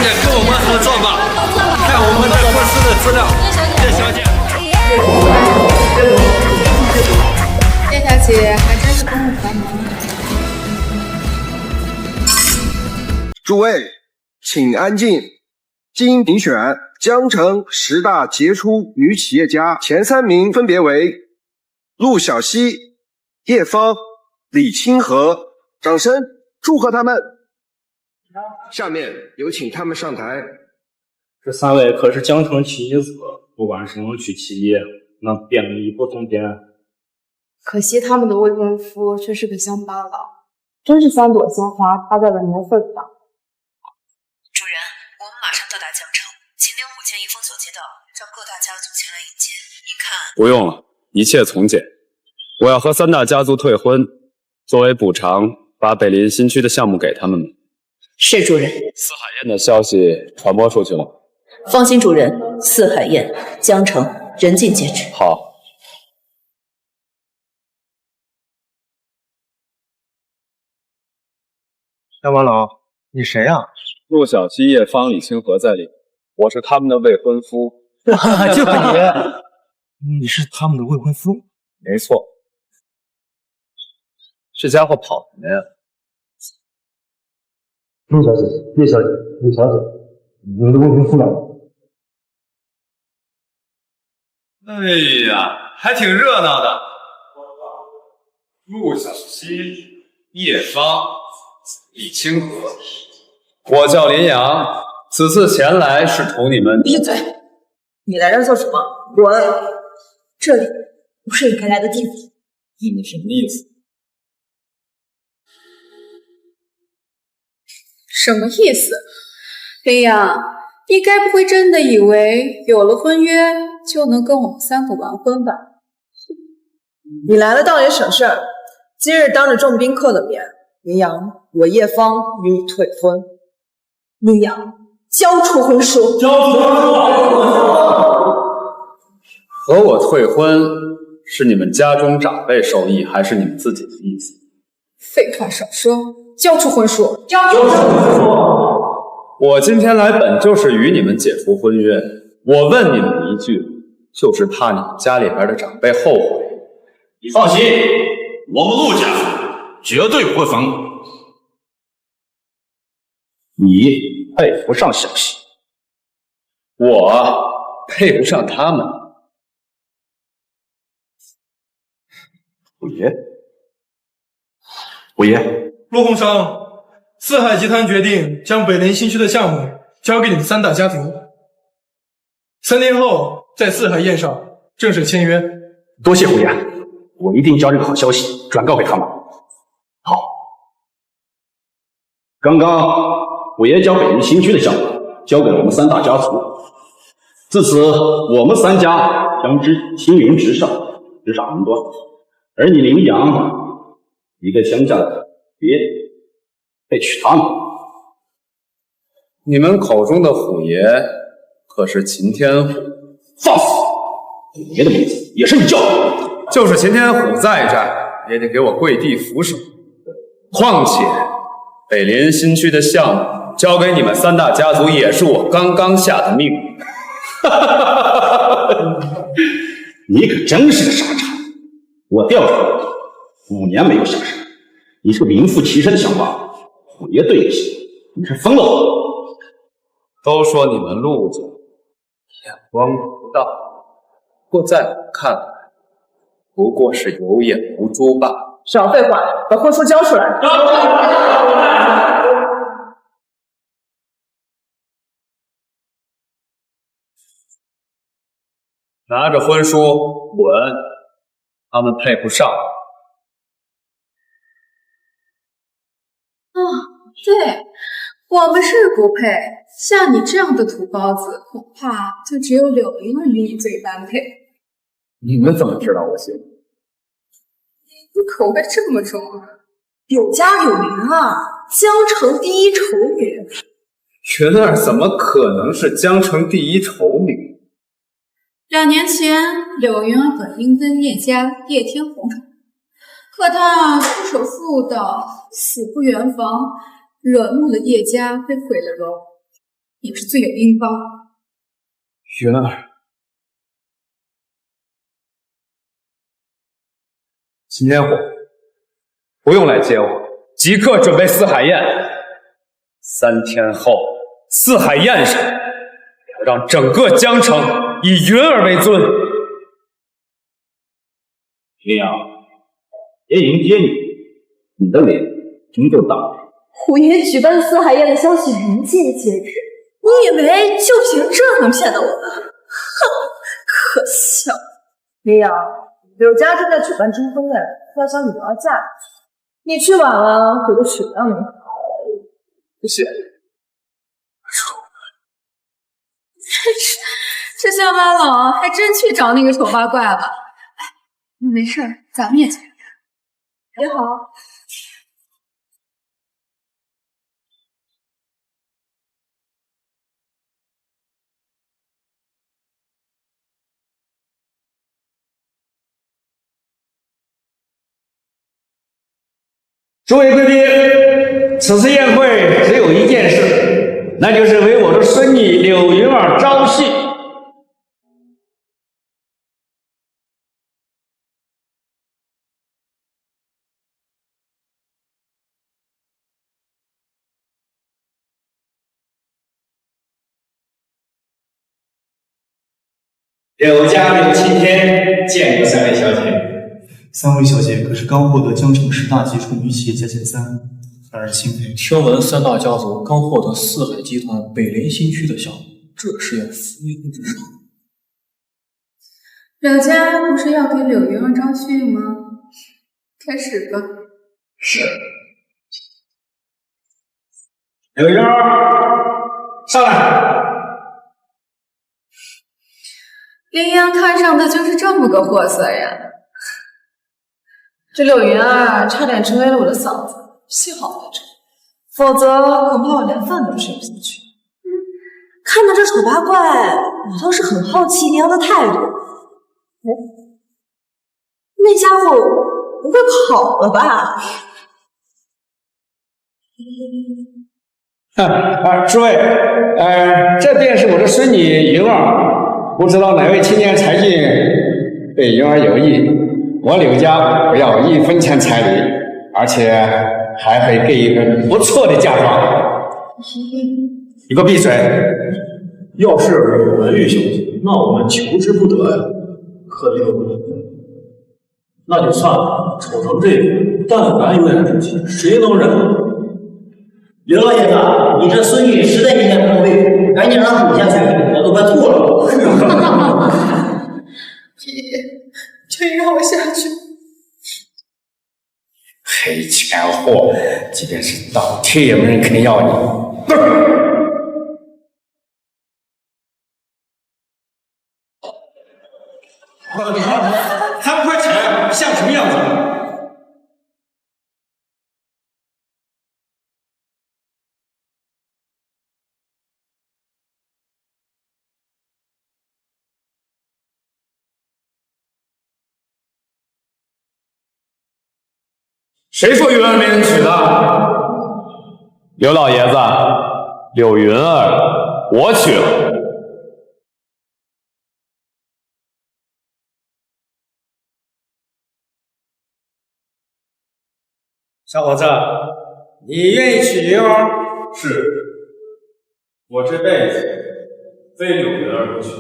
快点跟我们合作吧！看我们的公司的资料，叶小姐。叶小姐还真是公务繁忙。诸位，请安静。经评选江城10大杰出女企业家前3名分别为陆小西、叶芳、李清河，掌声祝贺他们。下面有请他们上台。这3位可是江城奇子，不管是能去企业，那便利不同点。可惜他们的未婚夫却是个乡巴佬，真是3朵鲜花插在了牛粪上。主人，我们马上到达江城，请令5件一封所接到，让各大家族前来迎接。您看，不用了，一切从简。我要和3大家族退婚，作为补偿，把北林新区的项目给他们们。是主人。四海宴的消息传播出去了。放心，主人，四海宴，江城人尽皆知。好。乡巴佬，你谁啊？陆小西、叶芳、李清河在里，我是他们的未婚夫。就你是他们的未婚夫？没错。这家伙跑什么呀？陆小姐、叶小姐、李小姐，你们的未婚夫来了。哎呀，还挺热闹的。陆小西、叶芳、李清河，我叫林阳，此次前来是同你们。闭嘴！你来这儿做什么？滚！这里不是你该来的地方。你什么意思？什么意思？林阳，你该不会真的以为有了婚约就能跟我们3个完婚吧？你来了倒也省事儿。今日当着众宾客的面，林阳，我叶芳与你退婚。林阳，交出婚书。交出婚书。和我退婚是你们家中长辈授意，还是你们自己的意思？废话少说，交出婚书。交出婚书。我今天来本就是与你们解除婚约。我问你们一句，就是怕你们家里边的长辈后悔。你放心，我们陆家绝对不会反悔。你配不上小西，我配不上他们。五爷，陆洪商，四海集团决定将北林新区的项目交给你们3大家族，3天后在四海宴上正式签约。多谢五爷，我一定将这个好消息转告给他们。好，刚刚五爷将北林新区的项目交给了我们3大家族，自此我们3家将青云直上，直上云端。而你林阳，一个乡下的别配娶他们。你们口中的虎爷可是秦天虎？放肆！虎爷的名字也是你叫的。就是秦天虎在这儿，也得给我跪地俯首。况且北林新区的项目交给你们3大家族，也是我刚刚下的命令。你可真是个傻叉！我调查5年没有下山，你是个名副其实的乡巴佬。虎爷对不起，你是疯了我。都说你们陆家眼光独到，不过在我看来，不过是有眼无珠罢了。少废话，把婚书交出来。拿着婚书滚！他们配不上。对，我们是不配。像你这样的土包子，恐怕就只有柳莹儿与你最般配。你们怎么知道我姓？你口味这么重啊？柳家柳云啊，江城第一丑女。云儿怎么可能是江城第一丑女？2年前，柳云儿本应跟叶家叶天红成，可她出手妇道，死不圆房，惹怒了叶家，被毁了容。也是罪有应报。云儿，秦天虎，不用来接我，即刻准备四海宴。3天后，四海宴上，要让整个江城以云儿为尊。林阳，爷迎接你，你的脸真够大。虎爷举办四海宴的消息人尽皆知，你以为就凭这能骗到我们？哼，可笑！林阳，柳家正在举办征婚宴，要将女儿嫁出去，你去晚了，给个血量没好。不谢。这下班了，还真去找那个丑八怪了。哎，没事，咱们也去。你好。诸位贵宾，此次宴会只有一件事，那就是为我的孙女柳云儿招婿。柳家柳青天见过3位小姐。3位小姐可是刚获得江城10大杰出女企业家前3，让人钦佩。听闻3大家族刚获得四海集团北联新区的项目，这是要扶摇直上。柳家不是要给柳云儿招婿吗？开始吧。是。柳云儿，上来。林阳看上的就是这么个货色呀。这柳云儿差点成为了我的嗓子，幸好没成，否则恐怕我连饭都吃不下去。看到这丑八怪，我倒是很好奇林阳的态度。那家伙不会跑了吧？诸位，这便是我的孙女云儿，不知道哪位青年才俊对云儿有意。我柳家不要1分钱彩礼，而且还会给一个不错的嫁妆。你给我闭嘴！要是有文玉小姐，那我们求之不得呀。可柳，那就算了，丑成这样，但凡有点志气，谁能忍？刘老爷子，你这孙女实在念念不对，赶紧让她滚下去，我都快吐了。请让我下去。黑钱货，即便是倒贴也没人肯定要你。3块钱像什么样子？谁说云儿没人娶的？刘老爷子，柳云儿，我娶了。小伙子，你愿意娶云儿？是，我这辈子非柳云儿不娶。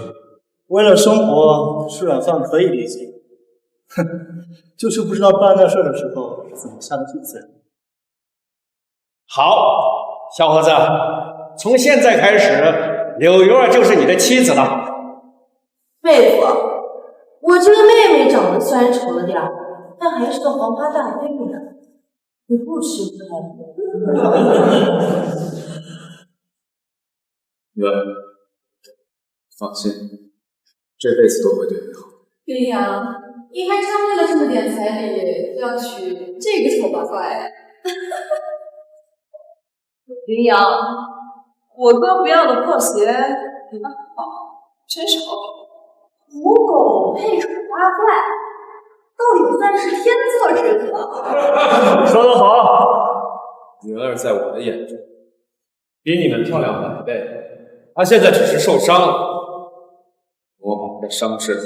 为了生活，吃软饭可以理解，哼，就是不知道办那事的时候怎么下得去自然。好，小伙子，从现在开始，柳云儿就是你的妻子了。妹夫，我这个妹妹长得虽然丑了点儿，但还是个黄花大闺女呢，你不吃不开。云儿，放心，这辈子都会对你好。林阳，你还真为了这么点彩礼要娶这个丑八怪？林阳，我哥不要的破鞋比那好，真是好品。虎狗配丑八怪，倒也算是天作之合。说得好，云儿在我的眼中比你们漂亮100倍，他现在只是受伤了，我把他的伤治好，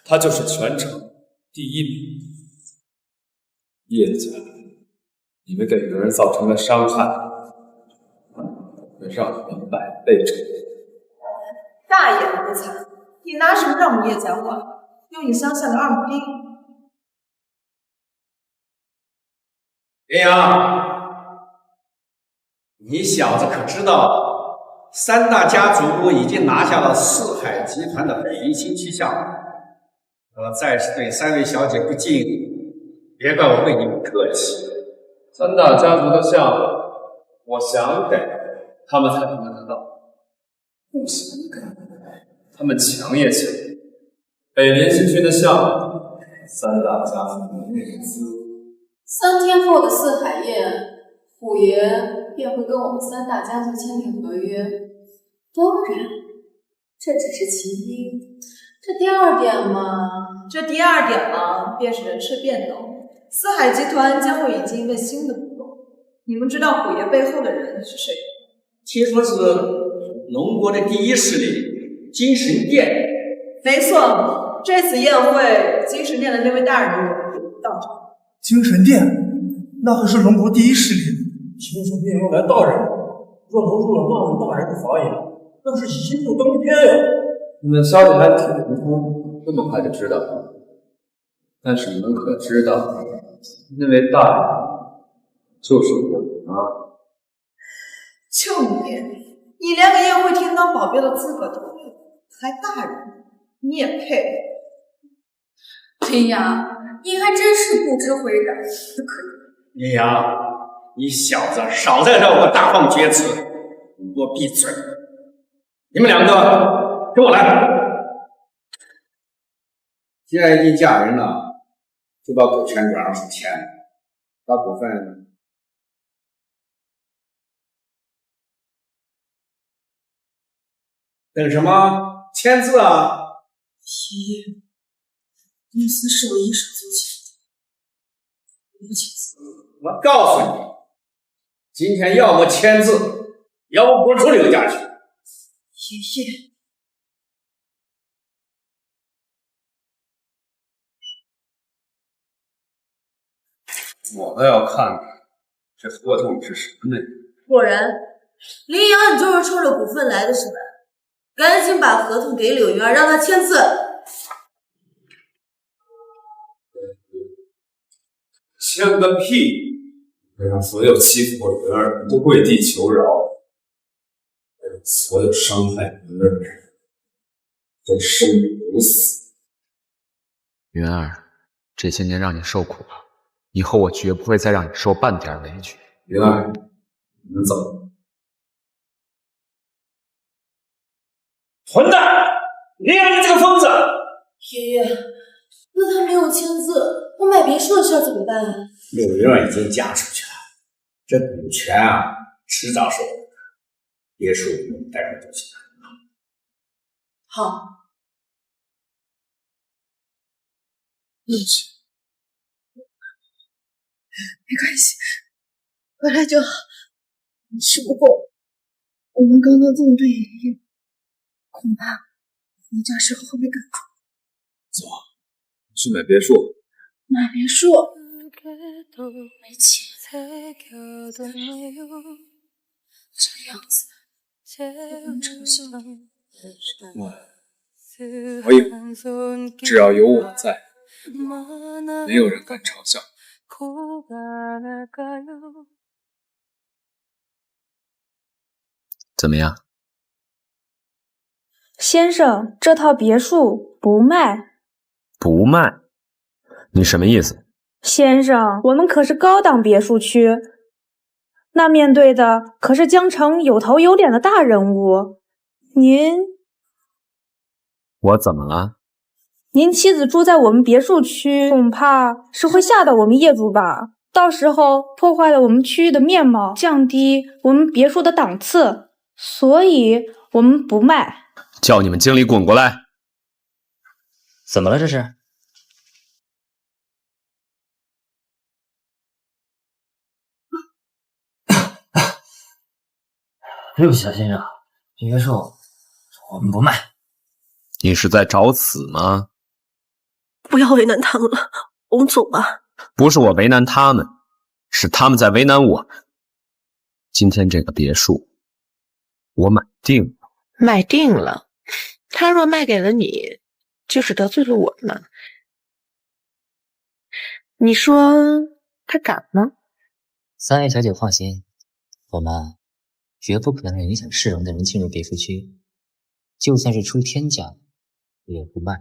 他就是全城第1名。叶家，你们给别人造成的伤害，会让你们百倍偿还。大言不惭！你拿什么让我们叶家管？用你乡下的二亩地？林阳，你小子可知道，三大家族已经拿下了四海集团的北林新区项目。我再是对3位小姐不敬，别怪我对你不客气。三大家族的项目，我想给他们才能得到，不想给他们抢也抢。北林新区的项目，三大家族的内资。3天后的四海宴，虎爷便会跟我们三大家族签订合约。当然，这只是其一。这第二点嘛，便是人事变动。四海集团将会引进一位新的股东，你们知道虎爷背后的人是谁？听说是龙国的第一势力金神殿。没错，这次宴会，金神殿的那位大人物到场。精神殿，那可是龙国第一势力。精神殿要来大人，若投入了那位大人的法眼，那是一步登天呀！你们消息还挺灵通，这么快就知道了。但是你们可知道，那位大人就是我妈。就你连个宴会厅当保镖的资格都没有，还大人，你也配？林阳，你还真是不知悔改，不可以。林阳，你小子少在这我大放厥词，给我闭嘴！你们2个跟我来。既然已经嫁人了，就把股权转让出钱，把股份等什么？签字啊！爷，公司是我一手租起的，不签字。我告诉你，今天要么签字，要么滚出刘家去。爷爷，我倒要看看这合同是什么内容。果然，林阳，你就是冲着股份来的是吧？赶紧把合同给柳云儿，让她签字。签个屁！让所有欺负我云儿的人都跪地求饶，让所有伤害云儿的人都生不如死。云儿，这些年让你受苦了，以后我绝不会再让你受半点委屈。云儿，你们走。混蛋！林阳，你这个疯子！爷爷，那他没有签字，我买别墅的事怎么办啊？柳云儿已经嫁出去了，这股权啊，迟早是我的，别墅我们待会儿就行。好。对不起，没关系，回来就好。只不过我们刚刚这么对爷爷，恐怕回家时候会被赶出。走，去买别墅。买别墅，没钱，这样子不能成笑。我以为只要有我在，没有人敢嘲笑。怎么样？先生，这套别墅不卖。不卖？你什么意思？先生，我们可是高档别墅区，那面对的可是江城有头有脸的大人物。我怎么了？您妻子住在我们别墅区，恐怕是会吓到我们业主吧？到时候破坏了我们区域的面貌，降低我们别墅的档次，所以我们不卖。叫你们经理滚过来！怎么了这是？对不起啊，先生，别墅我们不卖。你是在找死吗？不要为难他们了，我们走吧。不是我为难他们，是他们在为难我们。今天这个别墅，我买定了。买定了，他若卖给了你，就是得罪了我们。你说他敢吗3位小姐放心，我们绝不可能让影响市容的人进入别墅区，就算是出天价也不卖。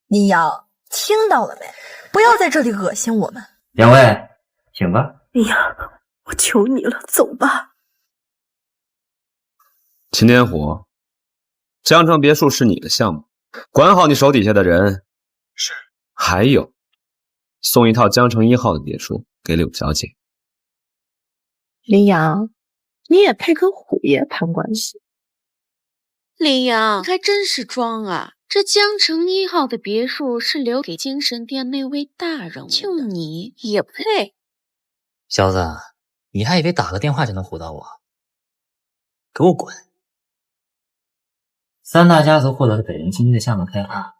林阳，听到了没？不要在这里恶心我们。两位，请吧。林阳，我求你了，走吧。秦天虎，江城别墅是你的项目，管好你手底下的人。是。还有，送一套江城1号的别墅给柳小姐。林阳，你也配跟虎爷攀关系？林阳，还真是装啊！这江城1号的别墅是留给精神殿那位大人物的，就你也配？小子，你还以为打个电话就能唬到我？给我滚！3大家族获得了北陵新区的项目开发，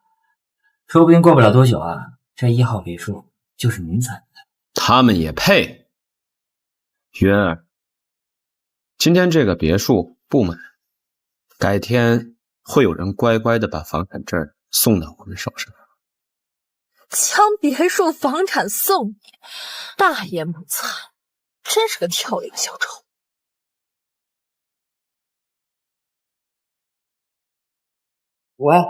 说不定过不了多久啊，这1号别墅就是您采的。他们也配？云儿，今天这个别墅不买，改天会有人乖乖的把房产证送到我们手上。将别墅房产送你，大言不惭，真是个跳梁小丑。喂，你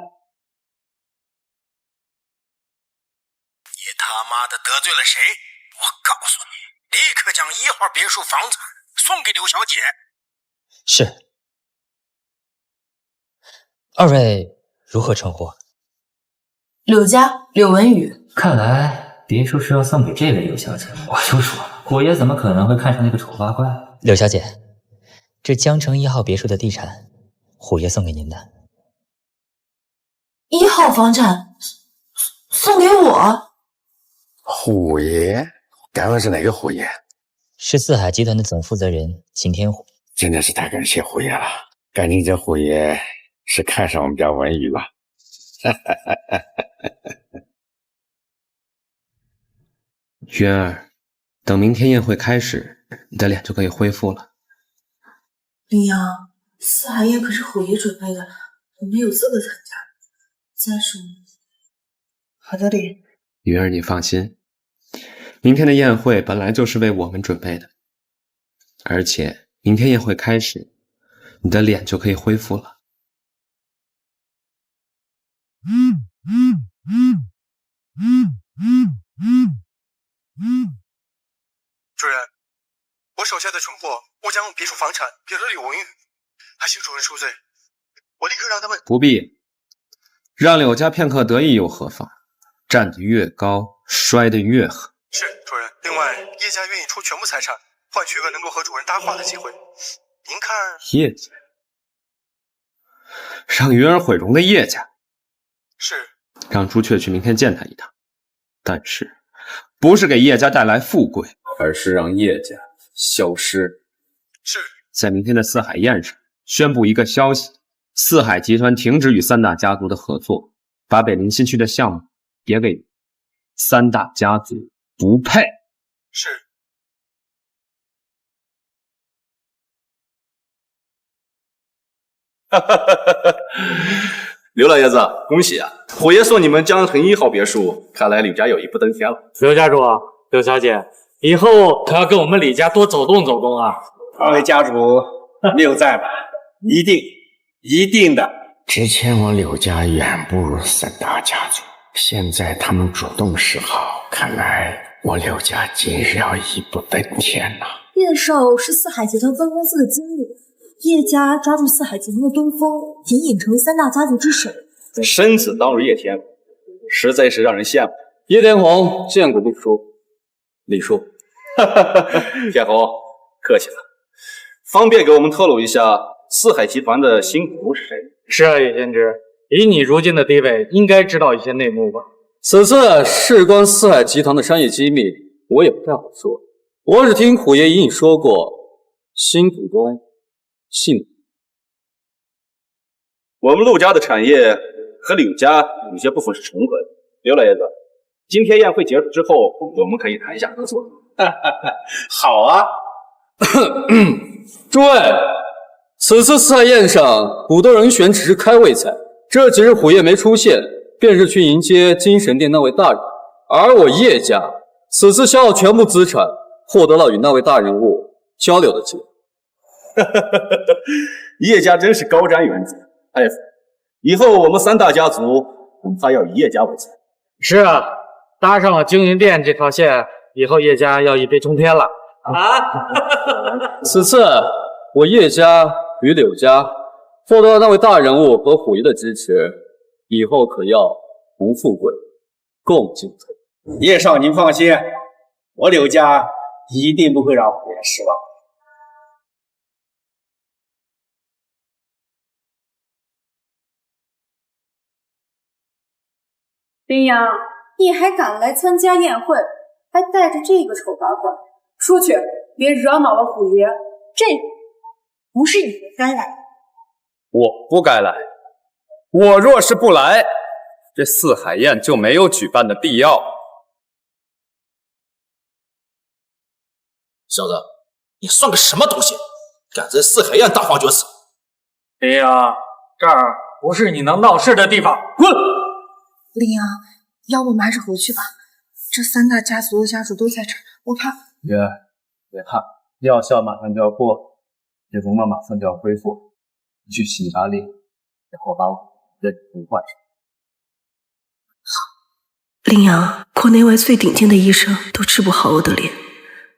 他妈的得罪了谁？我告诉你，立刻将1号别墅房产送给刘小姐。是。二位如何称呼？柳家，柳文宇。看来别墅是要送给这位柳小姐。我就说了，虎爷怎么可能会看上那个丑八怪？柳小姐，这江城1号别墅的地产，虎爷送给您的。1号房产送给我？虎爷？该问是哪个虎爷？是四海集团的总负责人秦天虎。真的是太感谢虎爷了，感情这虎爷是看上我们家文宇了。云儿，等明天宴会开始，你的脸就可以恢复了。林阳，四海宴可是虎爷准备的，我没有资格参加。再说，好的脸。云儿，你放心，明天的宴会本来就是为我们准备的，而且明天宴会开始，你的脸就可以恢复了。主人，我手下的蠢货误将别墅房产给了柳文宇，还请主人恕罪。我立刻让他们不必，让柳家片刻得意又何妨？站得越高，摔得越狠。是主人。另外，叶家愿意出全部财产，换取一个能够和主人搭话的机会。您看，叶家，让云儿毁容的叶家。是。让朱雀去明天见他一趟，但是不是给叶家带来富贵，而是让叶家消失。是。在明天的四海宴上宣布一个消息：四海集团停止与3大家族的合作，把北陵新区的项目也给3大家族，不配。是。刘老爷子，恭喜啊！虎爷送你们江城1号别墅，看来柳家有一步登天了。刘家主，刘小姐，以后可要跟我们李家多走动走动啊！二位家主六在吧？一定的。之前我柳家远不如3大家族，现在他们主动示好，看来我柳家今日要一步登天呐！叶少是四海集团分公司的经理，叶家抓住四海集团的东风，隐隐成为3大家族之首。身子当如叶天，实在是让人羡慕。叶天红见过不输，李叔，天红客气了。方便给我们透露一下四海集团的新股东是谁？是啊，叶先知，以你如今的地位，应该知道一些内幕吧？此次事关四海集团的商业机密，我也不太好说。我只听虎爷隐隐说过，新股东姓我们陆家的产业和柳家有些部分是重合的。刘老爷子，今天宴会结束之后，我们可以谈一下合作。好啊。诸位，此次四海宴上，古斗人选只是开胃菜。这几日虎爷没出现，便是去迎接精神殿那位大人。而我叶家此次消耗全部资产，获得了与那位大人物交流的机会。叶家真是高瞻远瞩。太傅，以后我们三大家族恐怕要以叶家为菜。是啊，搭上了精神殿这条线，以后叶家要一飞冲天了啊！此次我叶家与柳家获得了那位大人物和虎爷的支持，以后可要同富贵，共进退。叶少，您放心，我柳家一定不会让虎爷失望。林阳，你还敢来参加宴会，还带着这个丑八怪，出去，别惹恼了虎爷。这不是你该来。我不该来，我若是不来，这四海宴就没有举办的必要。小子，你算个什么东西？敢在四海宴大放厥词！林阳，这儿不是你能闹事的地方，滚！林阳，要不我们还是回去吧。这三大家族的家属都在这儿，我怕。月，别怕，药效马上就要过，叶公妈马上就要恢复。你去洗把脸，然后把我认成患者。林阳，国内外最顶尖的医生都治不好我的脸，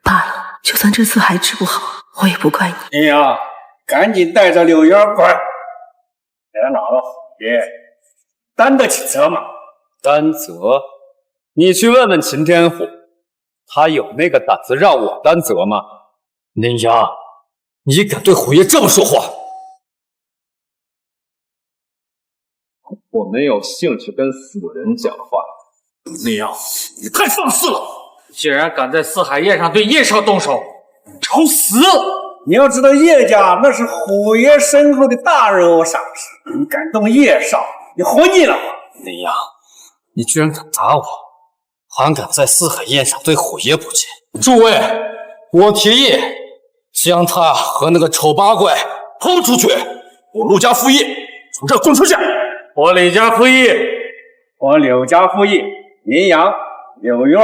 罢了，就算这次还治不好，我也不怪你。林阳，赶紧带着柳渊过来，别恼了，虎爷，担得起责吗？担责？你去问问秦天虎，他有那个胆子让我担责吗？林阳，你敢对虎爷这么说话？我没有兴趣跟死人讲话。林阳，你太放肆了！竟然敢在四海宴上对叶少动手，找死！你要知道，叶家那是虎爷身后的大人物赏识，你敢动叶少，你活腻了！林阳，你居然敢打我，还敢在四海宴上对虎爷不敬！诸位，我提议将他和那个丑八怪抛出去。我陆家复议，从这儿滚出去！我李家复议，我柳家复议，林阳、柳月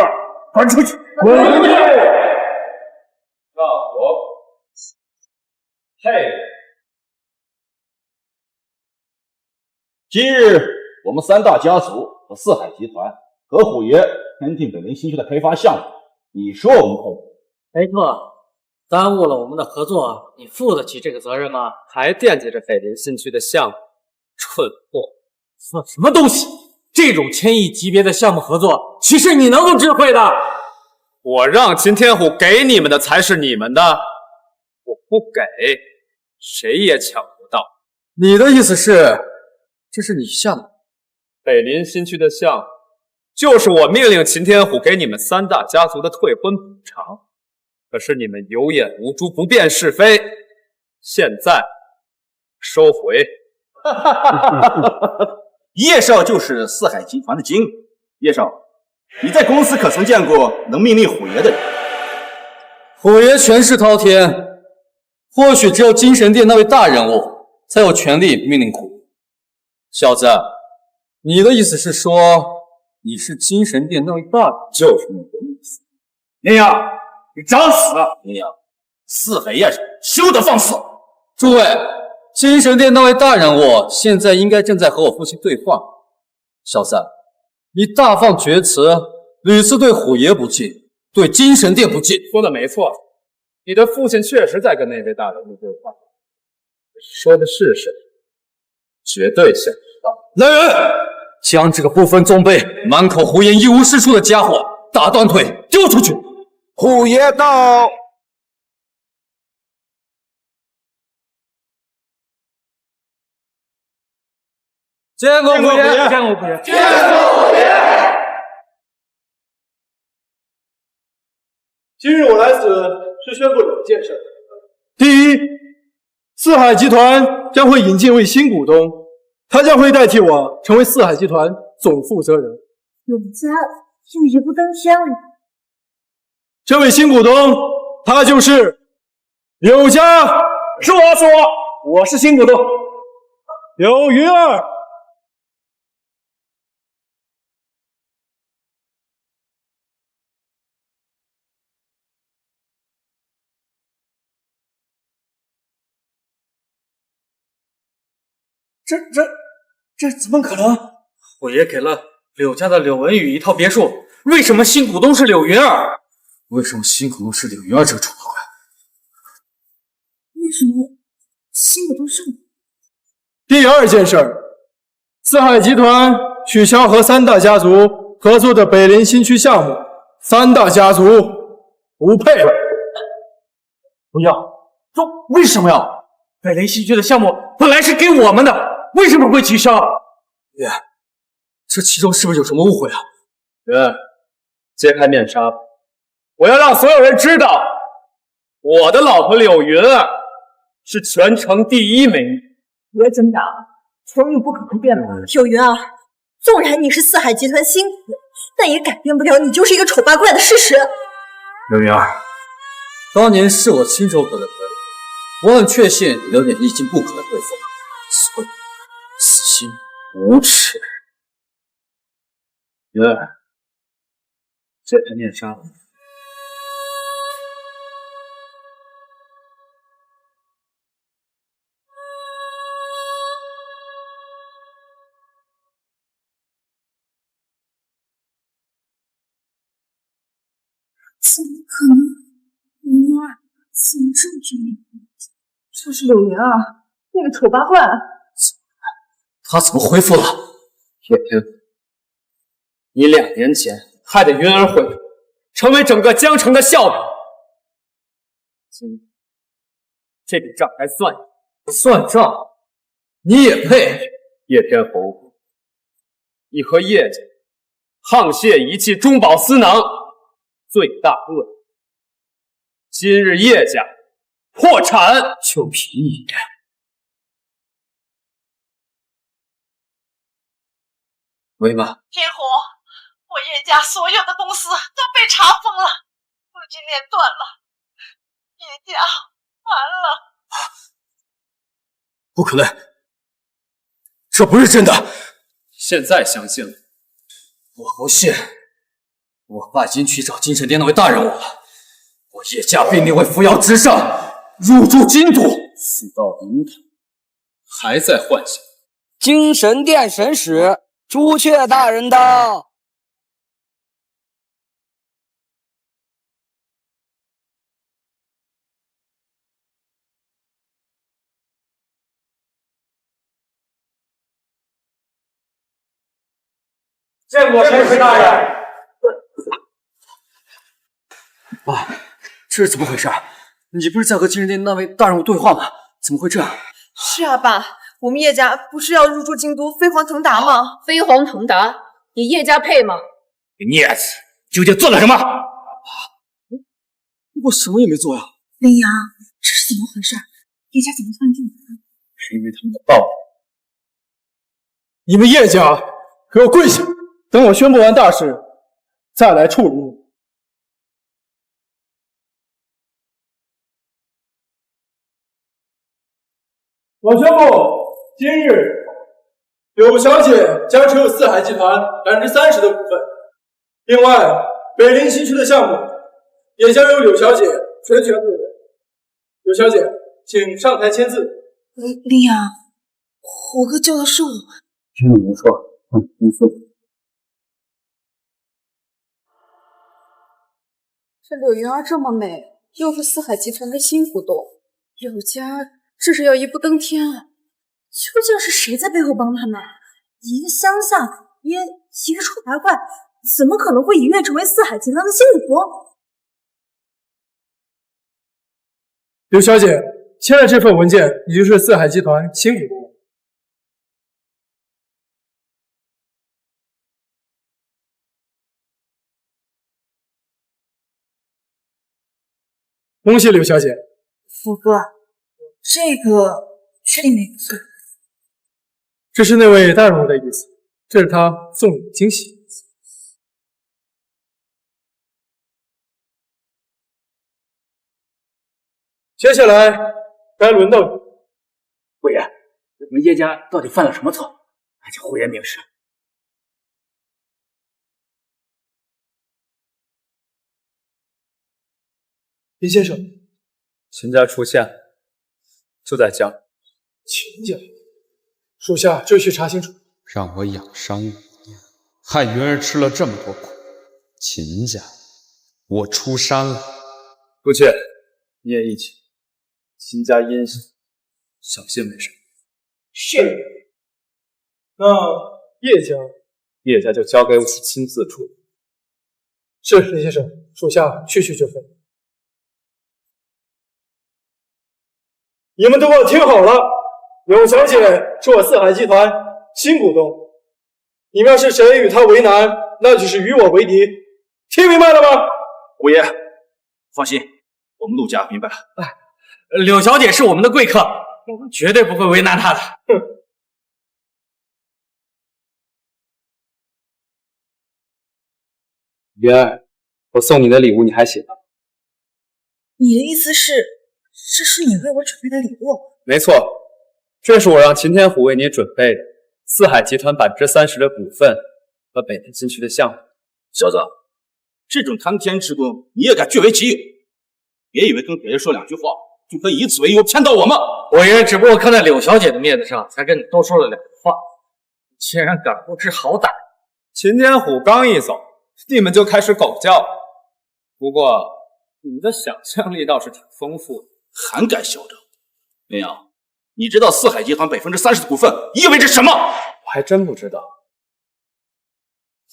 滚出去！滚出去！让我嘿。今日我们三大家族和四海集团和虎爷签订北陵新区的开发项目，你说我们痛不？没错，耽误了我们的合作，你负得起这个责任吗？还惦记着北陵新区的项目，蠢货！算什么东西？这种千亿级别的项目合作，岂是你能够智慧的？我让秦天虎给你们的才是你们的，我不给，谁也抢不到。你的意思是，这是你项目？北林新区的项目，就是我命令秦天虎给你们三大家族的退婚补偿。可是你们有眼无珠，不辨是非，现在收回。叶少就是四海集团的经理。叶少，你在公司可曾见过能命令虎爷的人？虎爷权势滔天，或许只有精神殿那位大人物才有权利命令虎爷。小子，你的意思是说你是精神殿那位大人？就是你的意思。林阳，你找死！林阳，四海宴上休得放肆！诸位，精神殿那位大人物现在应该正在和我父亲对话。小三，你大放厥词，屡次对虎爷不敬，对精神殿不敬。说的没错，你的父亲确实在跟那位大人物对话。说的是谁？绝对想不到。来人，将这个不分宗辈、满口胡言、一无是处的家伙打断腿丢出去！虎爷到。见过虎爷，见过虎爷，见过虎爷。今日我来此是宣布两件事。第一，四海集团将会引进一位新股东，他将会代替我成为四海集团总负责人。柳家又一步登天了。这位新股东，他就是柳家。是我是新股东柳云儿。这怎么可能？虎爷给了柳家的柳文宇一套别墅，为什么新股东是柳云儿？为什么新股东是柳云儿这个丑八怪？为什么新股东是我？第二件事，四海集团取消和三大家族合作的北林新区项目，三大家族不配了。不要！为什么要？北林新区的项目本来是给我们的，为什么会取消？月，这其中是不是有什么误会啊？月，揭开面纱吧，我要让所有人知道，我的老婆柳云儿是全城第一美女。岳增长，成语不可能变的。柳云儿，纵然你是四海集团新股，但也改变不了你就是一个丑八怪的事实。柳云儿，当年是我亲手可的可以，我很确信你的脸已经不可能恢复了，所以死心无耻。云儿，揭开面纱吧。怎么可能？云儿，怎么这么绝命？这是柳云儿，那个丑八怪。他怎么恢复了？叶天福，你2年前害得云儿毁了，成为整个江城的笑柄。今天这笔账该算你。算账？你也配？叶天福，你和叶家沆瀣一气，中饱私囊，罪大恶极。今日叶家破产，就凭你！维玛，天虎，我叶家所有的公司都被查封了，资金链断了，叶家完了。不可能，这不是真的。现在相信了？我不信。我爸已经去找精神殿那位大人物了，我叶家被列为扶摇直上，入住京都，死到灵堂，还在幻想。精神殿神使朱雀大人到。见过神使大人。爸，这是怎么回事？你不是在和精神殿那位大人物对话吗？怎么会这样？是啊，爸，我们叶家不是要入驻京都飞黄腾达吗？飞黄腾达，你叶家配吗？你孽子，究竟做了什么？我什么也没做呀。林阳，这是怎么回事？叶家怎么犯这种错？是因为他们的报复。你们叶家给我跪下！等我宣布完大事，再来处理你。我宣布，今日柳小姐将持有四海集团30%的股份，另外北林新区的项目也将由柳小姐全权负责。柳小姐，请上台签字。林阳，虎哥救的是我。真的没错，没错。这柳云儿这么美，又是四海集团的新股东，柳家这是要一步登天啊！究竟是谁在背后帮他们？一个乡下一个丑八怪，怎么可能会一跃成为四海集团的新股东？柳小姐，签了这份文件，你就是四海集团新股东。恭喜柳小姐。福哥，这个确定没错。这是那位大人物的意思，这是他送你的惊喜。接下来该轮到你。虎爷，我们叶家到底犯了什么错？还请虎爷明示。林先生，秦家出现就在江。秦家，属下这去查清楚。让我养伤5年，害云儿吃了这么多苦。秦家，我出山了。杜妾，你也一起。秦家阴险，小心为上。是。那叶家就交给我亲自处理。是，林先生，属下去就分。你们都给我听好了，柳小姐是我四海集团新股东，你们要是谁与她为难，那就是与我为敌，听明白了吗？虎爷，放心，我们陆家明白了。柳小姐是我们的贵客，我们绝对不会为难她的。哼。云儿，我送你的礼物你还写吗？你的意思是，这是你为我准备的礼物？没错，这是我让秦天虎为你准备的四海集团30%的股份和北林新区的项目。小子，这种谈天之功你也敢据为己有？别以为跟别人说2句话就可以以此为由骗到我们。我也只不过看在柳小姐的面子上，才跟你多说了2句话。你竟然敢不知好歹！秦天虎刚一走，你们就开始狗叫。不过你们的想象力倒是挺丰富的，还敢嚣张！林阳，你知道四海集团30%的股份意味着什么？我还真不知道。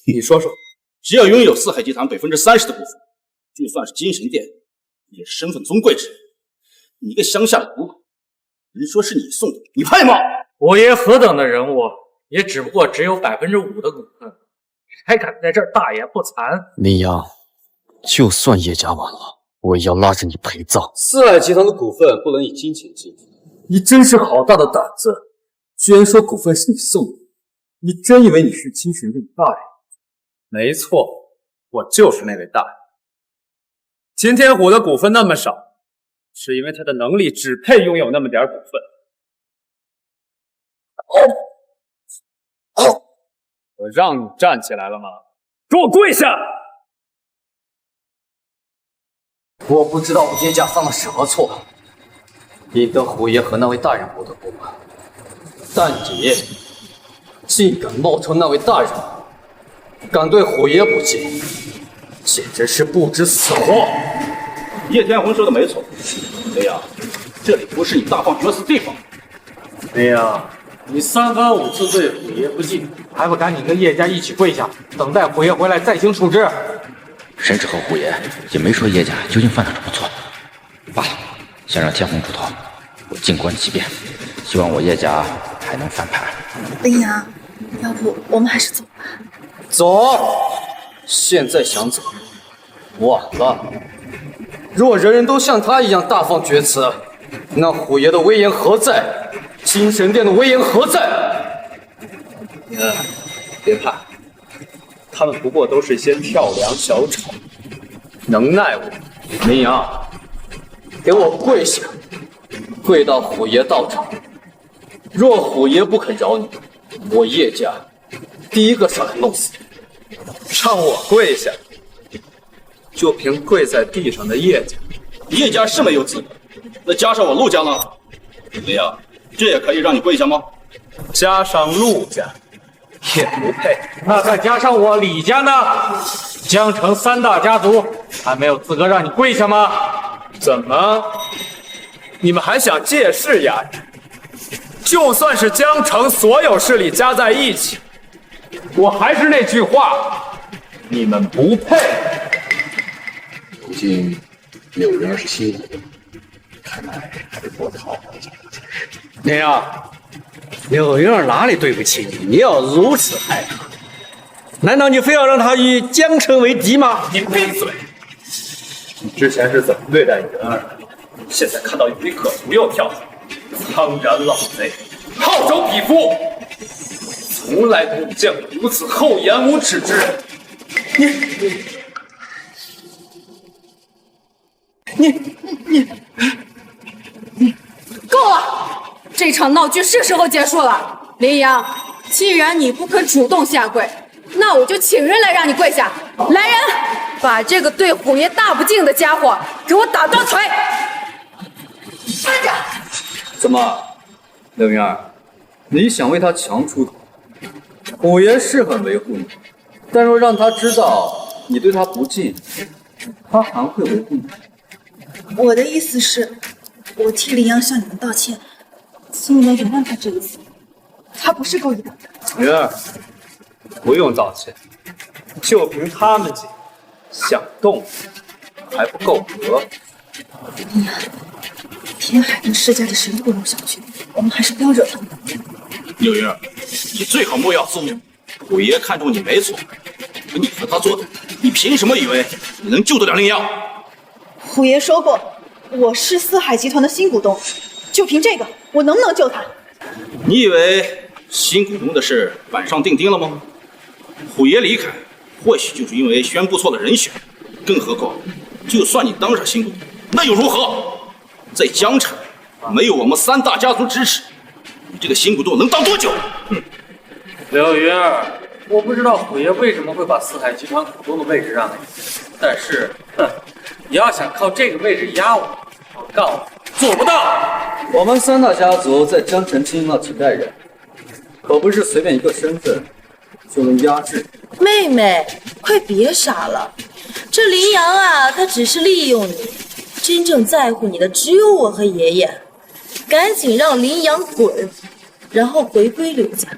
你说说。只要拥有四海集团30%的股份，就算是金神殿也是身份尊贵之人。你一个乡下的古狗，人说是你送的，你配吗？我爷何等的人物，也只不过只有5%的股份，还敢在这儿大言不惭？林阳，就算叶家完了，我也要拉着你陪葬。四海集团的股份不能以金钱计价。你真是好大的胆子，居然说股份是你送的！你真以为你是金神殿大人？没错，我就是那位大人。秦天虎的股份那么少，是因为他的能力只配拥有那么点股份。我让你站起来了吗？给我跪下！我不知道我叶家犯了什么错，引得虎爷和那位大人物的不满，但你竟敢冒充那位大人，敢对虎爷不敬，简直是不知死活！叶天魂说的没错，林阳，这里不是你大放厥词的地方。林阳，你3番5次对虎爷不敬，还不赶紧跟叶家一起跪下，等待虎爷回来再行处置？神旨和虎爷也没说叶家究竟犯了什么错，罢了，先让天虹出头，我静观其变，希望我叶家还能翻盘。林阳，要不我们还是走吧。走，现在想走，晚了。若人人都像他一样大放厥词，那虎爷的威严何在？金神殿的威严何在？别怕，他们不过都是一些跳梁小丑，能奈我？林阳，给我跪下，跪到虎爷到场。若虎爷不肯饶你，我叶家第一个上来弄死你。让我跪下，就凭跪在地上的叶家，叶家是没有资格，那加上我陆家呢？林阳，这也可以让你跪下吗？加上陆家也不配。那再加上我李家呢？江城3大家族还没有资格让你跪下吗？怎么，你们还想借势压制？就算是江城所有势力加在一起，我还是那句话，你们不配。如今柳云儿是新股东，看来还是多讨好一下这个才是。林阳，柳云儿哪里对不起你？你要如此爱她，难道你非要让她与江城为敌吗？你闭嘴！你之前是怎么对待云儿的？现在看到有利可图又跳出来，苍然老贼，好手匹夫！从来都不见过如此厚颜无耻之人。你够了！这场闹剧是时候结束了。林阳，既然你不肯主动下跪，那我就请人来让你跪下。来人，把这个对虎爷大不敬的家伙给我打断腿！站着！怎么，刘云儿，你想为他强出头？虎爷是很维护你，但若让他知道你对他不敬，他还会维护你。我的意思是，我替林阳向你们道歉，请你们原谅他这一次，他不是故意的。云儿，不用道歉，就凭他们几个想动还不够格。林阳，天海跟施家的谁都不容小觑，我们还是不要惹他们。柳云儿，你最好莫要自误。虎爷看中你没错，可你和他作对，你凭什么以为你能救得了林阳？虎爷说过，我是四海集团的新股东，就凭这个，我能不能救他？你以为新股东的事板上钉钉了吗？虎爷离开，或许就是因为宣布错了人选。更何况，就算你当上新股东，那又如何？在江城，没有我们三大家族支持，你这个新股东能当多久？刘云儿，我不知道虎爷为什么会把四海集团股东的位置让给你，但是，你要想靠这个位置压我，我告诉你，做不到。我们三大家族在江城经营了几代人，可不是随便一个身份就能压制。妹妹，快别傻了，这林阳啊，他只是利用你，真正在乎你的只有我和爷爷。赶紧让林阳滚，然后回归刘家。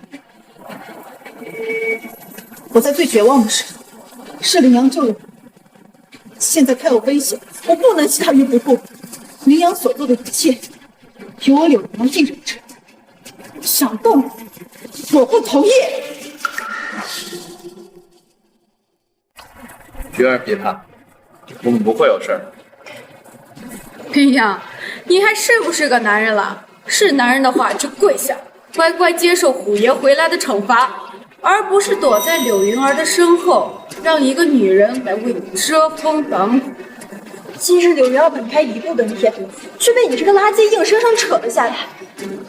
我在最绝望的时候，是林阳救了我，现在他有危险，我不能弃他于不顾。林阳所做的一切，有我柳阳定着着，想动我不同意。云儿，别怕，我们不会有事儿。林阳，你还是不是个男人了？是男人的话就跪下，乖乖接受虎爷回来的惩罚，而不是躲在柳云儿的身后，让一个女人来为你遮风挡雨。今日柳云儿本该一步登天，却被你这个垃圾硬生生扯了下来。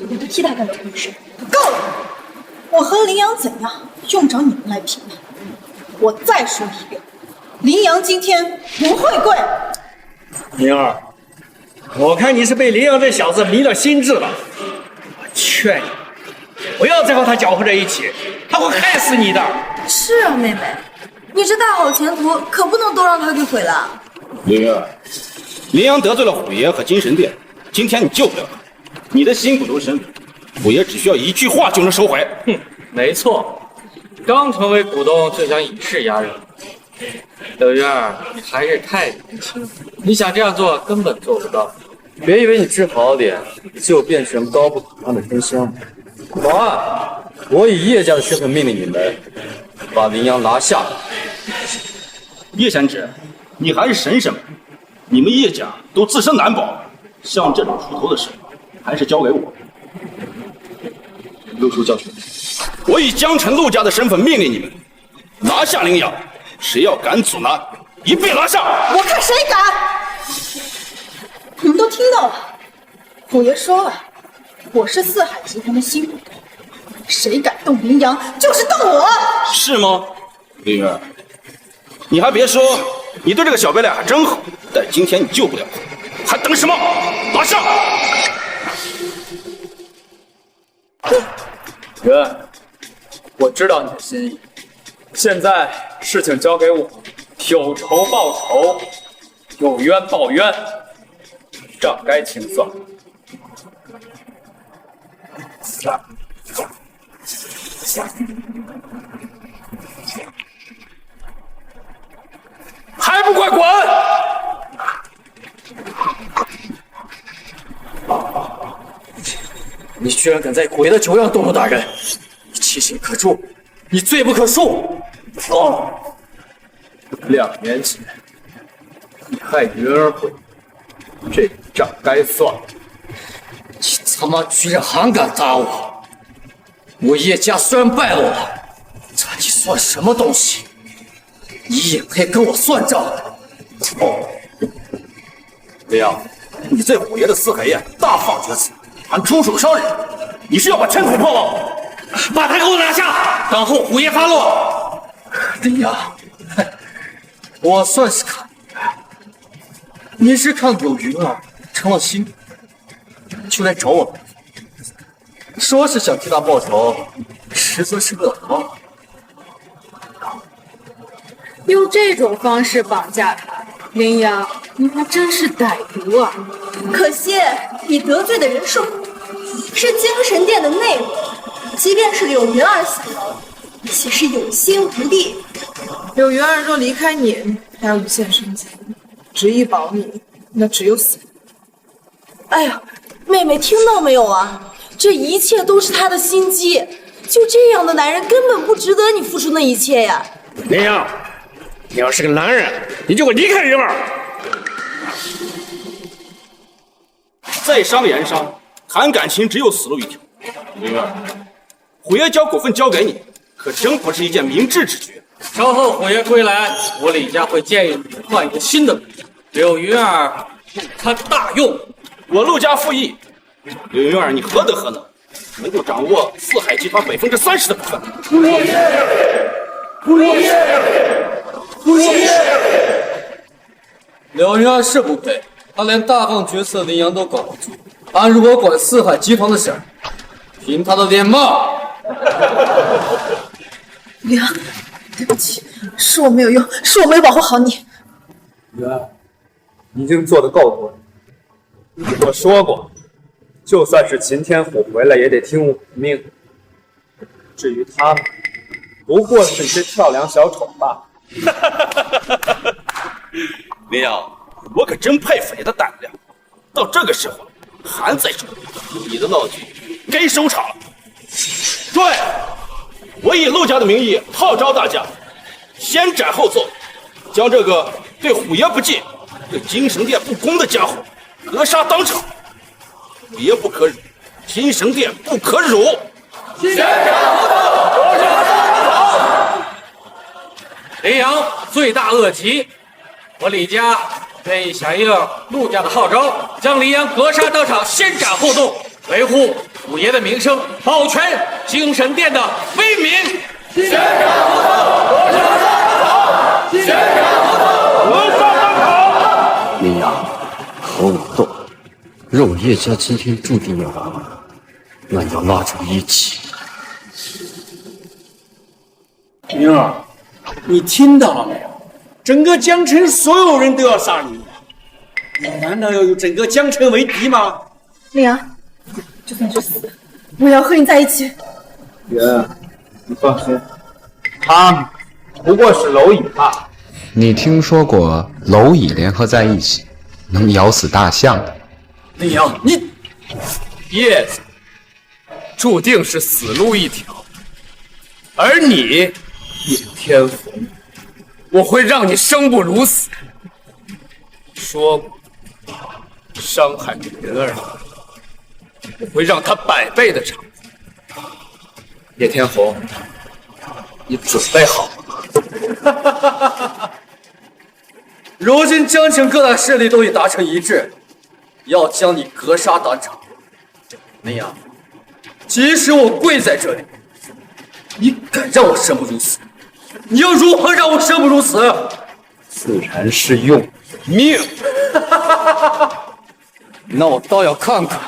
我不替他干了这事，够了！我和林阳怎样，用不着你们来评判。我再说一遍，林阳今天不会跪。灵儿，我看你是被林阳这小子迷了心智了。我劝你不要再和他搅和在一起，他会害死你的。是啊，妹妹，你这大好前途可不能都让他给毁了。灵儿，林阳得罪了虎爷和金神殿，今天你救不了他，你的新股东身份，虎爷只需要一句话就能收回。哼，没错，刚成为股东就想以势压人。柳云儿，你还是太年轻了，你想这样做根本做不到。别以为你治好脸就变成高不可攀的真香。保安，我以叶家的身份命令你们把林阳拿下。叶贤侄，你还是省省吧，你们叶家都自身难保，像这种出头的事，还是交给我。陆叔教训，我以江城陆家的身份命令你们拿下林阳。谁要敢阻拦，一并拿下！我看谁敢！你们都听到了，虎爷说了，我是四海集团的新股东，谁敢动林阳，就是动我。是吗？林儿，你还别说，你对这个小贝赖还真好。但今天你救不了他，还等什么？拿下！云，我知道你的心意。现在事情交给我，有仇报仇，有冤报冤，账该清算。还不快滚！你居然敢在鬼的酒量动怒大人，你其心可诛，你罪不可恕！哦，2年前你害云儿回，这账该算。你他妈居然还敢打我！我叶家虽然败落了，但你算什么东西？你也配跟我算账？哦，林阳，你在虎爷的四海宴大放厥词，还出手伤人，你是要把天捅破吗？把他给我拿下，等候虎爷发落。林阳，我算是看明白了，你是看柳云儿成了心，就来找我们，说是想替他报仇，实则是为了他。用这种方式绑架他，林阳，你还真是歹毒啊！可惜你得罪的人是我，是精神殿的内务，即便是柳云儿想要，其实有心无力。柳云儿若离开你，还有一线生机，执意保你，那只有死。哎呀，妹妹听到没有啊？这一切都是他的心机，就这样的男人根本不值得你付出那一切呀！林阳，你要是个男人，你就给我离开云儿。在商言商，谈感情只有死路一条。云儿，虎爷将股份交给你，可真不是一件明智之举。稍后虎爷归来，我李家会建议你换一个新的名字，柳云儿不堪大用。我陆家附议，柳云儿，你何德何能，能够掌握四海集团30%的股份？虎爷，柳云儿是不配，他连大放厥词的林阳都管不住。俺如果管四海集团的事儿，凭他的脸吗？林阳，对不起，是我没有用，是我没有保护好你。云儿，已经做得够多了。我说过，就算是秦天虎回来，也得听我命。至于他们，不过是一些跳梁小丑罢了。林阳，我可真佩服你的胆量，到这个时候还在装，你的闹剧该收场了。诸位，我以陆家的名义号召大家，先斩后奏，将这个对虎爷不敬、对精神殿不恭的家伙格杀当场。虎爷不可辱，精神殿不可辱。先斩后奏，林阳罪大恶极，我李家愿意响应陆家的号召，将林阳格杀当场，先斩后奏，维护虎爷的名声，保全精神殿的威名。先斩后奏，先斩后奏，格杀当场。林阳，和我斗，让我叶家今天注定要完，那你要拉着我一起。云儿，你听到了没有？整个江城所有人都要杀你，你难道要与整个江城为敌吗？林阳，就算是死，我也要和你在一起。云儿，你放心，他们不过是蝼蚁罢了。你听说过蝼蚁联合在一起能咬死大象的？林阳，你叶子注定是死路一条，而你叶天福，我会让你生不如死。说过，伤害云儿，我会让他100倍的偿还。叶天红，你准备好了吗？如今江城各大势力都已达成一致，要将你格杀当场。林阳，即使我跪在这里，你敢让我生不如死？你要如何让我生不如死？自然是用命。那我倒要看看，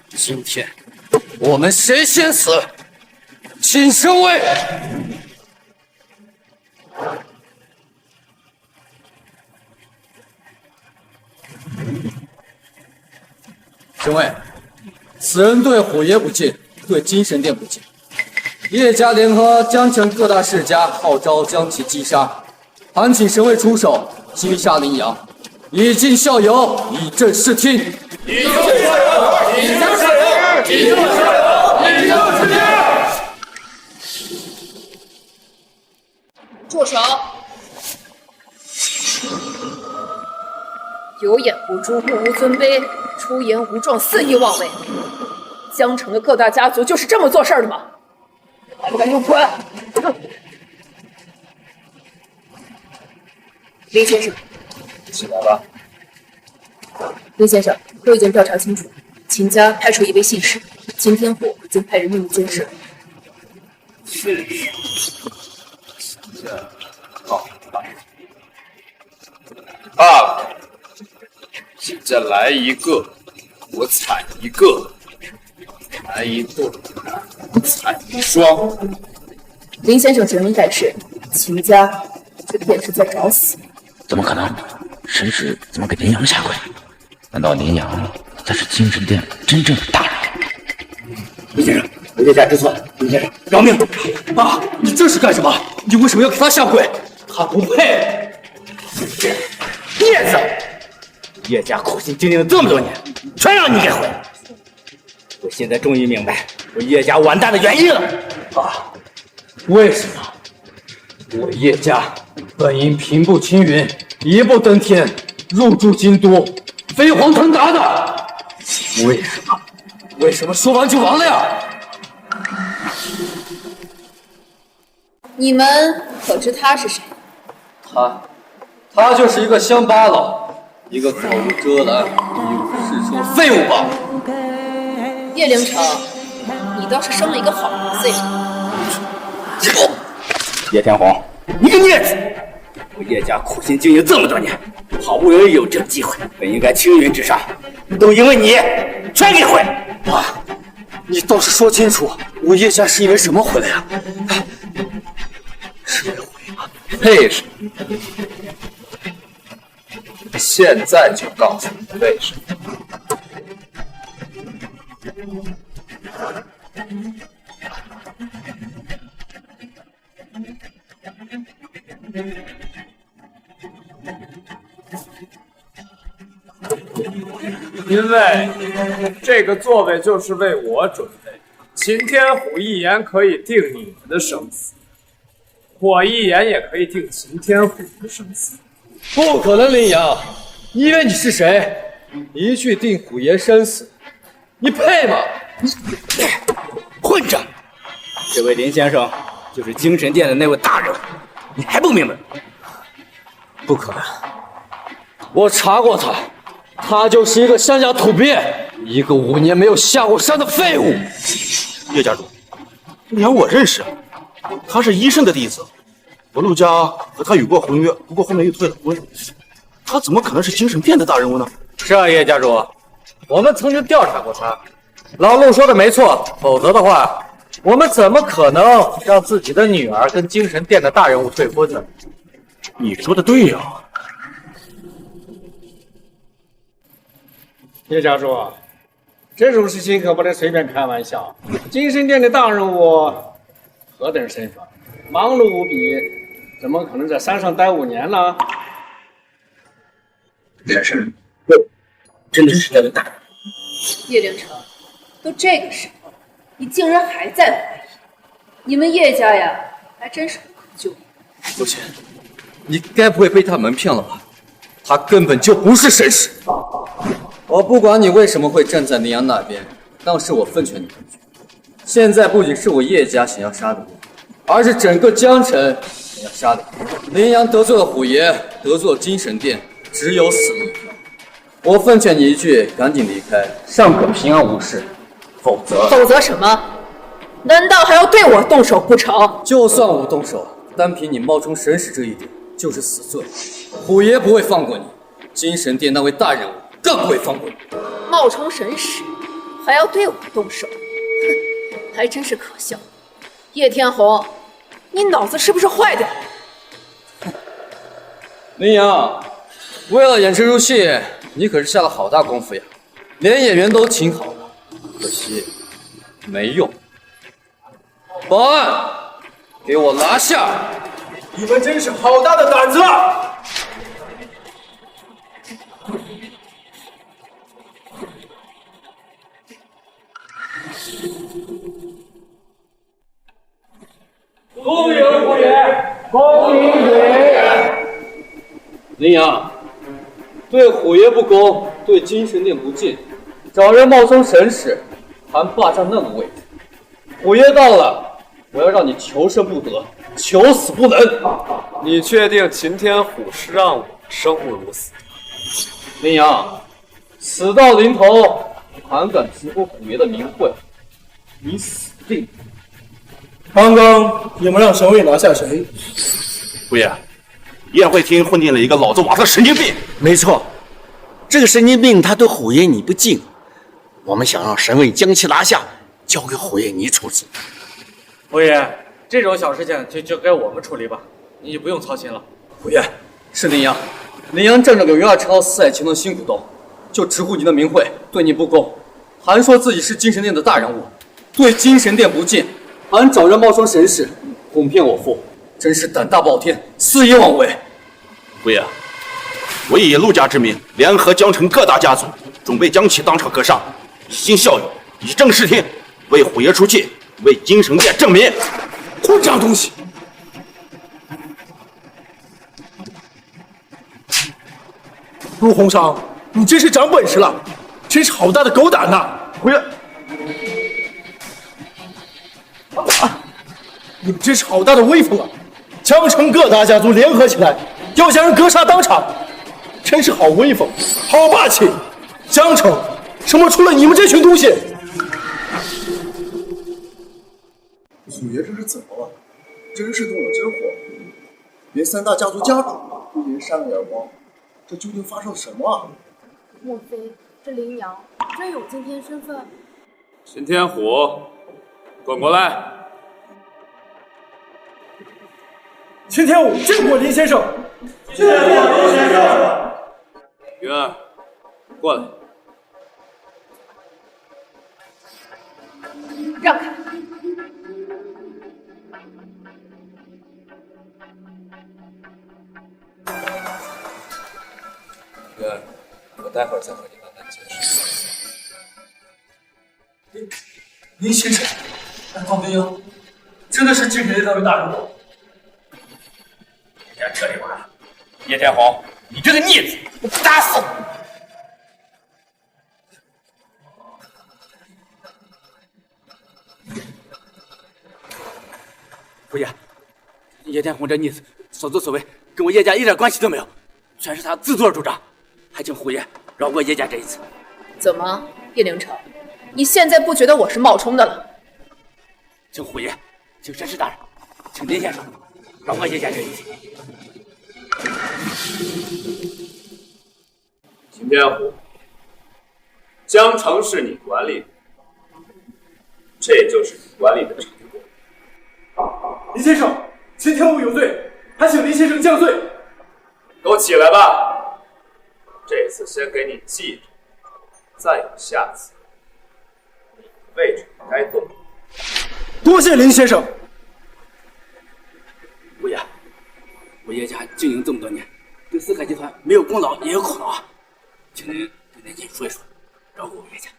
今天我们谁先死？请升位。审位，此人对虎爷不敬，对精神殿不敬。叶家联合江城各大世家，号召将其击杀。还请神位出手，击杀林阳，以儆效尤，以正视听。以正效尤，以正效尤，以正效尤，以正视听。住手！有眼无珠，目无尊卑，出言无状，肆意妄为。江城的各大家族就是这么做事的吗？还不赶紧滚！林先生，起来吧。林先生，都已经调查清楚，秦家派出一位信使，秦天虎已经派人秘密监视。信使，好吧。现在来一个，我踩一个；来一对，我踩一双。林先生指名带是，秦家这便是在找死。怎么可能？神使怎么给林阳下跪？难道林阳才是精神殿真正的大人？林先生，我叶家知错，林先生饶命！爸，你这是干什么？你为什么要给他下跪？他不配！孽子！叶家苦心经营了这么多年，全让你给毁了。我现在终于明白我叶家完蛋的原因了。爸，为什么？我叶家本应平步青云，一步登天，入驻京都，飞黄腾达的。为什么说完就完了呀？你们可知他是谁？他就是一个乡巴佬，一个口无遮拦、一无是处的废物吧。叶凌城，你倒是生了一个好儿子呀！叶天红，你个孽子！我叶家苦心经营这么多年，好不容易有这机会，本应该青云直上，都因为你全给毁了。爸，你倒是说清楚，我叶家是因为什么毁了呀？是为毁吗？配什么？现在就告诉你为什么。因为这个座位就是为我准备，秦天虎一言可以定你们的生死，我一言也可以定秦天虎的生死。不可能，林阳，你以为你是谁？一句定虎爷生死，你配吗？混账！这位林先生就是精神殿的那位大人物，你还不明白？不可能，我查过他，他就是一个乡下土鳖，一个5年没有下过山的废物。叶家主，林阳我认识，他是医圣的弟子，我陆家和他有过婚约，不过后面又退了婚。他怎么可能是精神殿的大人物呢？是啊，叶家主，我们曾经调查过他。老陆说的没错，否则的话，我们怎么可能让自己的女儿跟精神殿的大人物退婚呢？你说的对呀。叶家主，这种事情可不能随便开玩笑。精神殿的大人物何等身份，忙碌无比，怎么可能在山上待5年呢？这事真的是这位大人。叶凌城，都这个时候，你竟然还在怀疑？你们叶家呀，还真是无可救药。父亲，你该不会被他蒙骗了吧？他根本就不是神使。我不管你为什么会站在林阳那边，当时我奉劝你一句：现在不仅是我叶家想要杀的我，而是整个江城想要杀的我。林阳得罪了虎爷，得罪了精神殿，只有死路一条。我奉劝你一句，赶紧离开，尚可平安无事，否则什么？难道还要对我动手不成？就算我动手，单凭你冒充神使这一点就是死罪，虎爷不会放过你，精神殿那位大人物更不会放过你。冒充神使，还要对我动手，哼，还真是可笑。叶天红，你脑子是不是坏掉了？林阳，为了演这出戏，你可是下了好大功夫呀，连演员都请好了，可惜没用。保安，给我拿下！你们真是好大的胆子啊！恭迎虎爷，恭迎虎爷！林阳，对虎爷不恭，对精神殿不敬，找人冒充神使，还霸占那个位置。虎爷到了，我要让你求生不得，求死不能。你确定秦天虎是让我生不如死？林阳，死到临头还敢直呼虎爷的名讳，你死定！刚刚你们让神卫拿下谁？虎爷，宴会厅混进了一个老子瓦特神经病。没错，这个神经病他对虎爷你不敬，我们想让神卫将其拿下，交给虎爷你处置。虎爷，这种小事情就交给我们处理吧，你就不用操心了。虎爷，是林阳，林阳仗着个元二超四海奇能辛苦斗，就直呼你的名讳，对你不公，还说自己是精神殿的大人物，对精神殿不敬，还找人冒充神使，哄骗我父，真是胆大包天，肆意妄为。虎爷，我以陆家之名，联合江城各大家族，准备将其当场格杀，以儆效尤，以正视听，为虎爷出气，为精神殿正名。混账东西！陆洪商，你真是长本事了，真是好大的狗胆呐！虎爷，你们真是好大的威风啊！江城各大家族联合起来，要将人格杀当场，真是好威风，好霸气！江城什么出了你们这群东西？虎爷这是怎么了？真是动了真火，连三大家族家主都连扇了耳光，这究竟发生了什么啊？莫非这林阳真有今天身份？秦天虎，滚过来！秦天武见过林先生。见过林先生。云儿，过来。让开！云儿，我待会儿再和你慢慢解释。林先生，难道林阳真的是精神殿那位大人物？这彻底完了！叶天红，你这个孽子，我打死你！虎爷，叶天红这逆子所作所为跟我叶家一点关系都没有，全是他自作主张，还请虎爷饶过叶家这一次。怎么，叶凌城，你现在不觉得我是冒充的了？请虎爷，请神师大人，请林先生饶过叶家这一次。秦天虎，江城是你管理的，这就是你管理的成果。林先生，秦天武有罪，还请林先生降罪。给我起来吧！这次先给你记着，再有下次，位置该动。多谢林先生。虎爷，我叶家经营这么多年，对四海集团没有功劳也有苦劳啊，请您对年轻人说一说，饶过我叶家。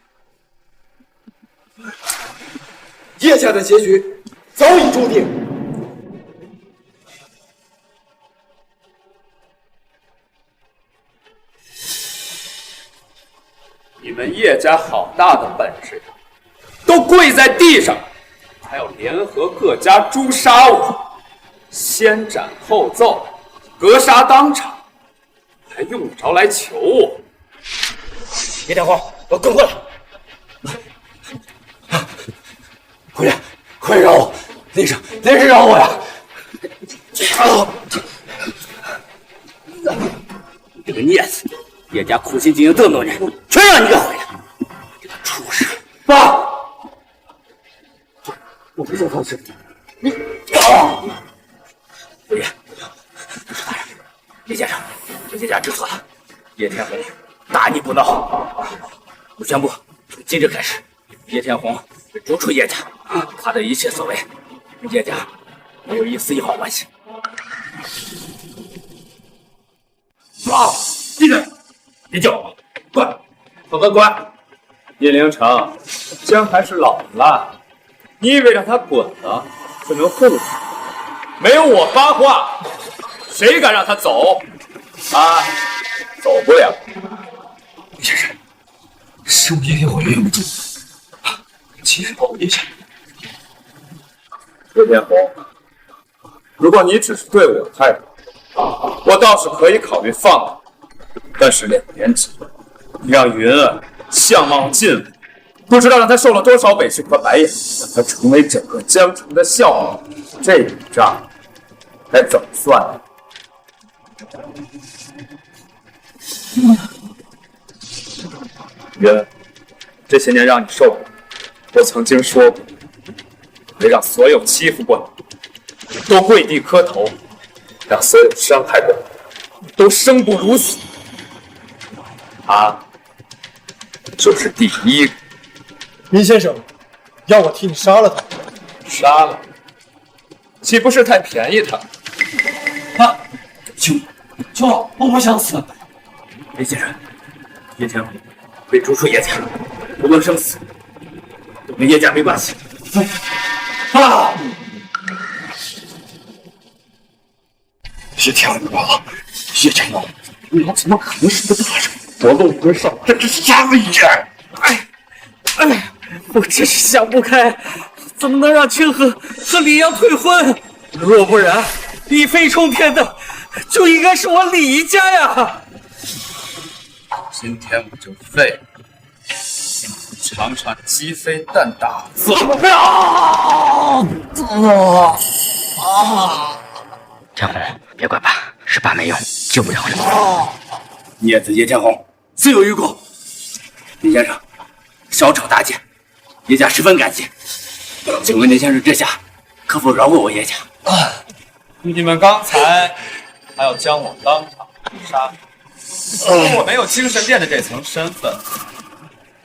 叶家的结局早已注定。你们叶家好大的本事呀！都跪在地上，还要联合各家诛杀我，先斩后奏，格杀当场，还用得着来求我？叶天皇，我滚过来！虎爷，快饶我！林生饶我呀！这个孽子，叶家苦心经营这么多年，全让你给毁了！这个畜生！爸，我不想放弃你。虎爷，是大人，叶先生，叶家知错了。叶天红大逆不道，我宣布，从今日开始，叶天红逐出叶家，他的一切所为，与叶家没有一丝一毫关系。啊！闭嘴！别叫我，滚！滚！叶凌城，姜还是老的辣，你以为让他滚了就能护住他？没有我发话，谁敢让他走？他走不了。先生，是我叶天红忍不住，请保护一下。叶天红，如果你只是对我太好，我倒是可以考虑放你。但是2年之内，你让云儿相貌尽毁，不知道让她受了多少委屈和白眼，让她成为整个江城的笑话，这笔账该怎么算呢？云儿，这些年让你受苦，我曾经说过，得让所有欺负过你都跪地磕头，让所有伤害过你都生不如死。他就是第一个。林先生，要我替你杀了他？杀了？岂不是太便宜他？求我不想死。林先生，叶天红被逐出叶家，无论生死，都跟叶家没关系。叶天红完了，叶天红，你怎么可能是个大人？我陆坤少，这是杀了一人！我真是想不开，怎么能让清河和李阳退婚？若不然，一飞冲天的就应该是我李家呀！今天我就废了，尝尝鸡飞蛋打的滋味。天红，别管爸，是爸没用，救不了了。孽子叶天红，自有余辜。林先生，少找大姐，叶家十分感激。请问林先生这下可否饶过我叶家？你们刚才还要将我当场杀，我没有精神殿的这层身份，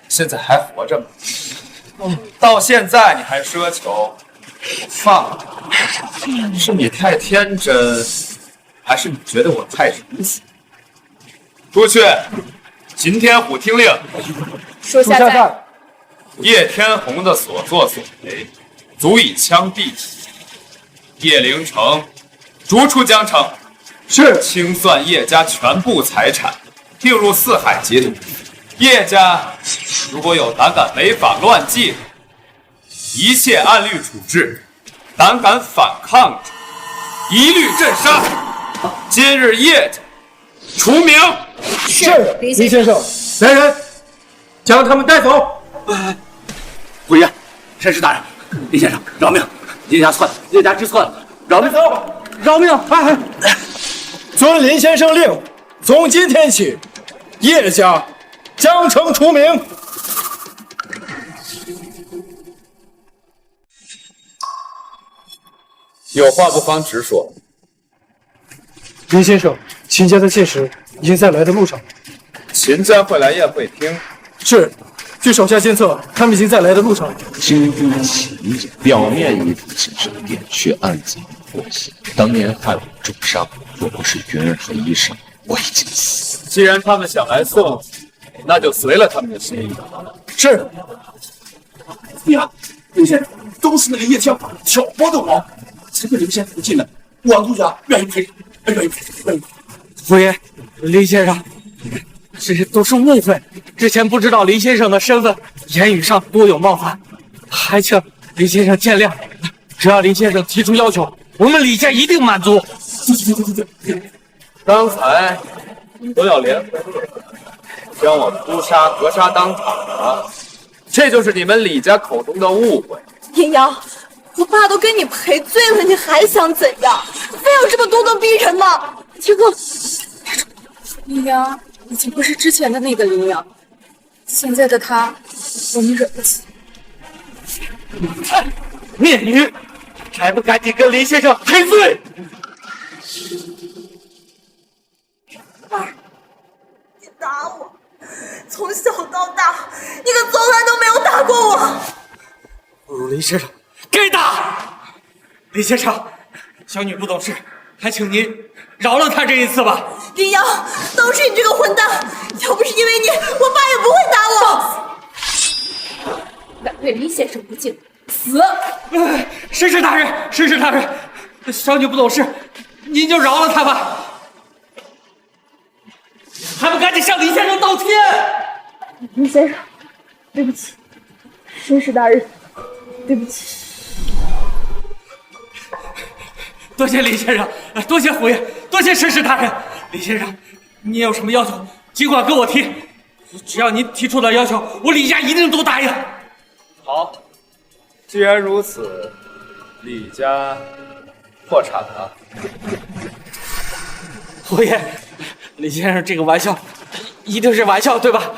现在还活着吗？到现在你还奢求我放你，是你太天真，还是你觉得我太仁慈？出去！秦天虎听令。属下在。叶天红的所作所为，足以枪毙。叶凌城逐出江城。是。清算叶家全部财产，并入四海集团。叶家如果有胆敢违法乱纪，一切按律处置；胆敢反抗者，一律镇杀。今日叶家除名。是，林先生。来人，将他们带走。回院，申氏大人，林先生饶命，叶家错了，叶家知错了，饶命，饶命！遵林先生令，从今天起，叶家江城除名。有话不妨直说。林先生，秦家的妾室已经在来的路上。秦家会来宴会厅？是，据手下监测，他们已经在来的路上。京都秦家表面依附精神殿，却暗自妥协。当年害我重伤，若不是云儿和医生，我已经死了。既然他们想来送，那就随了他们的心意。是。呀，林先生，都是那个叶天虎挑拨的我，才被林先生进来。我陆家愿意赔偿，愿意赔偿。夫爷，林先生，这都是误会。之前不知道林先生的身份，言语上多有冒犯，还请林先生见谅。只要林先生提出要求，我们李家一定满足。刚才都要联合将我诛杀、格杀当场了，这就是你们李家口中的误会。阴阳，我爸都跟你赔罪了，你还想怎样？非要这么咄咄逼人吗？天哥，林阳已经不是之前的那个林阳，现在的他，我们惹不起。孽女，还不赶紧跟林先生赔罪！爸，你打我，从小到大，你可从来都没有打过我。不如林先生该打。林先生，小女不懂事，还请您饶了她这一次吧。林阳，都是你这个混蛋！要不是因为你，我爸也不会打我。敢对林先生不敬，死！申氏大人，申氏大人，小女不懂事，您就饶了她吧。还不赶紧向林先生道歉！林先生，对不起，申氏大人，对不起。多谢李先生，多谢虎爷，多谢申氏大人。李先生，你有什么要求，尽管跟我提，只要您提出的要求，我李家一定都答应。好，既然如此，李家破产了。虎爷，李先生这个玩笑一定是玩笑对吧？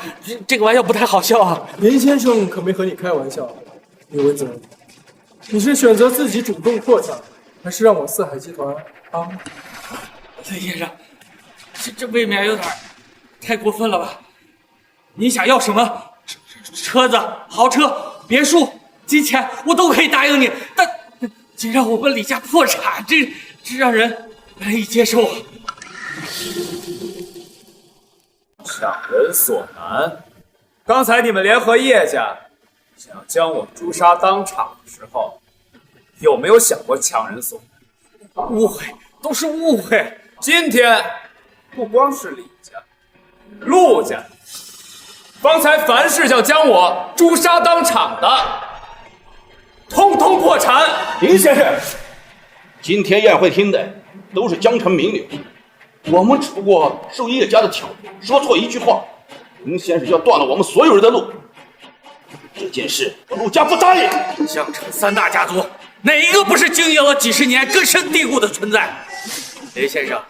这个玩笑不太好笑啊。林先生可没和你开玩笑。李文泽，你是选择自己主动破产，还是让我四海集团帮？李先生，这未免有点太过分了吧？你想要什么？车子、豪车、别墅、金钱，我都可以答应你。但仅让我们李家破产，这让人难以接受啊！强人所难。刚才你们联合叶家想要将我诛杀当场的时候，有没有想过强人所难？误会，都是误会。今天不光是李家、陆家，方才凡是想将我诛杀当场的，通通破产。林先生，今天宴会厅的都是江城名流，我们只不过受叶家的挑拨，说错一句话，林先生要断了我们所有人的路。这件事陆家不答应。江城三大家族哪一个不是经营了几十年、根深蒂固的存在？林先生，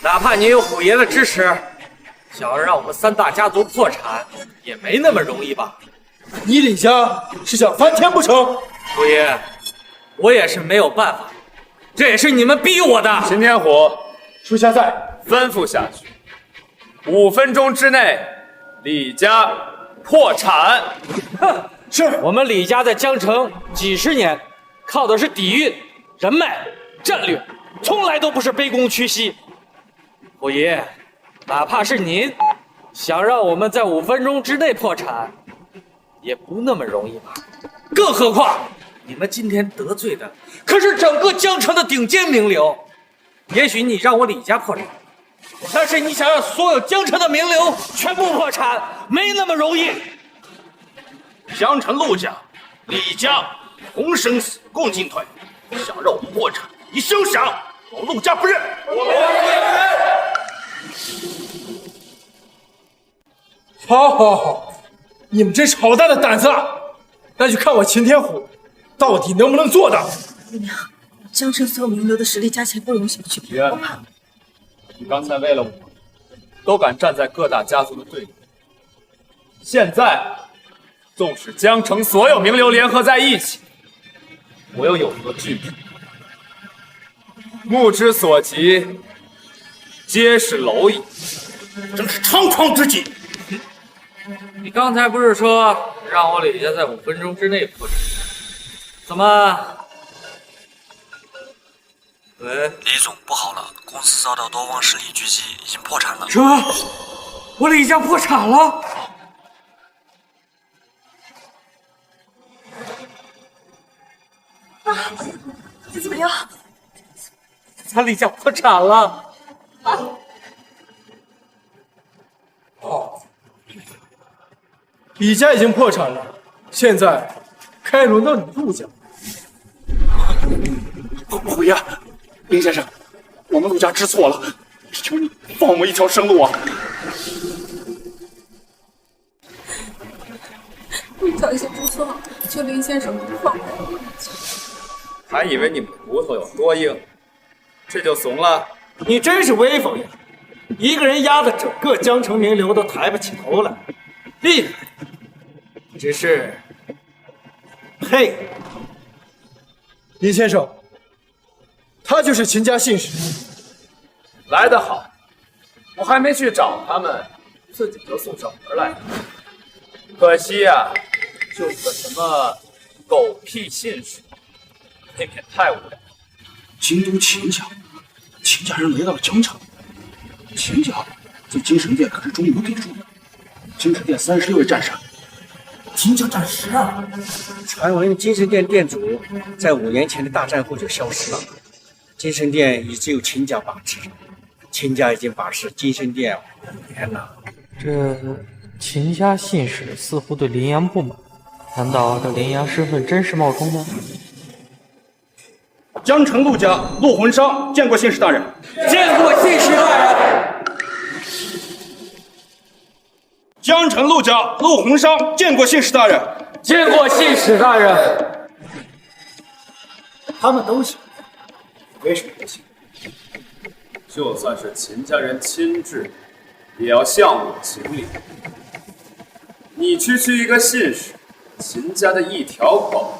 哪怕您有虎爷的支持，想要让我们三大家族破产，也没那么容易吧？你李家是想翻天不成？虎爷，我也是没有办法，这也是你们逼我的。秦天虎，属下在，吩咐下去，5分钟之内，李家破产。哼，是我们李家在江城几十年，靠的是底蕴、人脉、战略，从来都不是卑躬屈膝。虎爷，哪怕是您想让我们在5分钟之内破产，也不那么容易吧？更何况你们今天得罪的可是整个江城的顶尖名流。也许你让我李家破产，但是你想让所有江城的名流全部破产，没那么容易。江城陆家、李家同生死共进退，想让我们破产，你休想！我陆家不认。好，你们真是好大的胆子啊！那就看我秦天虎到底能不能做到。姑娘，江城所有名流的实力加起来不容小觑。我怕你刚才为了我，都敢站在各大家族的对立。现在，纵使江城所有名流联合在一起，我又有何惧怕？目之所及，皆是蝼蚁，真是猖狂之极！你刚才不是说让我李家在5分钟之内破产？怎么？喂，李总，不好了，公司遭到多方势力狙击，已经破产了。什么？我李家破产了？啊，你怎么样？咱李家破产了。哦，李家已经破产了，现在该轮到你陆家。虎爷，林先生，我们陆家知错了，求你放我们一条生路啊！陆小姐知错了，求林先生放过我。还以为你们的骨头有多硬，这就怂了？你真是威风呀！一个人压得整个江城名流都抬不起头来，厉害！只是，嘿，林先生，他就是秦家信使。来得好，我还没去找他们，自己就送上门来了。可惜呀，就是个什么狗屁信使，未免太无聊。京都秦家，秦家人来到了江城。秦家在精神殿可是中流砥柱的，精神殿36位战士，秦家占12。传闻精神殿殿主在5年前的大战后就消失了，精神殿已只有秦家把持，秦家已经把持精神殿5年了。这秦家信使似乎对林阳不满，难道这林阳身份真是冒充的？江城陆家陆魂商见过信使大人。见过信使大人。江城陆家陆魂商见过信使大人。见过信使大人。他们都行，为什么不行？就算是秦家人亲至，也要向我行礼。你区区一个信使，秦家的一条狗，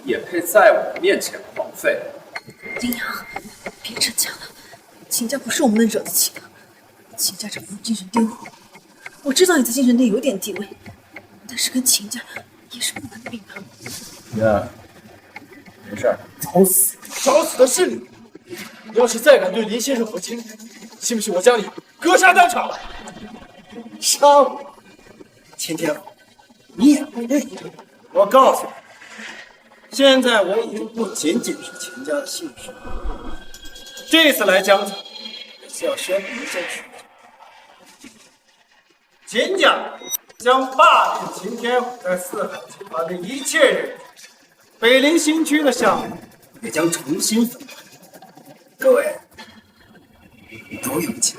也配在我面前狂吠？林阳，别逞强了，秦家不是我们能惹得起的。秦家这副精神颠覆，我知道你在精神殿有点地位，但是跟秦家也是不能并的。爷，没事。找死！找死的是你！你要是再敢对林先生和亲，信不信我将你格杀当场？杀我！秦天虎，你也不配！我告诉你，现在我已经不仅仅是秦家的信使，这次来江城也是要宣布一件事情：秦家将罢免秦天虎在四海集团的一切人员，北陵新区的项目也将重新分配。各位都有请。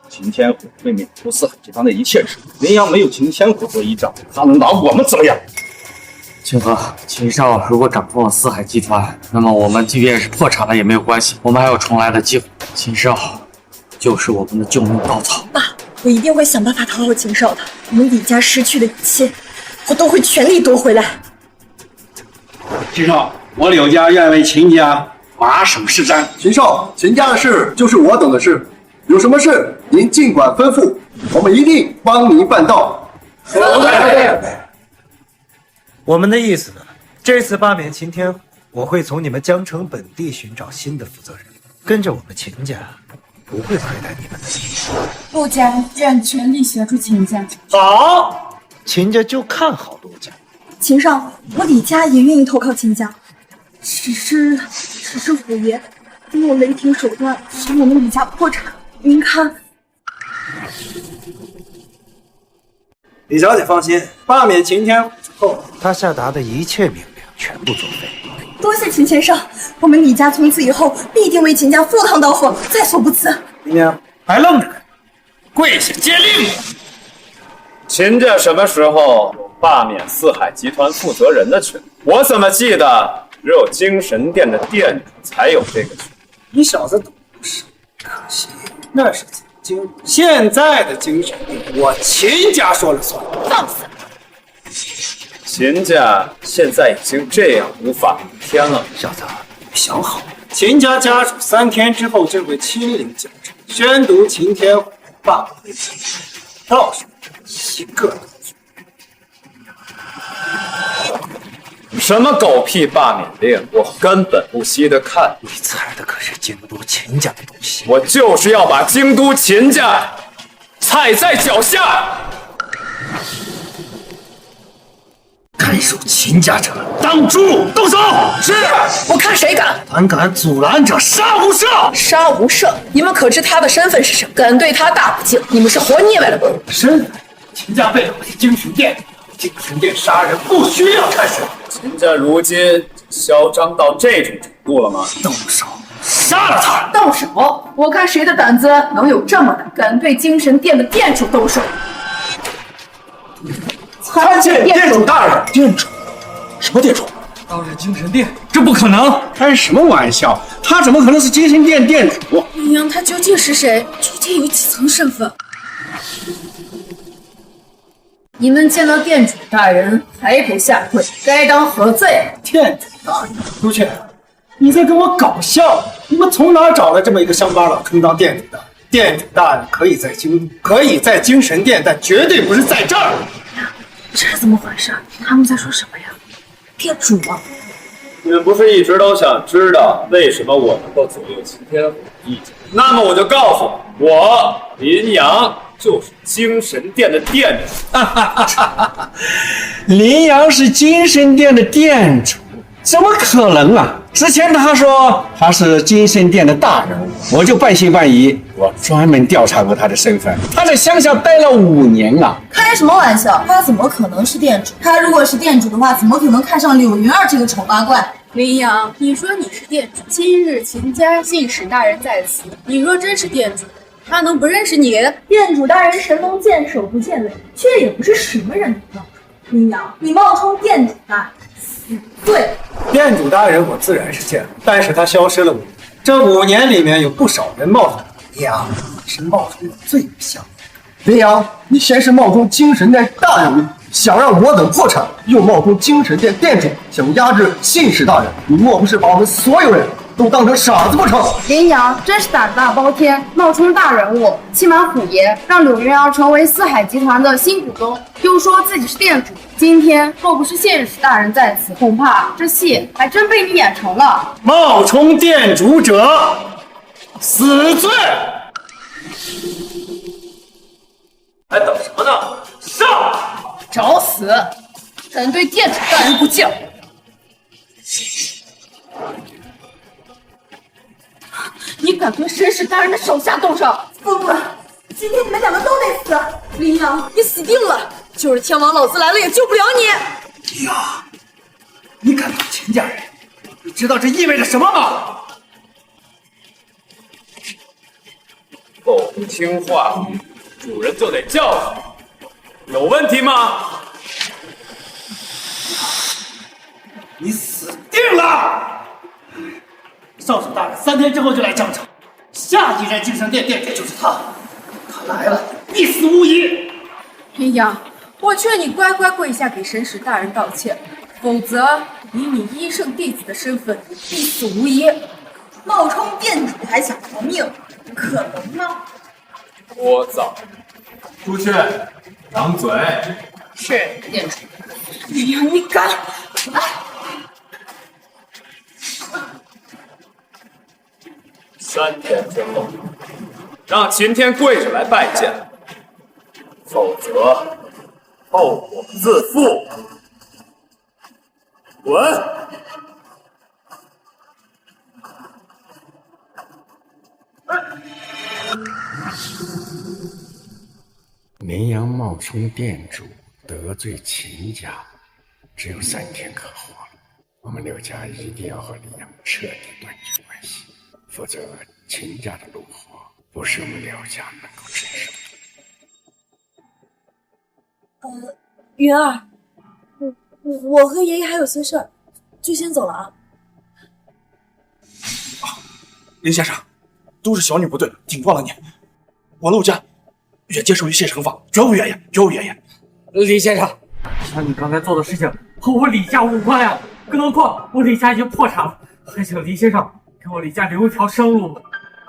秦天虎会免除四海集团的一切事，林阳没有秦天虎做依仗，他能拿我们怎么样？秦哥，秦少如果掌控了四海集团，那么我们即便是破产了也没有关系，我们还有重来的机会。秦少就是我们的救命稻草。爸，我一定会想办法讨好秦少的。我们李家失去的一切，我都会全力夺回来。秦少，我柳家愿为秦家马首是瞻。秦少，秦家的事就是我等的事，有什么事您尽管吩咐，我们一定帮您办到。我们的意思呢，这次罢免秦天虎，我会从你们江城本地寻找新的负责人，跟着我们秦家，不会亏待你们的。陆家愿全力协助秦家。好，秦家就看好陆家。秦少，我李家也愿意投靠秦家，只是虎爷用雷霆手段使我们李家破产，您看。李小姐放心，罢免秦天虎之后，他下达的一切命令全部作废。多谢秦先生，我们李家从此以后必定为秦家赴汤蹈火，在所不辞。林娘，还愣着干？跪下接令！秦家什么时候有罢免四海集团负责人的权？我怎么记得只有精神殿的殿主才有这个权？你小子懂事，可惜那是曾经，现在的精神殿我秦家说了算。放肆！秦家现在已经这样无法无天了。小子，想好，秦家家主3天之后就会亲临江城，宣读秦天虎罢免令，到时一个都什么狗屁罢免令，我根本不稀得看。你踩的可是京都秦家的东西，我就是要把京都秦家踩在脚下。敢入秦家者，当诛！动手！是，我看谁敢！胆敢阻拦者，杀无赦！杀无赦！你们可知他的身份是什么？敢对他大不敬，你们是活腻歪了吗？身份？秦家背后是精神殿，精神殿杀人不需要看审。秦家如今嚣张到这种程度了吗？动手，杀了他！动手！我看谁的胆子能有这么大，敢对精神殿的殿主动手！参见殿主大人。殿主？什么殿主？当然精神殿，这不可能！开什么玩笑？他怎么可能是精神殿殿主？林阳他究竟是谁？究竟有几层身份？你们见到殿主大人还不下跪，该当何罪？殿主大人，朱雀，你在跟我搞笑？你们从哪找来这么一个乡巴佬充当殿主的？殿主大人可以在精神殿，但绝对不是在这儿。这是怎么回事？他们在说什么呀？殿主吗？你们不是一直都想知道为什么我能够左右秦天虎的意见？那么我就告诉你，我林阳就是精神殿的殿主。林阳是精神殿的殿主，怎么可能啊？之前他说他是金圣殿的大人物，我就半信半疑。我专门调查过他的身份，他在乡下待了5年啊！开什么玩笑？他怎么可能是店主？他如果是店主的话，怎么可能看上柳云儿这个丑八怪？林阳，你说你是店主，今日秦家信使大人在此，你若真是店主，他能不认识你？店主大人神龙见首不见尾，却也不是什么人都冒充。林阳，你冒充店主大人，死罪！店主大人我自然是见了，但是他消失了5年，这5年里面有不少人冒充。林阳，你是冒充的最不像。林阳，你先是冒充精神殿大人物，想让我等破产，又冒充精神殿店主，想压制信使大人，你莫不是把我们所有人都当成傻子不成？林阳真是胆大包天，冒充大人物，欺瞒虎爷，让柳云儿成为四海集团的新股东，又说自己是店主。今天若不是信使大人在此，恐怕这戏还真被你演成了。冒充店主者，死罪！还等什么呢？上！找死！敢对店主大人不敬！你敢对绅士大人的手下动手？疯了！今天你们2个都得死！林阳，你死定了！就是天王老子来了也救不了你！林阳，你敢打秦家人？你知道这意味着什么吗？狗不听话，主人就得教训，有问题吗？你死定了！少主大人3天之后就来江城，下一任精神殿店主就是他，他来了必死无疑。林阳，我劝你乖乖跪下给神使大人道歉，否则以你医圣弟子的身份，必死无疑。冒充店主还想逃命，可能吗？聒噪！出去，掌嘴！是店主。林阳，你敢！3天之后，让秦天跪着来拜见，否则后果自负。滚！林阳冒充店主得罪秦家，只有3天可活。我们刘家一定要和林阳彻底断绝关系，否则秦家的怒火不是我们刘家能够承受的。云儿，我和爷爷还有些事儿，就先走了啊。林先生，都是小女不对，顶撞了你，我陆家愿接受一切惩罚，绝无怨言，绝无怨言。李先生，像你刚才做的事情和我李家无关呀，更何况我李家已经破产了，还请李先生给我李家留一条生路。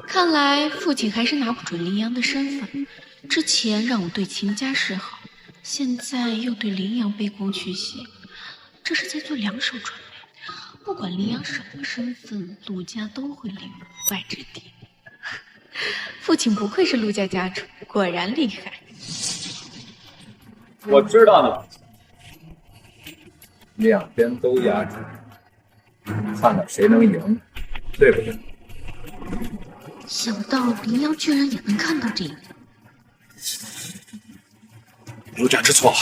看来父亲还是拿不准林阳的身份，之前让我对秦家示好，现在又对林阳卑躬屈膝，这是在做2手准备。不管林阳什么身份，陆家都会立于不败之地。父亲不愧是陆家家主，果然厉害。我知道你2边都压制，看看谁能赢，对不对？想不到林阳居然也能看到这一点。陆家知错了，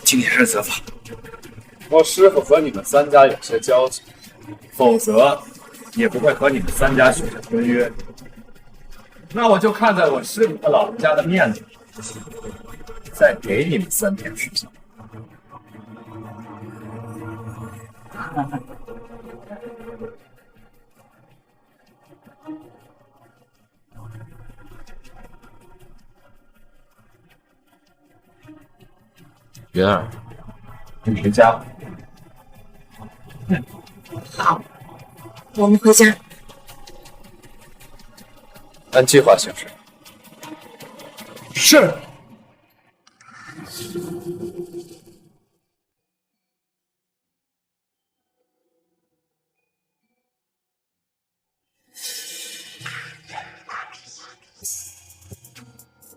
请你认责罚。我师傅和你们3家有些交情，否则也不会和你们3家许下婚约。那我就看在我师傅和老人家的面子上，再给你们3天时间。云儿，你回家。好，我们回家。按计划行事。是。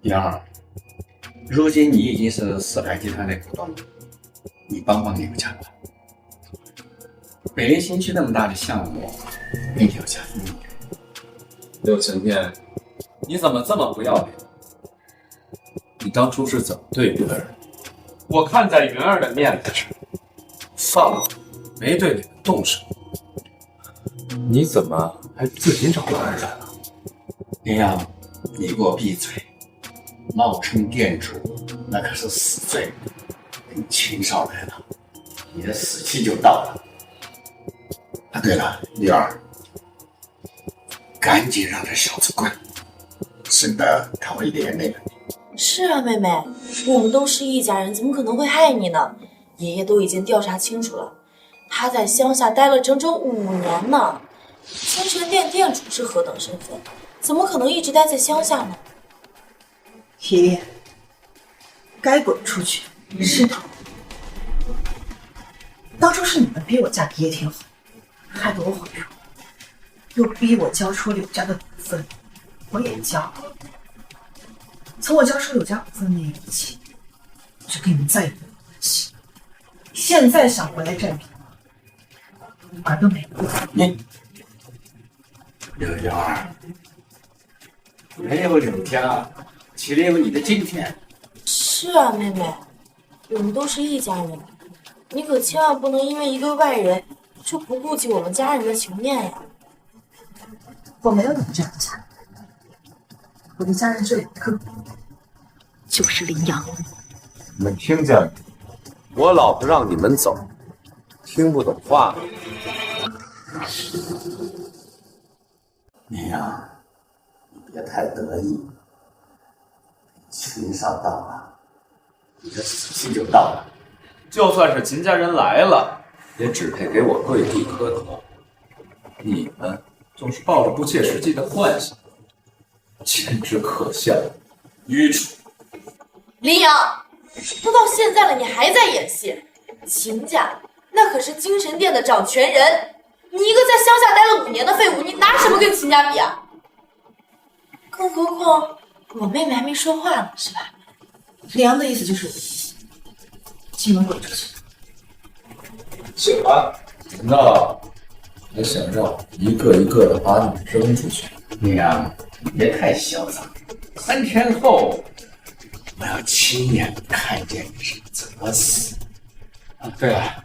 杨儿，如今你已经是四海集团的股东了，你帮帮刘家吧。北林新区那么大的项目，没留下风险。柳晴天，你怎么这么不要脸？你当初是怎么对云儿？我看在云儿的面子上，放了，没对你们动手。你怎么还自己找云儿来了？林阳，你给我闭嘴！冒充店主，那可是死罪。等秦少来了，你的死期就到了。啊，对了，女儿，赶紧让这小子滚，省得他会连累了你。是啊，妹妹，我们都是一家人，怎么可能会害你呢？爷爷都已经调查清楚了，他在乡下待了整整5年呢。金城店店主是何等身份，怎么可能一直待在乡下呢？爷爷，该滚出去。是的，当初是你们逼我嫁给叶天豪，害得我怀孕，又逼我交出柳家的股份，我也交了。从我交出柳家股份那一刻起，我就跟你们再也没有关系。现在想回来占便宜，管都没有。你柳元儿，没有柳家，岂能有你的今天？是啊，妹妹，我们都是一家人，你可千万不能因为一个外人就不顾及我们家人的情面呀。我没有你们这样的家人，我的家人只有一个，就是林阳。你们听见没？我老婆让你们走，听不懂话。林阳，你别太得意。秦少到了，你的死期就到了。就算是秦家人来了，也只配给我跪地磕头。你们总是抱着不切实际的幻想，简直可笑，愚蠢。林阳，都到现在了，你还在演戏？秦家那可是精神殿的掌权人，你一个在乡下待了5年的废物，你拿什么跟秦家比啊？更何况我妹妹还没说话呢，是吧？林阳的意思就是进门滚出去。行吧，难道还想让我一个一个的把你们扔出去？林阳，你别太嚣张。3天后，我要亲眼看见你是怎么死。啊，对了，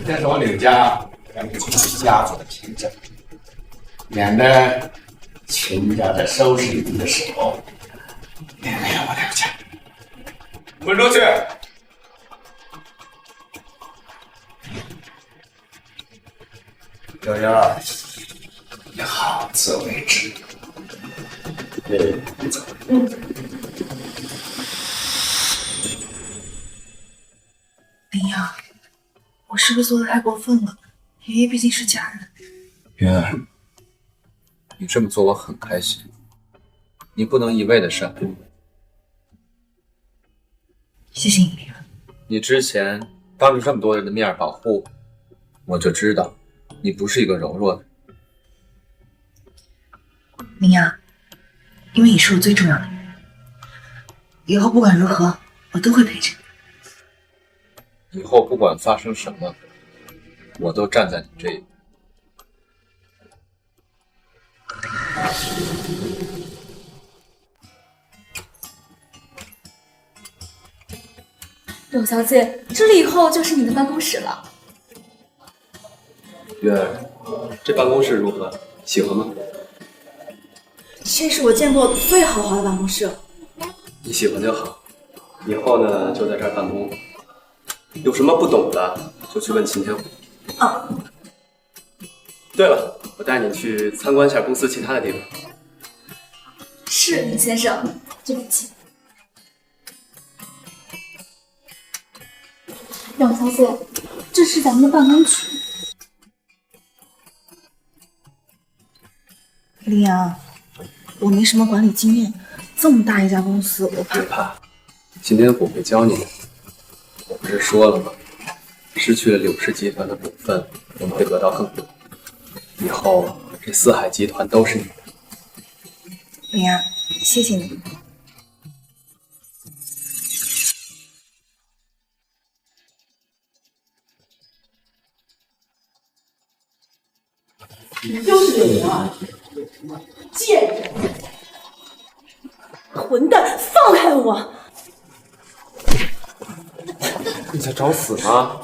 这是我柳家要你出家族的凭证，免得秦家在收拾你的时候连累我柳家。滚出去！柳儿，你好自为之。你走。林阳，我是不是做的太过分了？爷爷毕竟是家人。云儿，你这么做我很开心，你不能一味的善良。谢谢你，林阳。你之前当着这么多人的面保护我，就知道你不是一个柔弱的人。林阳，因为你是我最重要的人，以后不管如何，我都会陪着你。以后不管发生什么，我都站在你这一边。柳小姐，这里以后就是你的办公室了。月儿，这办公室如何？喜欢吗？这是我见过最豪华的办公室。你喜欢就好。以后呢，就在这儿办公。有什么不懂的，就去问秦天虎。啊。对了，我带你去参观一下公司其他的地方。是，林先生，对不起。柳小姐，这是咱们的办公区。林阳，我没什么管理经验，这么大一家公司，我怕。别怕，秦天虎会教你的。我不是说了吗？失去了柳氏集团的股份，我们会得到更多。以后这四海集团都是你的。林阳，谢谢你。你就是柳云儿，贱人，混蛋，放开我！你在找死吗？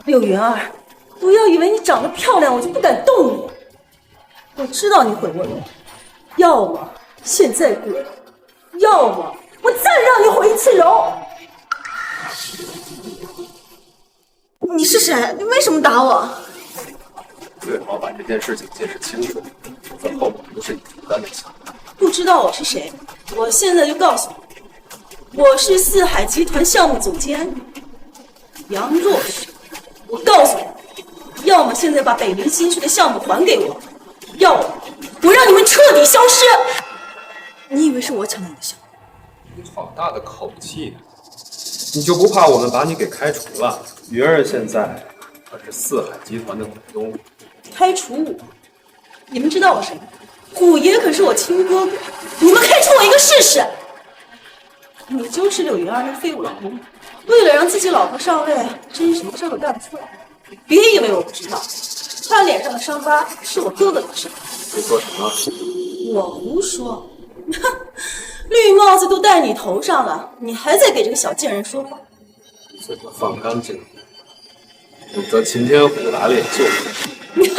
柳云儿，不要以为你长得漂亮，我就不敢动你。我知道你会问我，要么现在滚，要么我再让你回一次楼。你是谁？你为什么打我？最好把这件事情解释清楚，否则后果不是你承担得起。不知道我是谁？我现在就告诉你，我是四海集团项目总监杨若雪。我告诉你，要么现在把北陵新区的项目还给我，要么我让你们彻底消失。你以为是我抢了你的项目？你好大的口气啊！你就不怕我们把你给开除了？云儿现在可是四海集团的股东。开除我？你们知道我谁吗？虎爷可是我亲哥哥，你们开除我一个试试。你就是柳云儿那废物老公，为了让自己老婆上位，真什么事都干不出来。别以为我不知道，他脸上的伤疤是我哥哥的伤。你说什么？我胡说。绿帽子都戴你头上了，你还在给这个小贱人说话？嘴巴放干净，否则秦天虎来了也救不了。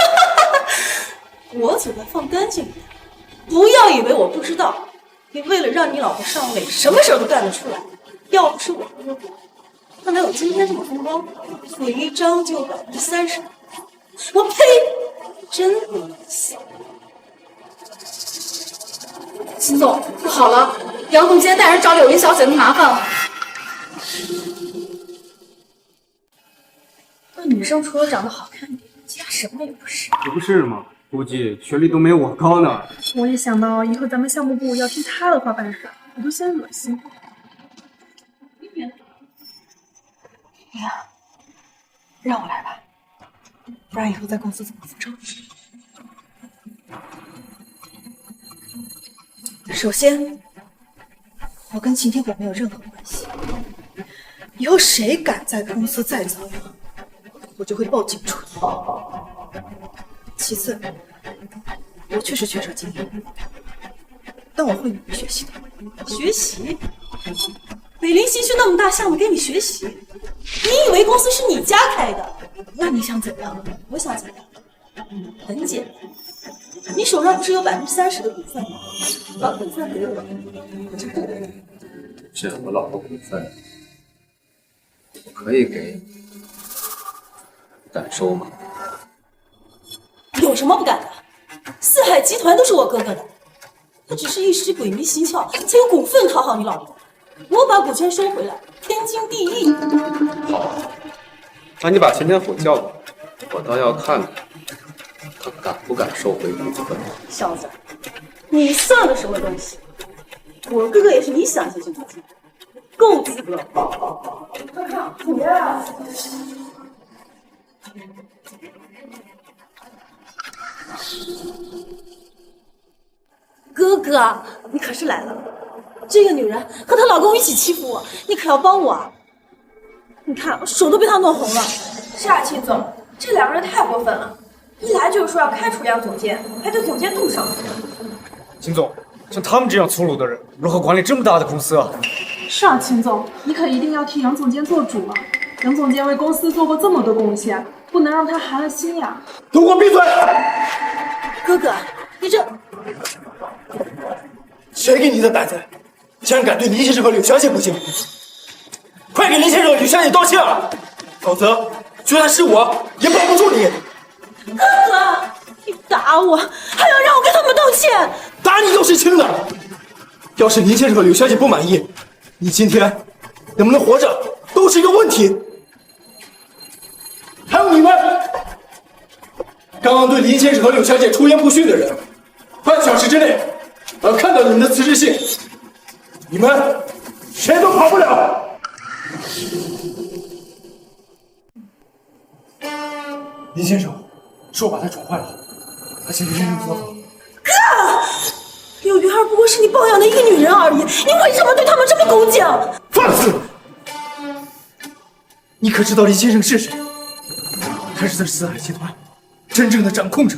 我嘴巴放干净一点，不要以为我不知道。你为了让你老婆上位，什么事都干得出来。要不是我哥哥，他哪有今天这么风光？腿一张就30%，我呸！真恶心。秦总，不好了，杨总监带人找柳云小姐的麻烦了。那女生除了长得好看点，其他什么也不是。可不是吗？估计学历都没我高呢。我一想到以后咱们项目部要听他的话办事，我都嫌恶心。哎呀，让我来吧，不然以后在公司怎么复仇？首先，我跟秦天虎没有任何关系。以后谁敢在公司再造谣，我就会报警处理。其次，我确实缺少经验，但我会努力学习的。学习？北陵新区那么大项目给你学习？你以为公司是你家开的？那你想怎样？我想怎样？很简单，你手上不是有30%的股份吗？把股份给我，我就不给你。这我老婆股份，我可以给你，敢收吗？有什么不敢的？四海集团都是我哥哥的，他只是一时鬼迷心窍，才有股份讨好你老婆。我把股权收回来，天经地义。好，那你把秦天虎叫过来，我倒要看看他敢不敢收回股份。小子，你算个什么东西？我哥哥也是你想进就进，够资格。虎爷，哥哥，你可是来了。这个女人和她老公一起欺负我，你可要帮我啊！你看，我手都被她弄红了。是啊，秦总，这两个人太过分了，一来就是说要开除杨总监，还对总监动手。秦总，像他们这样粗鲁的人，如何管理这么大的公司啊？是啊，秦总，你可一定要替杨总监做主啊！杨总监为公司做过这么多贡献，不能让他寒了心呀！都给我闭嘴！哥哥，你这……谁给你的胆子？竟然敢对林先生和柳小姐不敬！快给林先生和柳小姐道歉啊！否则，就算是我也保不住你！哥哥，你打我，还要让我跟他们道歉？打你又是轻的。要是林先生和柳小姐不满意，你今天能不能活着都是一个问题。还有你们，刚刚对林先生和柳小姐出言不逊的人，半小时之内我要看到你们的辞职信。你们谁都跑不了。林先生，是我把他宠坏了，他请林先生做法。哥，柳云儿不过是你抱养的一个女人而已，你为什么对他们这么恭敬？放肆！你可知道林先生是谁？他是在四海集团真正的掌控者。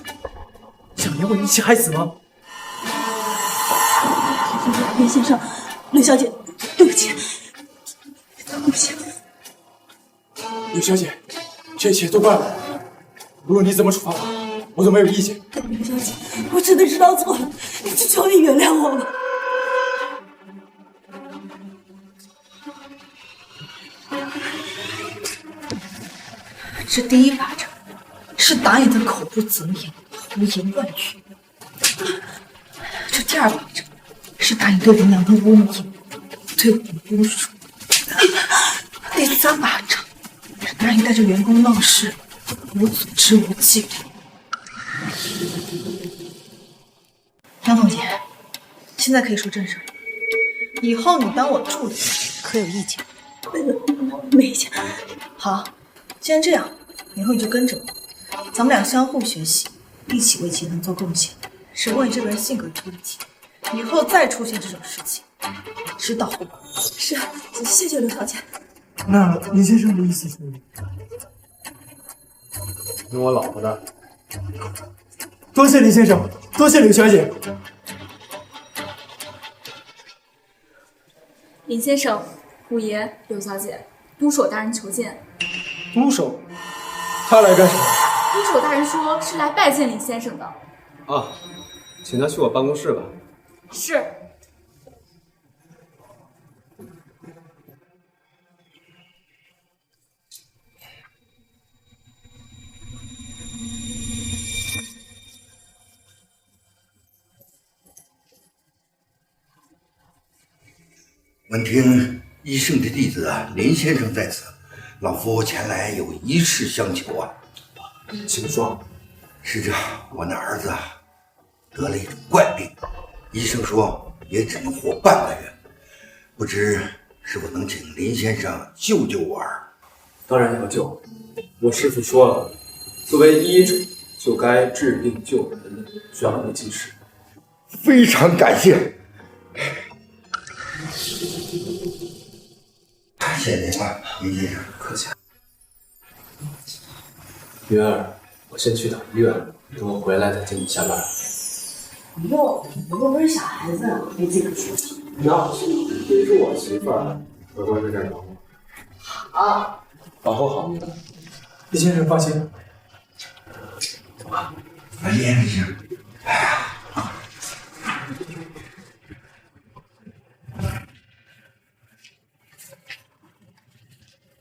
想连我一起害死吗？林先生，刘小姐，对不起，对不起。刘小姐，这一切都怪我。无论你怎么处罚我，我都没有意见。刘小姐，我真的知道错了，求你原谅我吧。这第一巴掌是打你的口不择言、胡言乱语，这第二巴掌是打你对林阳的污蔑、对我的侮辱，第三巴掌是打你带着员工闹事、无组织无纪律。杨总监，现在可以说正事了。以后你当我助理，可有意见？没意见。好，既然这样，以后你就跟着我，咱们俩相互学习，一起为集团做贡献。只不过你这个人性格出问题，以后再出现这种事情，知道后果。是，谢谢刘小姐。那林先生的意思是？跟我老婆的。多谢林先生，多谢刘小姐。林先生、虎爷、刘小姐，督手大人求见。督手，他来干什么？督手大人说是来拜见林先生的。啊，请他去我办公室吧。是。闻听医圣的弟子林先生在此，老夫前来有一事相求啊。请说。是这，我那儿子得了一种怪病，医生说也只能活半个月，不知是否能请林先生救救我儿？当然要救。我师父说了，作为医者就该治病救人，需要你及时。非常感谢。谢谢您了，林先生。客气。云儿，我先去趟医院，等我回来再接你下班。不用，我又不是小孩子，没这个出息。那不行，你是我媳妇儿，乖乖在这儿等我。好，保护好。林先生放心。走吧。林先生。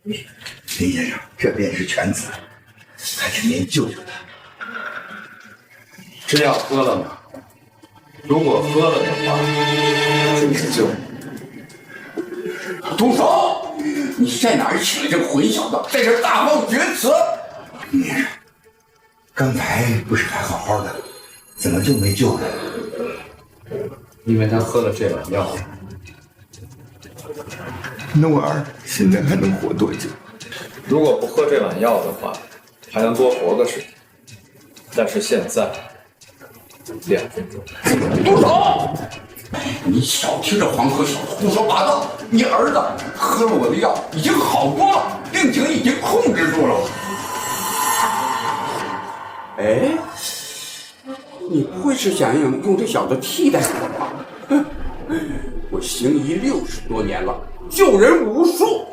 林先生，这便是犬子，还请您救救他。这药喝了吗？如果喝了的话，就是救。动手！你在哪儿请了这个混小子，在这大放厥词？林先生，刚才不是还好好的，怎么就没救呢？因为他喝了这碗药。那我儿现在还能活多久？如果不喝这碗药的话，还能多活个10年。但是现在2分钟。住手！你少听这黄河小子胡说八道！你儿子喝了我的药已经好多了，病情已经控制住了。哎，你不会是想用这小子替代我吧？我行医60多年了，救人无数，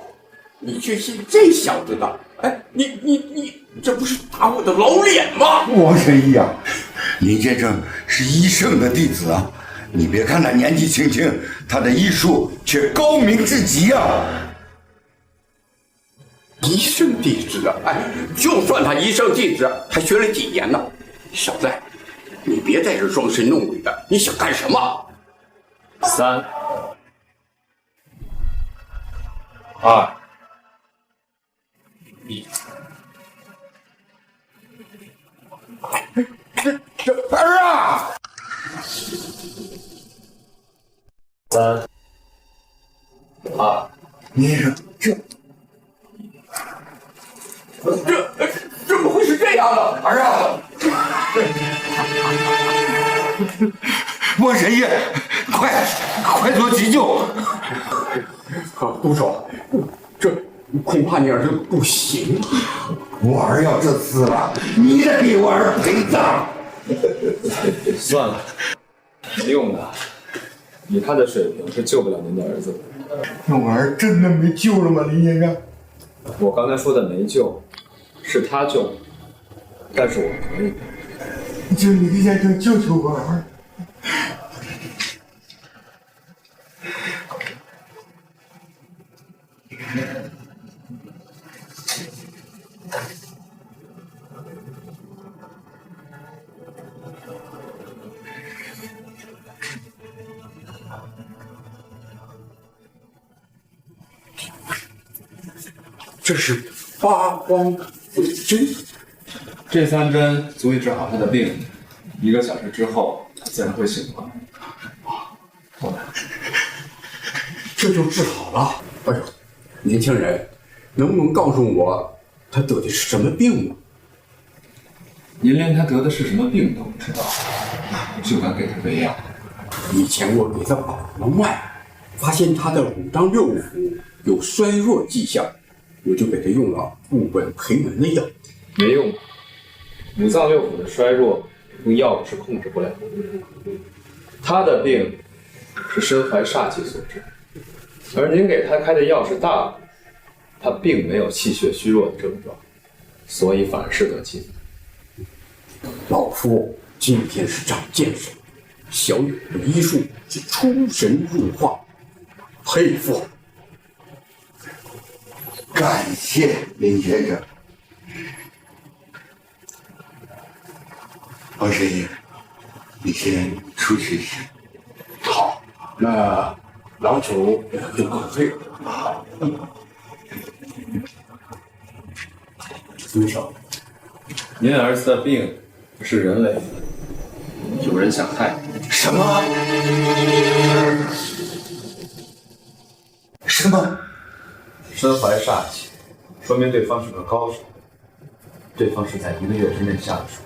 你却信这小子的？哎，你这不是打我的老脸吗？王神医啊，林先生是医圣的弟子啊，你别看他年纪轻轻，他的医术却高明至极啊。医圣弟子啊，哎，就算他医圣弟子，还学了几年呢？小子，你别在这装神弄鬼的，你想干什么？3、2、1。这儿啊！3、2，林先生，怎么会是这样的？儿啊！莫神医，快做急救！督手，这恐怕你儿子不行。我儿要是死了，你得给我儿陪葬。算了，没用的。以他的水平是救不了您的儿子的。那我儿真的没救了吗，林先生？我刚才说的没救，是他救，但是我可以。求林先生救救我儿！这是八荒鬼针，这3针足以治好他的病，1个小时之后他自然会醒过来。这就治好了。哎呦，年轻人，能不能告诉我他得的是什么病呢？您连他得的是什么病都不知道，就敢给他喂药？以前我给他把了脉，发现他的5脏6腑有衰弱迹象，我就给他用了固本培元的药。没用，5脏6腑的衰弱用药是控制不了的。他的病是身怀煞气所致，而您给他开的药是大补，他并没有气血虚弱的症状，所以反而适得其反。老夫今天是长见识，小有的医术是出神入化，佩服。感谢林先生。王神医，你先出去一下。好，那老朽就告退了。遵守。您儿子的病是人为的，有人想害你。什么？什么？身怀煞气，说明对方是个高手。对方是在1个月之内下的手，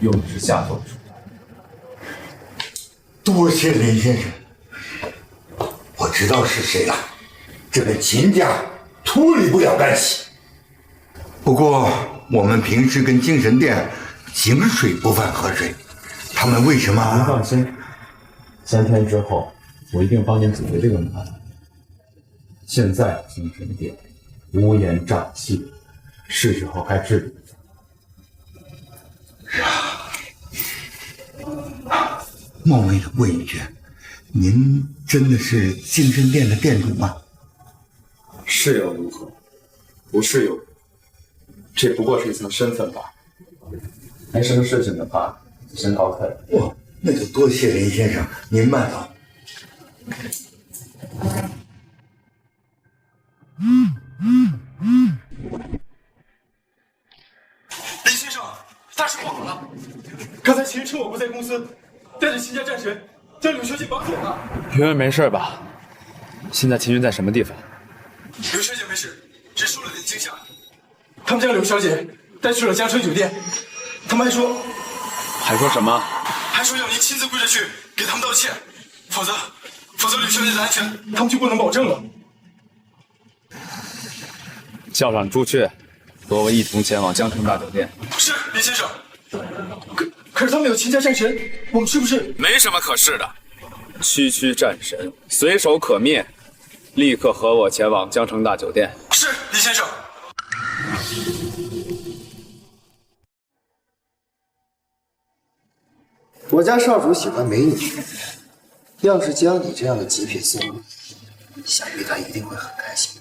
用的是下作手段。多谢林先生，我知道是谁了。这跟秦家脱离不了干系。不过我们平时跟精神殿井水不犯河水，他们为什么？您放心，3天之后我一定帮您解决这个麻烦。现在精神殿乌烟瘴气，是时候该治理。冒昧的问一句，您真的是精神殿的店主吗？是又如何？不是又如何？这不过是一层身份罢了。没什么事情的话，就先告退。哦，那就多谢林先生，您慢走。林先生，大事不好了！刚才秦趁我不在公司，带着秦家战神将柳小姐绑走了。云儿没事吧？现在秦军在什么地方？柳小姐没事，只受了点惊吓。他们将柳小姐带去了江城酒店，他们还说什么？还说要您亲自跪着去给他们道歉，否则柳小姐的安全他们就不能保证了。叫上朱雀，和我一同前往江城大酒店。是，林先生。可是他们有秦家战神，我们是不是？没什么可是的，区战神随手可灭，立刻和我前往江城大酒店。是，林先生。我家少主喜欢美女，要是将你这样的极品送礼，想必他一定会很开心。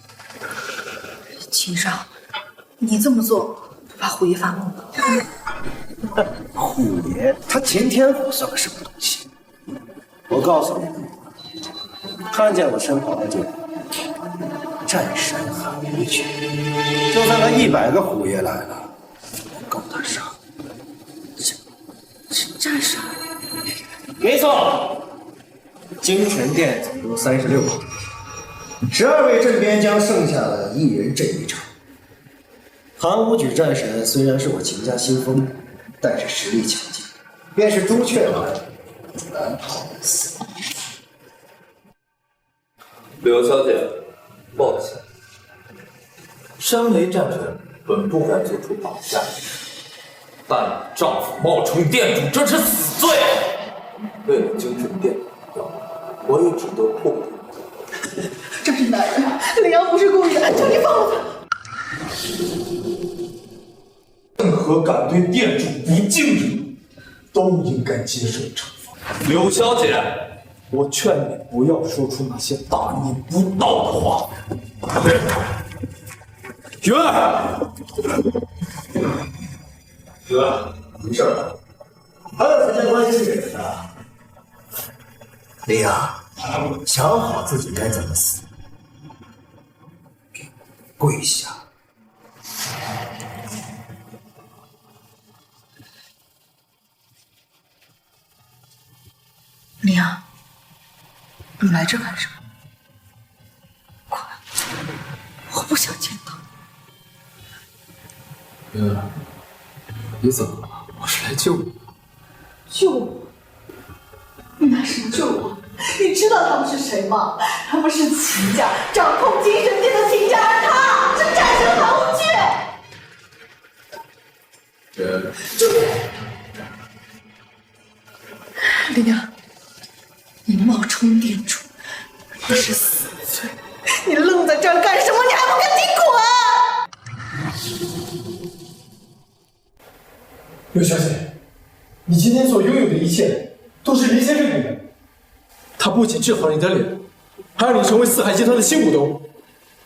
秦少，你这么做不怕虎爷发怒吗？虎爷，他秦天虎算个什么东西？我告诉你，看见我身旁的这个战神喊回去，就算他100个虎爷来了，也够他上。这战神？没错，京城殿总共36个，12位镇边将剩下的1人镇1场。韩武举战神虽然是我秦家新封，但是实力强劲，便是朱雀来，难逃一死。柳小姐，抱歉，身为战神，本不该做出绑架。但你丈夫冒充店主，这是死罪。为了精神店的目标，我也只得破例。这是男人，林阳不是故意的，求你放了他。任何敢对店主不敬的人，都应该接受惩罚。柳小姐，我劝你不要说出那些大逆不道的话。云儿，云儿，没事吧？还有时间关心这个人啊？林阳，想好自己该怎么死，跪下。林阳，你来这干什么？快，我不想见到你。云儿，你怎么了？我是来救你的。救我？你拿什么救我？你知道他们是谁吗？他们是秦家，掌控精神殿的秦家，而他是战神韩无惧。救命！林阳，你冒充店主，这是死罪！你愣在这儿干什么？你还不赶紧滚！刘小姐，你今天所拥有的一切都是林先生给的。他不仅治好了你的脸，还让你成为四海集团的新股东。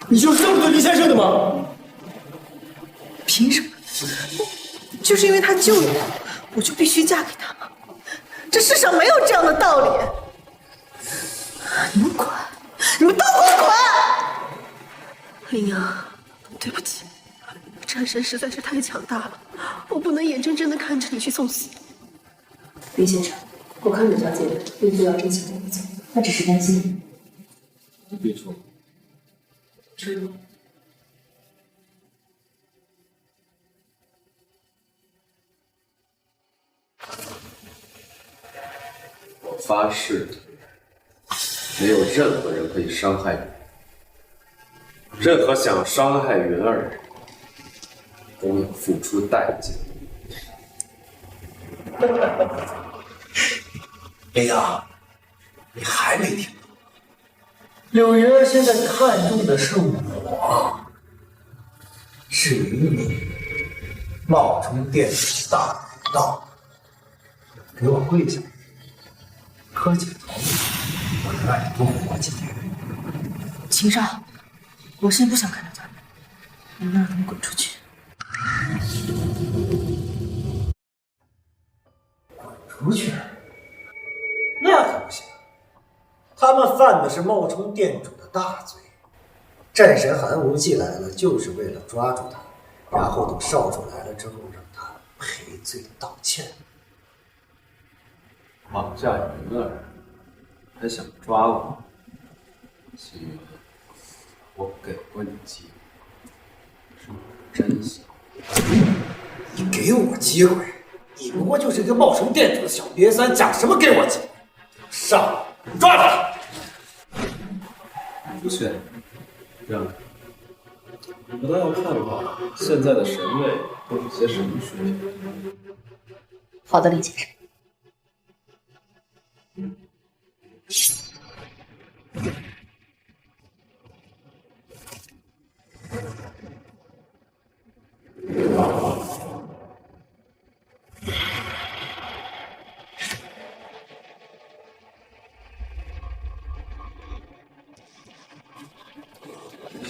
你就是这么对林先生的吗？凭什么？就是因为他救了我，我就必须嫁给他吗？这世上没有这样的道理。你们滚！你们都给我滚！林阳，对不起，战神实在是太强大了，我不能眼睁睁地看着你去送死。林先生，我看柳小姐并不要真情对你走，她只是担心你。别说，知道。我发誓，没有任何人可以伤害你。任何想伤害云儿的人，都要付出代价。林阳，你还没听懂？柳云儿现在看重的是我。至于你冒充店主大不道，给我跪下！磕几个头，我能让你多活几天。秦少，我先不想看到他们，你们让他们滚出去。滚出去？那可不行！他们犯的是冒充店主的大罪。战神韩无忌来了，就是为了抓住他，然后等少主来了之后，让他赔罪道歉。绑架云儿，还想抓我？秦云，我给过你机会，是我真心。你给我机会？你不过就是一个冒充店主的小瘪三，讲什么给我机会？上，抓住他！不去，让开。我倒要看看现在的神位都有些什么水平。好的，林先生。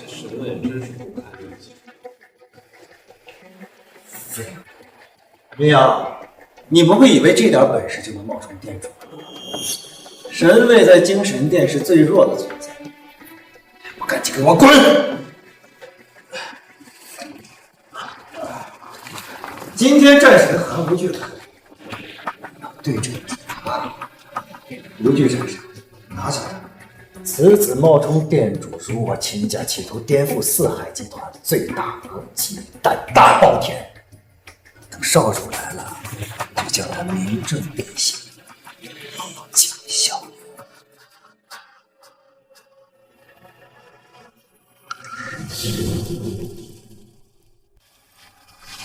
神位真是不堪一击。废物！林阳，你不会以为这点本事就能冒充店主？神位在精神殿是最弱的存在，还不赶紧给我滚！今天战神韩无惧来了，要对着你打。无惧战神，拿下他！此子冒充店主，辱我秦家，企图颠覆四海集团，罪大恶极，胆大包天。等少主来了，就将他明正变刑，以儆效尤。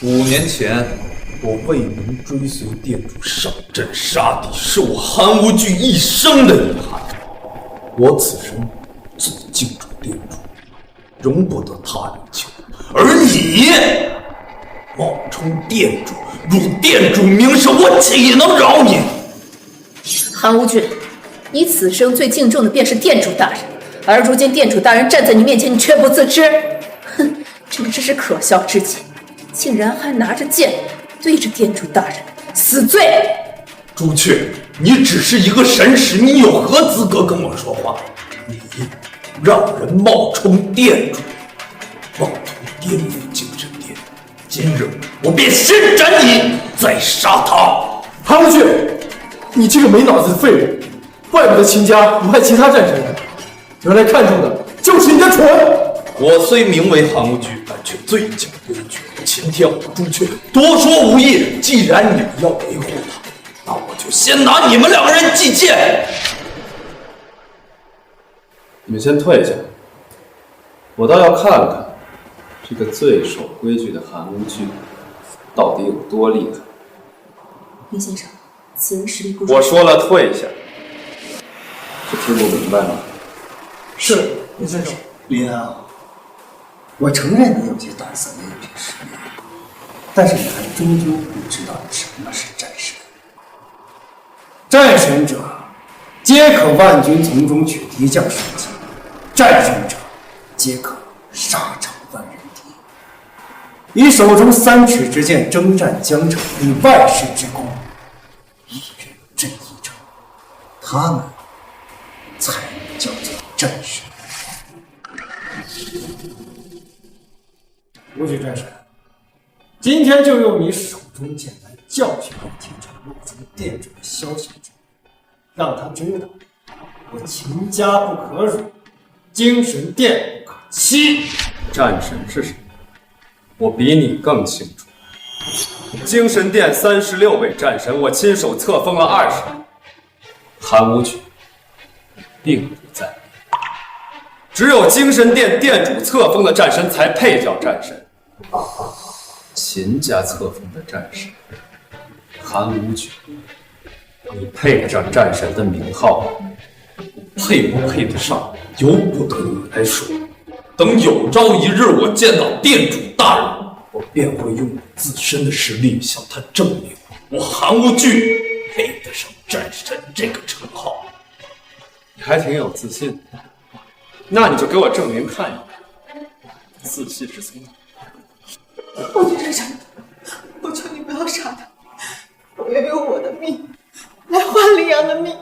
5年前，我未能追随店主上阵杀敌，是我韩无惧一生的遗憾。我此生最敬重店主，容不得他人轻误。而你冒充店主，辱店主名声，我岂能饶你？韩无惧，你此生最敬重的便是店主大人，而如今店主大人站在你面前，你却不自知，哼，真是可笑至极！竟然还拿着剑对着店主大人，死罪！朱雀，你只是一个神使，你有何资格跟我说话？你让人冒充店主，妄图颠覆精神殿，今日我便先斩你，再杀他！韩无惧，你这个没脑子的废物，怪不得秦家不派其他战神来，原来看中的就是你的蠢！我虽名为韩无惧，但却最讲规矩。秦天武、朱雀，多说无益。既然你们要维护他，那我就先拿你们两个人祭剑。你们先退下，我倒要看看这个最守规矩的韩无惧到底有多厉害。林先生，此人实力不弱。我说了退下，是听不明白吗？是，林先生。林安，我承认你有些胆色没有凭实力，但是你还终究不知道什么是战神。战神者，皆可万军从中取敌将首级；战胜者，皆可杀场万人敌。以手中3尺之剑征战江城，以万世之功，一人镇一城，他们才能叫做战神。无惧战神，今天就用你手中剑来教训那天朝露出店主的消息者，让他知道我秦家不可辱，精神殿不可欺。战神是什么？我比你更清楚。精神殿36位战神，我亲手册封了20人。韩无惧并不在。只有精神殿殿主册封的战神才配叫战神。秦家册封的战神，韩无惧，你配得上战神的名号吗？配不配得上，由不得你来说。等有朝一日我见到店主大人，我便会用我自身的实力向他证明，我韩无惧配得上战神这个称号。你还挺有自信的，那你就给我证明看一看，自信是从哪？无惧战神，我求你不要杀他，我愿用我的命来换林阳的命。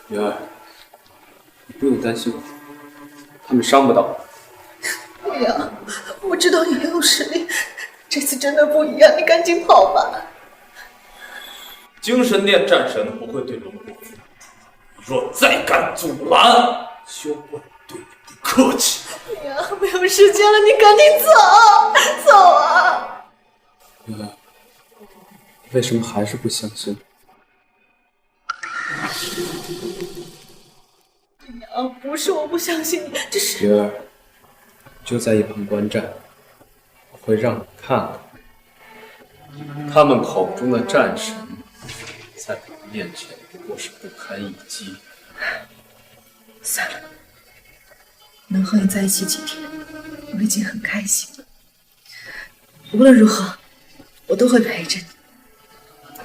云儿，你不用担心我，他们伤不到我。林阳，我知道你很有实力，这次真的不一样，你赶紧跑吧。精神殿战神不会对龙国服，你若再敢阻拦，休怪对你不客气。林阳，没有时间了，你赶紧走，走啊！云儿，为什么还是不相信？林阳，不是我不相信你，这是……云儿，就在一旁观战，我会让你看看，他们口中的战神，在我面前不过是不堪一击。算了，能和你在一起几天，我已经很开心了。无论如何，我都会陪着你。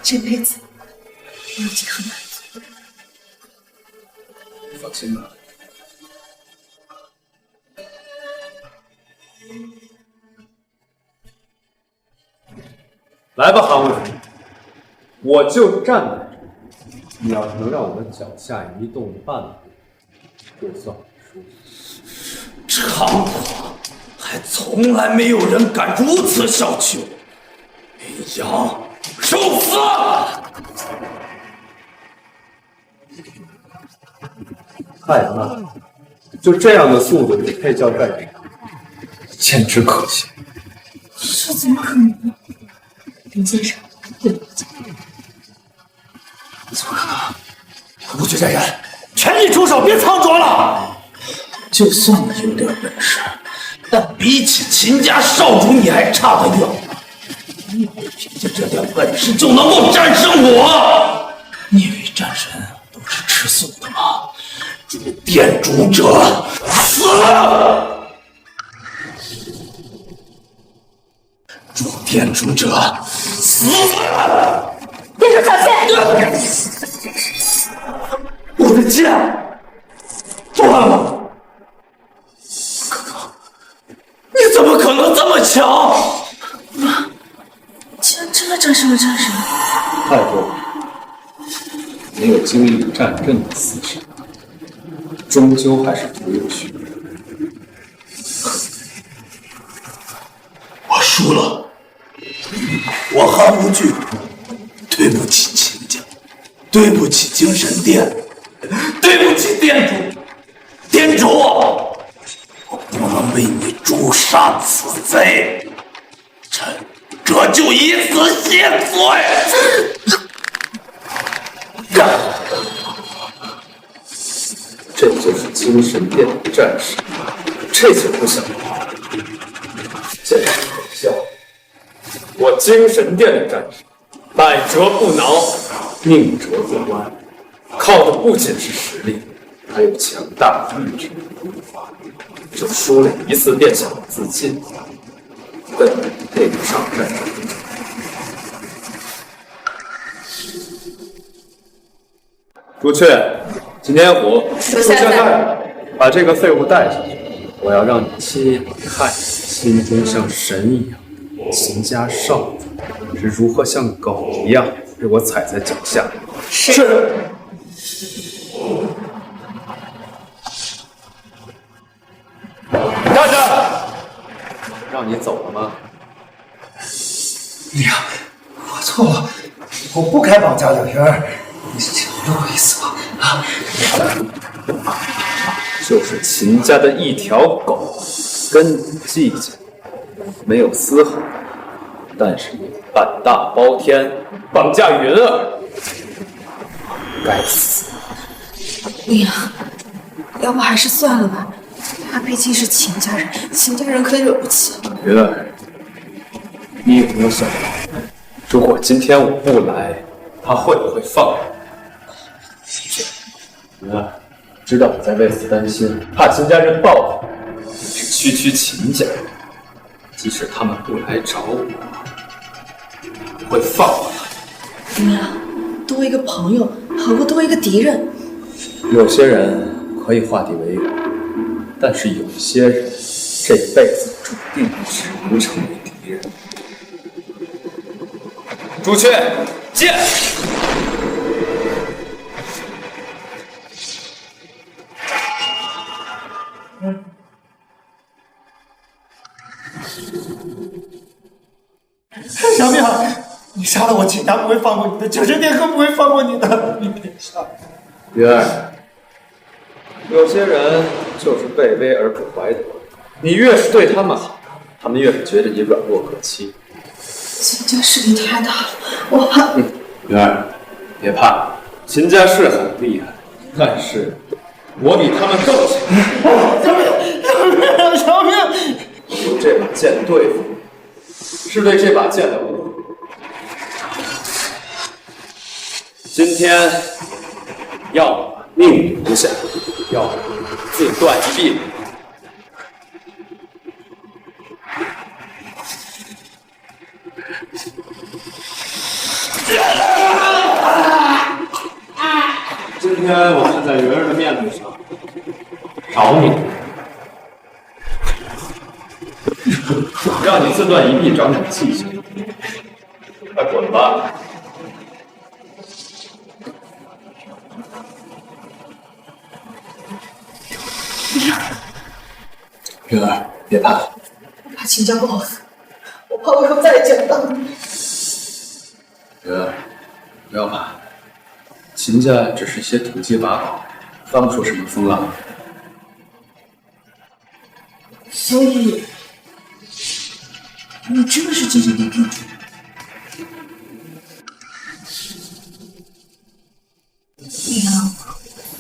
这辈子，我已经很满足了。放心吧。来吧，韩无惧，我就站在这儿。你要是能让我的脚下移动半步，就算输。长狂，还从来没有人敢如此小觑。林阳，受死！太慢了，就这样的速度也配叫战神，简直可笑。这怎么可能？林先生，对不起。怎么可能？无惧战神，全力出手，别藏拙了！就算你有点本事，但比起秦家少主，你还差得远。以为凭借这点本事就能够战胜我？你以为战神都是吃素的吗？主殿主者死！主殿主者死！殿主小心！我的剑断了！你怎么可能这么强？竟然真的战胜了战神！太多没有经历战阵的厮杀，终究还是徒有虚名。我输了，我韩无惧，对不起秦家，对不起精神殿，对不起殿主，殿主，我不能为你诛杀此贼，臣这就以此谢罪。这就是精神殿的战士，这就不像话，简直可笑！我精神殿的战士，百折不挠，宁折不弯，靠的不仅是实力，还有强大的意志。就输了一次便想自尽，根本配不上战争。朱雀，金天虎，属下在。把这个废物带下去，我要让你亲眼看心中像神一样的秦家少主是如何像狗一样被我踩在脚下。是。站着！让你走了吗？娘，我错了，我不该绑架两人，你饶了我一次吧！啊！就是秦家的一条狗，跟你计较，没有丝毫。但是你胆大包天，绑架云儿，该死！娘，要不还是算了吧。他毕竟是秦家人，秦家人可惹不起。云儿，你有没有想过，如果今天我不来，他会不会放我？云儿，知道我在为此担心，怕秦家人报复，是区秦家。即使他们不来找我，我会放过他们。娘，多一个朋友好过多一个敌人。有些人可以化敌为友，但是有些人这辈子注定只能成为敌人。朱雀，剑！小命，你杀了我，秦家不会放过你的，精神殿更不会放过你的，你别杀！云儿，有些人就是畏威而不怀德，你越是对他们好，他们越是觉得你软弱可欺。秦家势力太大了，我怕。云儿，别怕，秦家是很厉害，但是我比他们更强。小命！用这把剑对付你，是对这把剑的侮辱。今天，要么命留下，要么自断一臂。今天我是在云儿的面子上找你，让你自断一臂，长长记性。快滚吧！云儿，别怕。我怕秦家不好死，我怕我以后再也见不到你。云儿，不要怕，秦家只是些土鸡瓦狗，翻不出什么风浪。所以，你真的是精神殿殿主？娘，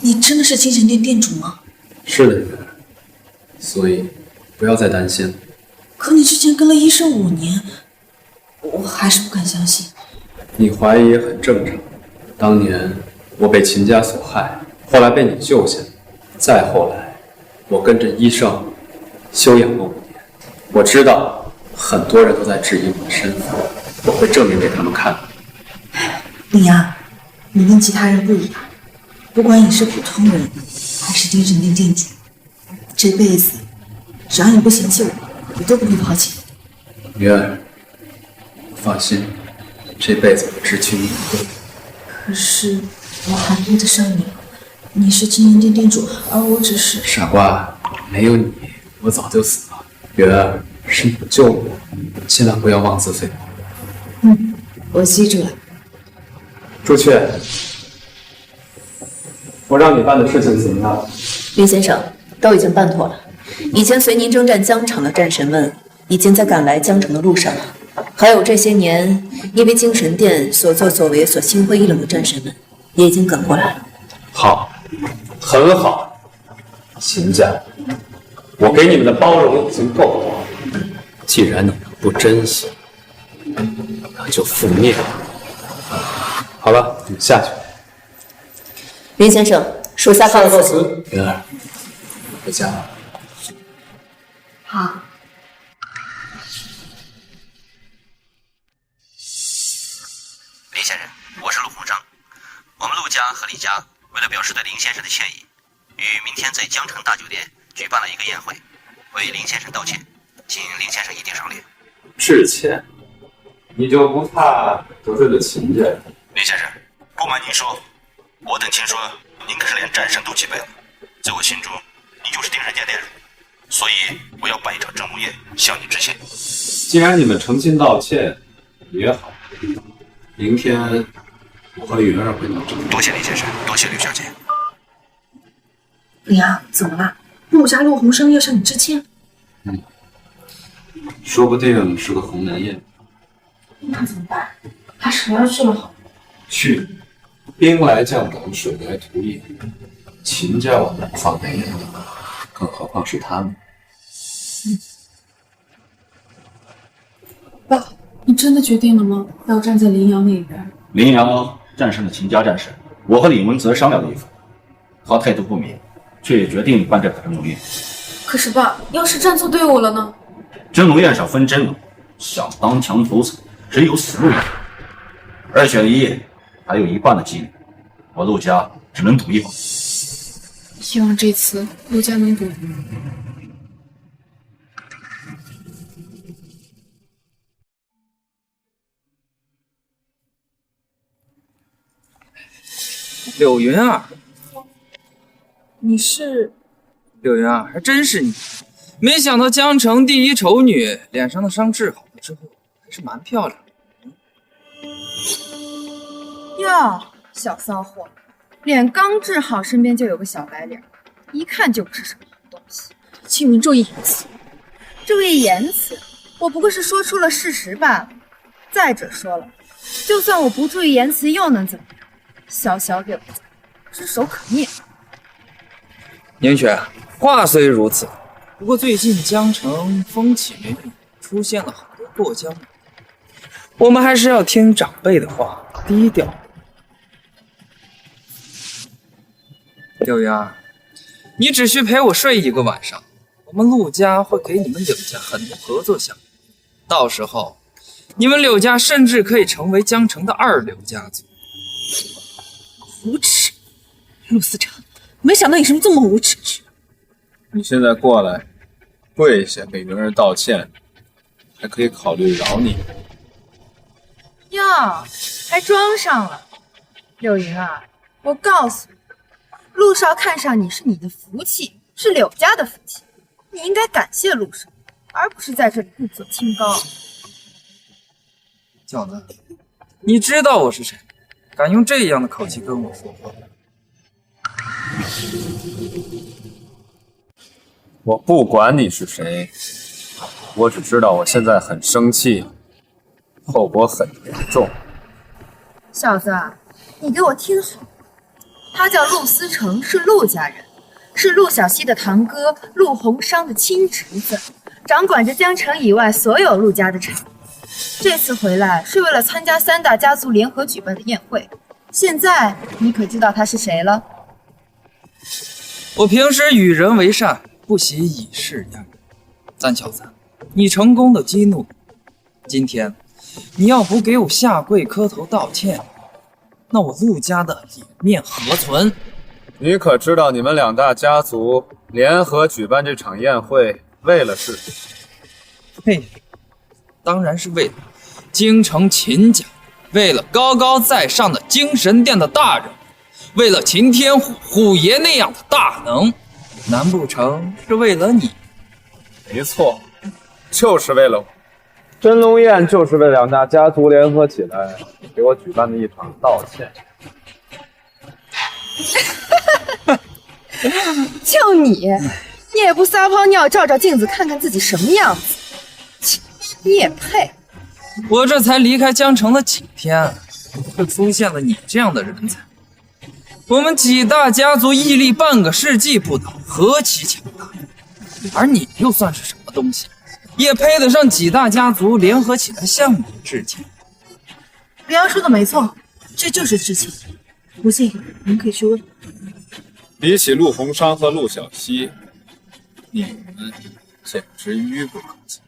你真的是精神殿殿主吗？是的，云儿。所以不要再担心了。可你之前跟了医生5年，我还是不敢相信。你怀疑也很正常。当年我被秦家所害，后来被你救下，再后来，我跟着医生休养了5年。我知道很多人都在质疑我的身份，我会证明给他们看。林阳，你跟其他人不一样，不管你是普通人还是精神店店主，这辈子只要你不嫌弃我，我都不会抛弃你。云儿，放心，这辈子我只娶你一个。可是我还配得上你？你是精神店店主，而我只是……傻瓜，没有你，我早就死了。云儿，是你救我，千万不要妄自菲薄。我记住了。朱雀，我让你办的事情怎么样？林先生，都已经办妥了。以前随您征战疆场的战神们，已经在赶来疆城的路上了。还有这些年因为精神殿所作所为所心灰意冷的战神们，也已经赶过来了。好，很好。秦家，我给你们的包容已经够多了。既然你们不珍惜，那就覆灭了。好了，你们下去。林先生，属下告辞。云儿，回家吧。好。林先生，我是陆鸿章。我们陆家和李家为了表示对林先生的歉意，于明天在江城大酒店举办了一个宴会，为林先生道歉，请林先生一定赏脸。致歉？你就不怕得罪了秦家？林先生，不瞒您说，我等听说您可是连战神都击败了，在我心中，您就是定人殿殿主，所以我要办一场正午宴向你致歉。既然你们诚心道歉，也好。明天我和云儿会到这里。多谢林先生，多谢吕小姐。林阳，怎么了？陆家陆鸿生要向你致歉？说不定是个鸿门宴。那怎么办？他谁要去了好？去，兵来将挡，水来土掩。秦家我们不放在眼里，更何况是他们。爸，你真的决定了吗？要站在林阳那边？林阳战胜了秦家战士，我和李文泽商量了一番，他态度不明，却也决定办这场农宴。可是爸，要是站错队伍了呢？真龙宴上分真了，想当墙头草，只有死路一条。2选1，还有一半的几率，我陆家只能赌一把。希望这次陆家能赌。柳云儿，你是？柳云儿，还真是你！没想到江城第一丑女脸上的伤治好了之后，还是蛮漂亮的。哟，小骚货，脸刚治好，身边就有个小白脸，一看就不是什么好东西。请您注意言辞。注意言辞，我不过是说出了事实罢了。再者说了，就算我不注意言辞，又能怎么样？小小柳子，只手可灭。宁雪，话虽如此，不过最近江城风起云涌，出现了很多过江，我们还是要听长辈的话，低调。柳云儿，你只需陪我睡一个晚上，我们陆家会给你们柳家很多合作项目，到时候你们柳家甚至可以成为江城的2柳家族。无耻，陆思成，没想到你是这么无耻。你现在过来，跪下给云儿道歉，还可以考虑饶你。哟，还装上了。柳云儿，我告诉你，陆少看上你是你的福气，是柳家的福气，你应该感谢陆少，而不是在这里故作清高。小子，你知道我是谁？敢用这样的口气跟我说话？我不管你是谁，我只知道我现在很生气，后果很严重。小子，你给我听好，他叫陆思成，是陆家人，是陆小西的堂哥陆鸿商的亲侄子，掌管着江城以外所有陆家的产业。这次回来是为了参加三大家族联合举办的宴会。现在你可知道他是谁了？我平时与人为善，不喜以势压人。三小子，你成功的激怒今天你要不给我下跪磕头道歉，那我陆家的脸面何存？你可知道你们两大家族联合举办这场宴会为了是什么？嘿，当然是为了京城秦家，为了高高在上的精神殿的大人，为了秦天虎虎爷那样的大能，难不成是为了你？没错，就是为了我。真龙宴就是为两大家族联合起来给我举办的一场道歉。就你也不撒泡尿照照镜子看看自己什么样子，切，你也配？我这才离开江城的几天，就出现了你这样的人才。我们几大家族屹立半个世纪不倒，何其强大！而你又算是什么东西，也配得上几大家族联合起来向你致敬？刘洋说的没错，这就是致敬。不信你们可以去问。比起陆鸿昌和陆小西，你们简直愚不可及。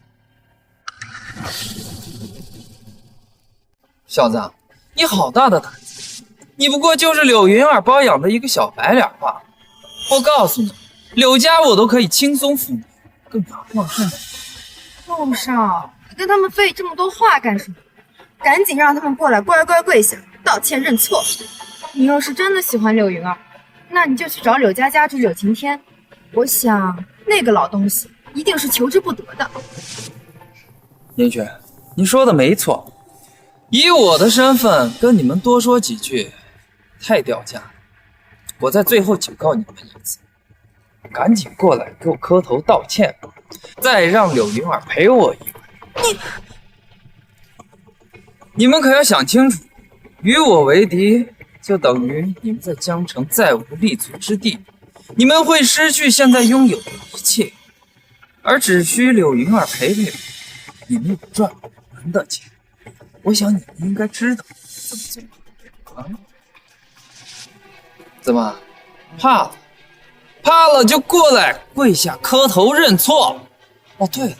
小子，你好大的胆子！你不过就是柳云儿包养的一个小白脸罢了。我告诉你，柳家我都可以轻松服你，更何况是你。陆少，你跟他们费这么多话干什么？赶紧让他们过来乖乖跪下道歉认错。你要是真的喜欢柳云儿，那你就去找柳家家主柳晴天，我想那个老东西一定是求之不得的。宁雪，你说的没错，以我的身份跟你们多说几句太掉价了。我在最后警告你们一次，赶紧过来给我磕头道歉，再让柳云儿陪我一回。你们可要想清楚，与我为敌就等于你们在江城再无立足之地，你们会失去现在拥有的一切，而只需柳云儿陪陪我，你们有赚我们的钱。我想你们应该知道怎么做啊？怎么怕了？怕了就过来跪下磕头认错。哦，对了，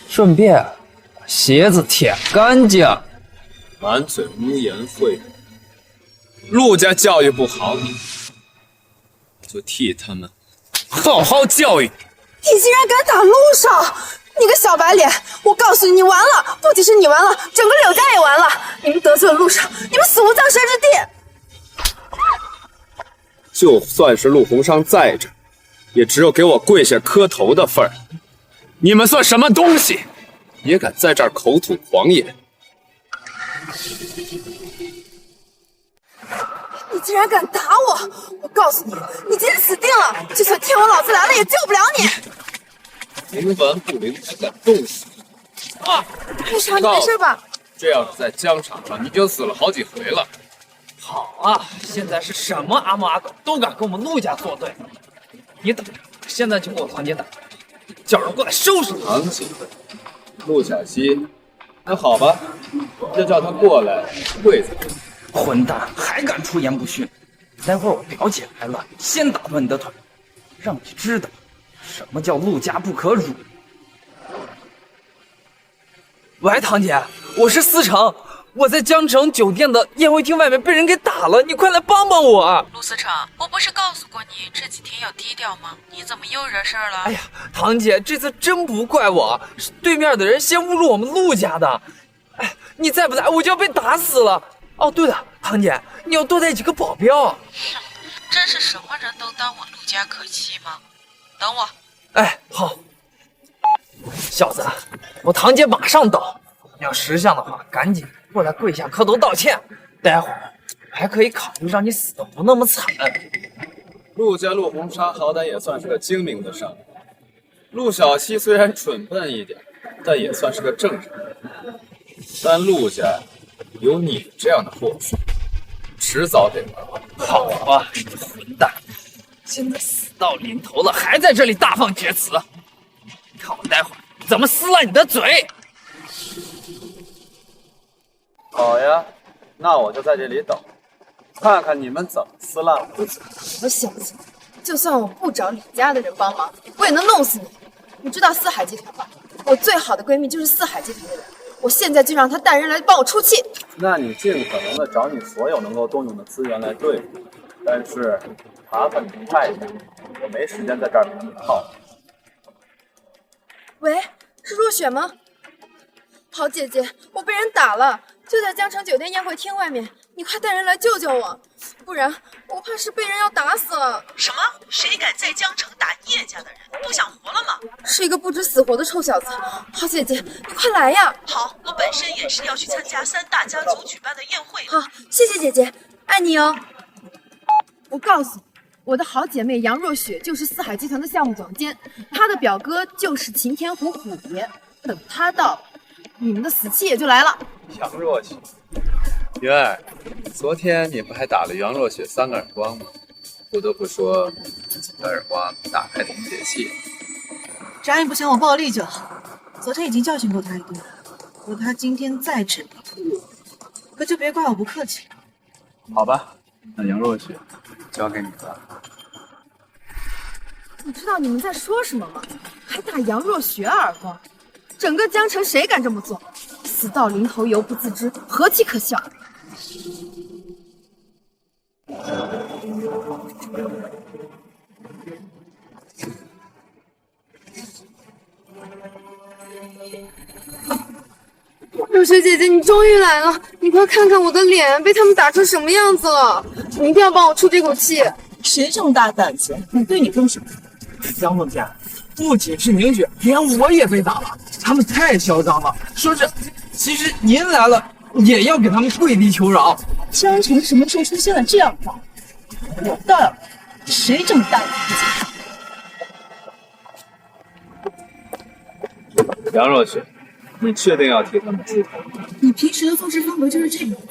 顺便把鞋子舔干净。满嘴污言秽语，陆家教育不好你，就替他们好好教育你。你竟然敢打陆少！你个小白脸！我告诉你，你完了！不仅是你完了，整个柳家也完了！你们得罪了陆少，你们死无葬身之地！就算是陆鸿昌在这，也只有给我跪下磕头的份儿。你们算什么东西？也敢在这儿口吐狂言！你竟然敢打我！我告诉你，你今天死定了！就算天王老子来了，也救不了你！冥顽不灵还敢动手啊！陆少，你没事吧？这要是在疆场上，你就死了好几回了。好啊，现在是什么阿猫阿狗都敢跟我们陆家作对。你等着，现在就给我堂姐打，叫人过来收拾他。堂姐，陆小西，那好吧，就叫他过来跪在这里。混蛋，还敢出言不逊！待会儿我表姐来了，先打断你的腿，让你知道什么叫陆家不可辱。喂，堂姐，我是思成，我在江城酒店的宴会厅外面被人给打了，你快来帮帮我！陆思成，我不是告诉过你这几天要低调吗？你怎么又惹事儿了？哎呀，堂姐，这次真不怪我，是对面的人先侮辱我们陆家的。哎，你再不在，我就要被打死了。哦，对了，堂姐，你要多带几个保镖。真是什么人都当我陆家可欺吗？等我。哎，好。小子，我堂姐马上到。你要识相的话，赶紧过来跪下磕头道歉。待会儿还可以考虑让你死的不那么惨。陆家陆鸿昌好歹也算是个精明的商人，陆小西虽然蠢笨一点，但也算是个正常人。但陆家有你这样的货色，迟早得玩完。好吧，你个混蛋，现在死到临头了，还在这里大放厥词，看我待会儿怎么撕了你的嘴！好呀，那我就在这里等，看看你们怎么撕烂我的嘴。我小子，就算我不找李家的人帮忙，我也能弄死你。你知道四海集团吧？我最好的闺蜜就是四海集团的人，我现在就让她带人来帮我出气。那你尽可能的找你所有能够动用的资源来对付，但是麻烦你快一点，我没时间在这儿陪你耗。喂，是若雪吗？好姐姐，我被人打了，就在江城酒店宴会厅外面，你快带人来救救我，不然我怕是被人要打死了。什么？谁敢在江城打叶家的人？不想活了吗？是一个不知死活的臭小子。好姐姐，你快来呀！好，我本身也是要去参加三大家族举办的宴会。好，谢谢姐姐，爱你哦。我告诉你，我的好姐妹杨若雪就是四海集团的项目总监，她的表哥就是擎天虎虎爷。等他到，你们的死期也就来了。杨若雪，云儿，昨天你不还打了杨若雪3个耳光吗？不得不说，几个耳光打开挺解气。张毅不想我暴力就好，昨天已经教训过他一顿，如果他今天再逞我，可就别怪我不客气了。好吧，那杨若雪交给你了。你知道你们在说什么吗？还打杨若雪耳光？整个江城谁敢这么做？死到临头犹不自知，何其可笑！若雪姐姐，你终于来了！你快看看我的脸被他们打成什么样子了！你一定要帮我出这口气！谁这么大胆子，敢对你动手？杨总监，不仅是宁雪，连我也被打了。他们太嚣张了，说是其实您来了也要给他们跪地求饶。江城什么时候出现了这样的？我倒要谁这么大胆子？杨若雪，你确定要替他们出头？你平时的做事风格就是这个样子。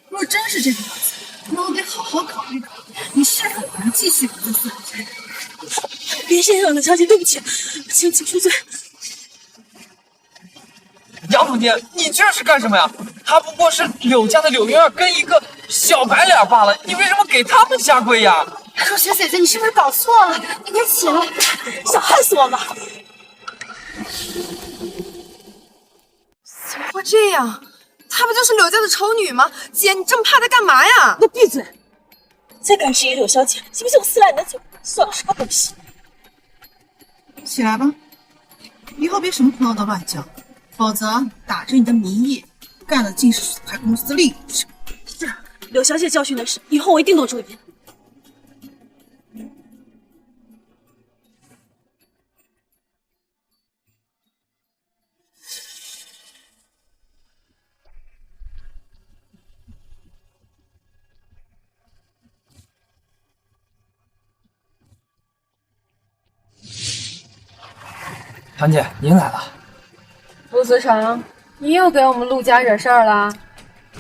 若真是这个样子，那我得好好考虑考虑，你是否能继续留在四海集团。别先让了，小姐，对不起，请恕罪。杨总监，你这是干什么呀？他不过是柳家的柳云儿跟一个小白脸罢了，你为什么给他们下跪呀？若雪姐姐，你是不是搞错了？你快起来，想害死我吗？怎么会这样？她不就是柳家的丑女吗？姐，你这么怕她干嘛呀？给我闭嘴！再敢质疑柳小姐，信不信我撕烂你的嘴？算了，什么东西？起来吧，以后别什么朋友都乱交，否则打着你的名义干的尽是损害公司利益的事。是，柳小姐教训的是，以后我一定多注意。唐姐，您来了。陆思成，你又给我们陆家惹事儿了？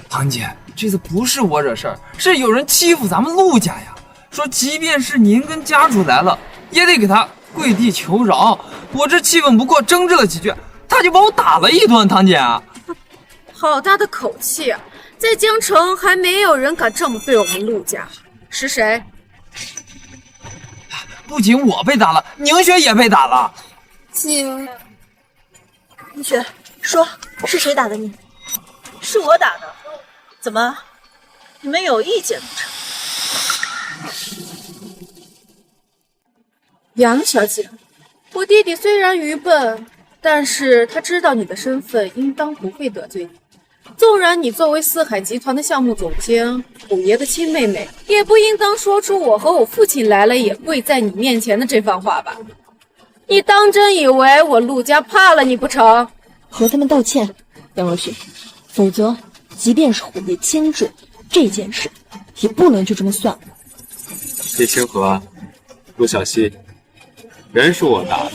唐姐，这次不是我惹事儿，是有人欺负咱们陆家呀。说即便是您跟家主来了，也得给他跪地求饶。我这气愤不过，争执了几句，他就把我打了一顿。唐姐，好大的口气啊！在江城还没有人敢这么对我们陆家。是谁？不仅我被打了，宁雪也被打了。宁雪，说是谁打的你？是我打的。怎么，你们有意见不成？杨小姐，我弟弟虽然愚笨，但是他知道你的身份，应当不会得罪你。纵然你作为四海集团的项目总监，虎爷的亲妹妹，也不应当说出我和我父亲来了也跪在你面前的这番话吧？你当真以为我陆家怕了你不成？和他们道歉，杨若雪，否则即便是虎爷监制，这件事也不能就这么算了。叶清河、陆小西，人是我打的，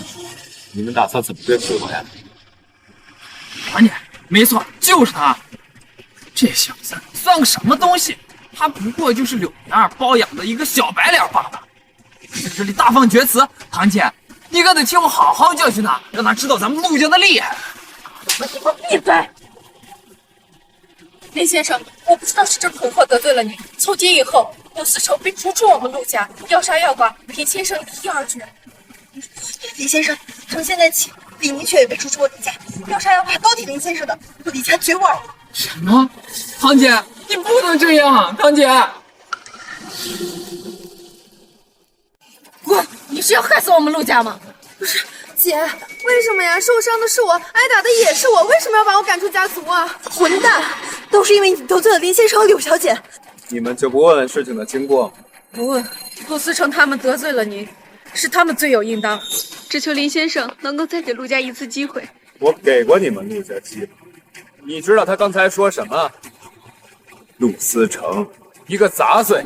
你们打算怎么对付我呀？唐姐，没错，就是他。这小子算个什么东西？他不过就是柳云儿包养的一个小白脸罢了。在这里大放厥词，唐姐，你可得替我好好教训他，让他知道咱们陆家的厉害。闭嘴！林先生，我不知道是这婆婆得罪了你，从今以后，陆思成被逐出我们陆家，要杀要剐，林先生一而决。林先生，从现在起，李明却也被逐出我李家，要杀要剐都听林先生的，我李家绝望。什么？堂姐，你不能这样，堂姐！滚！你是要害死我们陆家吗？不是，姐，为什么呀？受伤的是我，挨打的也是我，为什么要把我赶出家族啊？混蛋！都是因为你得罪了林先生和柳小姐。你们就不问问事情的经过吗？不问，陆思成他们得罪了您，是他们罪有应当。只求林先生能够再给陆家一次机会。我给过你们陆家机会，你知道他刚才说什么？陆思成，一个杂碎，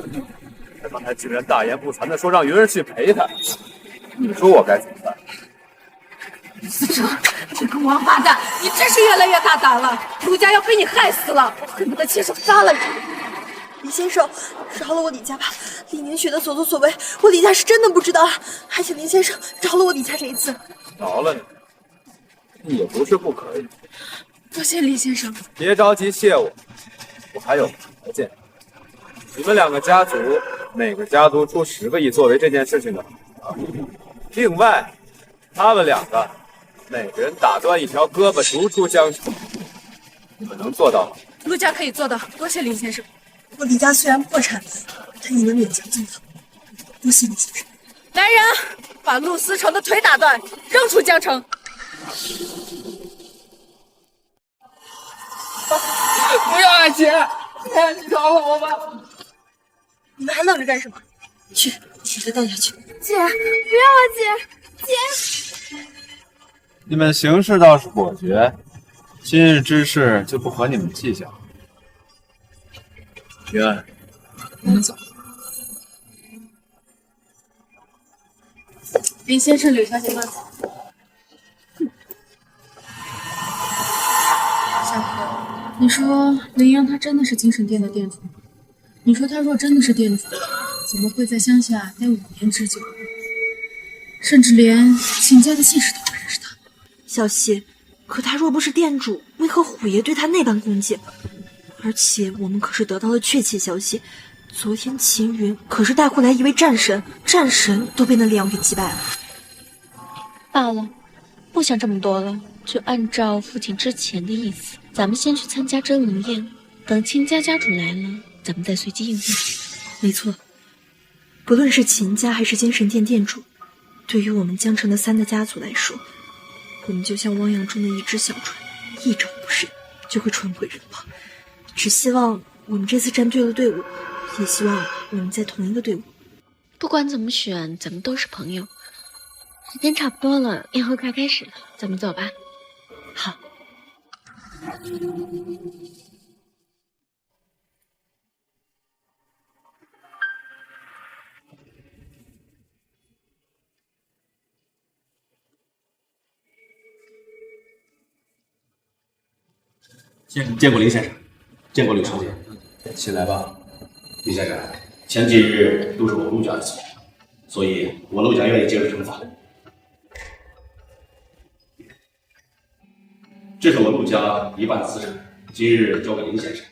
他刚才竟然大言不惭地说让云儿去陪他，你说我该怎么办？思成，这个王八蛋，你真是越来越大胆了！陆家要被你害死了，我恨不得亲手杀了你！李先生，饶了我李家吧！李明雪的所作所为，我李家是真的不知道，还请林先生饶了我李家这一次。饶了你，也不是不可以。多谢林先生。别着急谢我，我还有条件。你们两个家族，每个家族出10个亿作为这件事情的补偿。另外，他们两个每个人打断一条胳膊，逐出江城。你们能做到吗？陆家可以做到，多谢林先生。我李家虽然破产，但也能勉强做到。多谢林先生。来人，把陆思成的腿打断，扔出江城。不要啊，姐！你饶了我吧！你们还愣着干什么？去，把他带下去。姐，不要啊，姐！你们行事倒是果决，今日之事就不和你们计较。云儿，我们走。林先生、柳小姐慢走。夏荷，你说林阳他真的是精神店的店主吗？你说他若真的是店主，怎么会在乡下待5年之久，甚至连秦家的姓氏都不认识他？小希，可他若不是店主，为何虎爷对他那般恭敬？而且我们可是得到了确切消息，昨天秦云可是带回来一位战神，战神都被那李阳给击败了。罢了，不想这么多了，就按照父亲之前的意思，咱们先去参加蒸笼宴，等秦家家主来了，咱们再随机应变。没错，不论是秦家还是精神殿店主，对于我们江城的3大家族来说，我们就像汪洋中的一只小船，一招不慎就会船毁人亡。只希望我们这次站对了队伍，也希望我们在同一个队伍。不管怎么选，咱们都是朋友。时间差不多了，宴会快开始了，咱们走吧。好。见过林先生，见过柳小姐，进来吧。林先生，前几日都是我陆家的错，所以我陆家愿意接受惩罚。这是我陆家一半资产，今日交给林先生，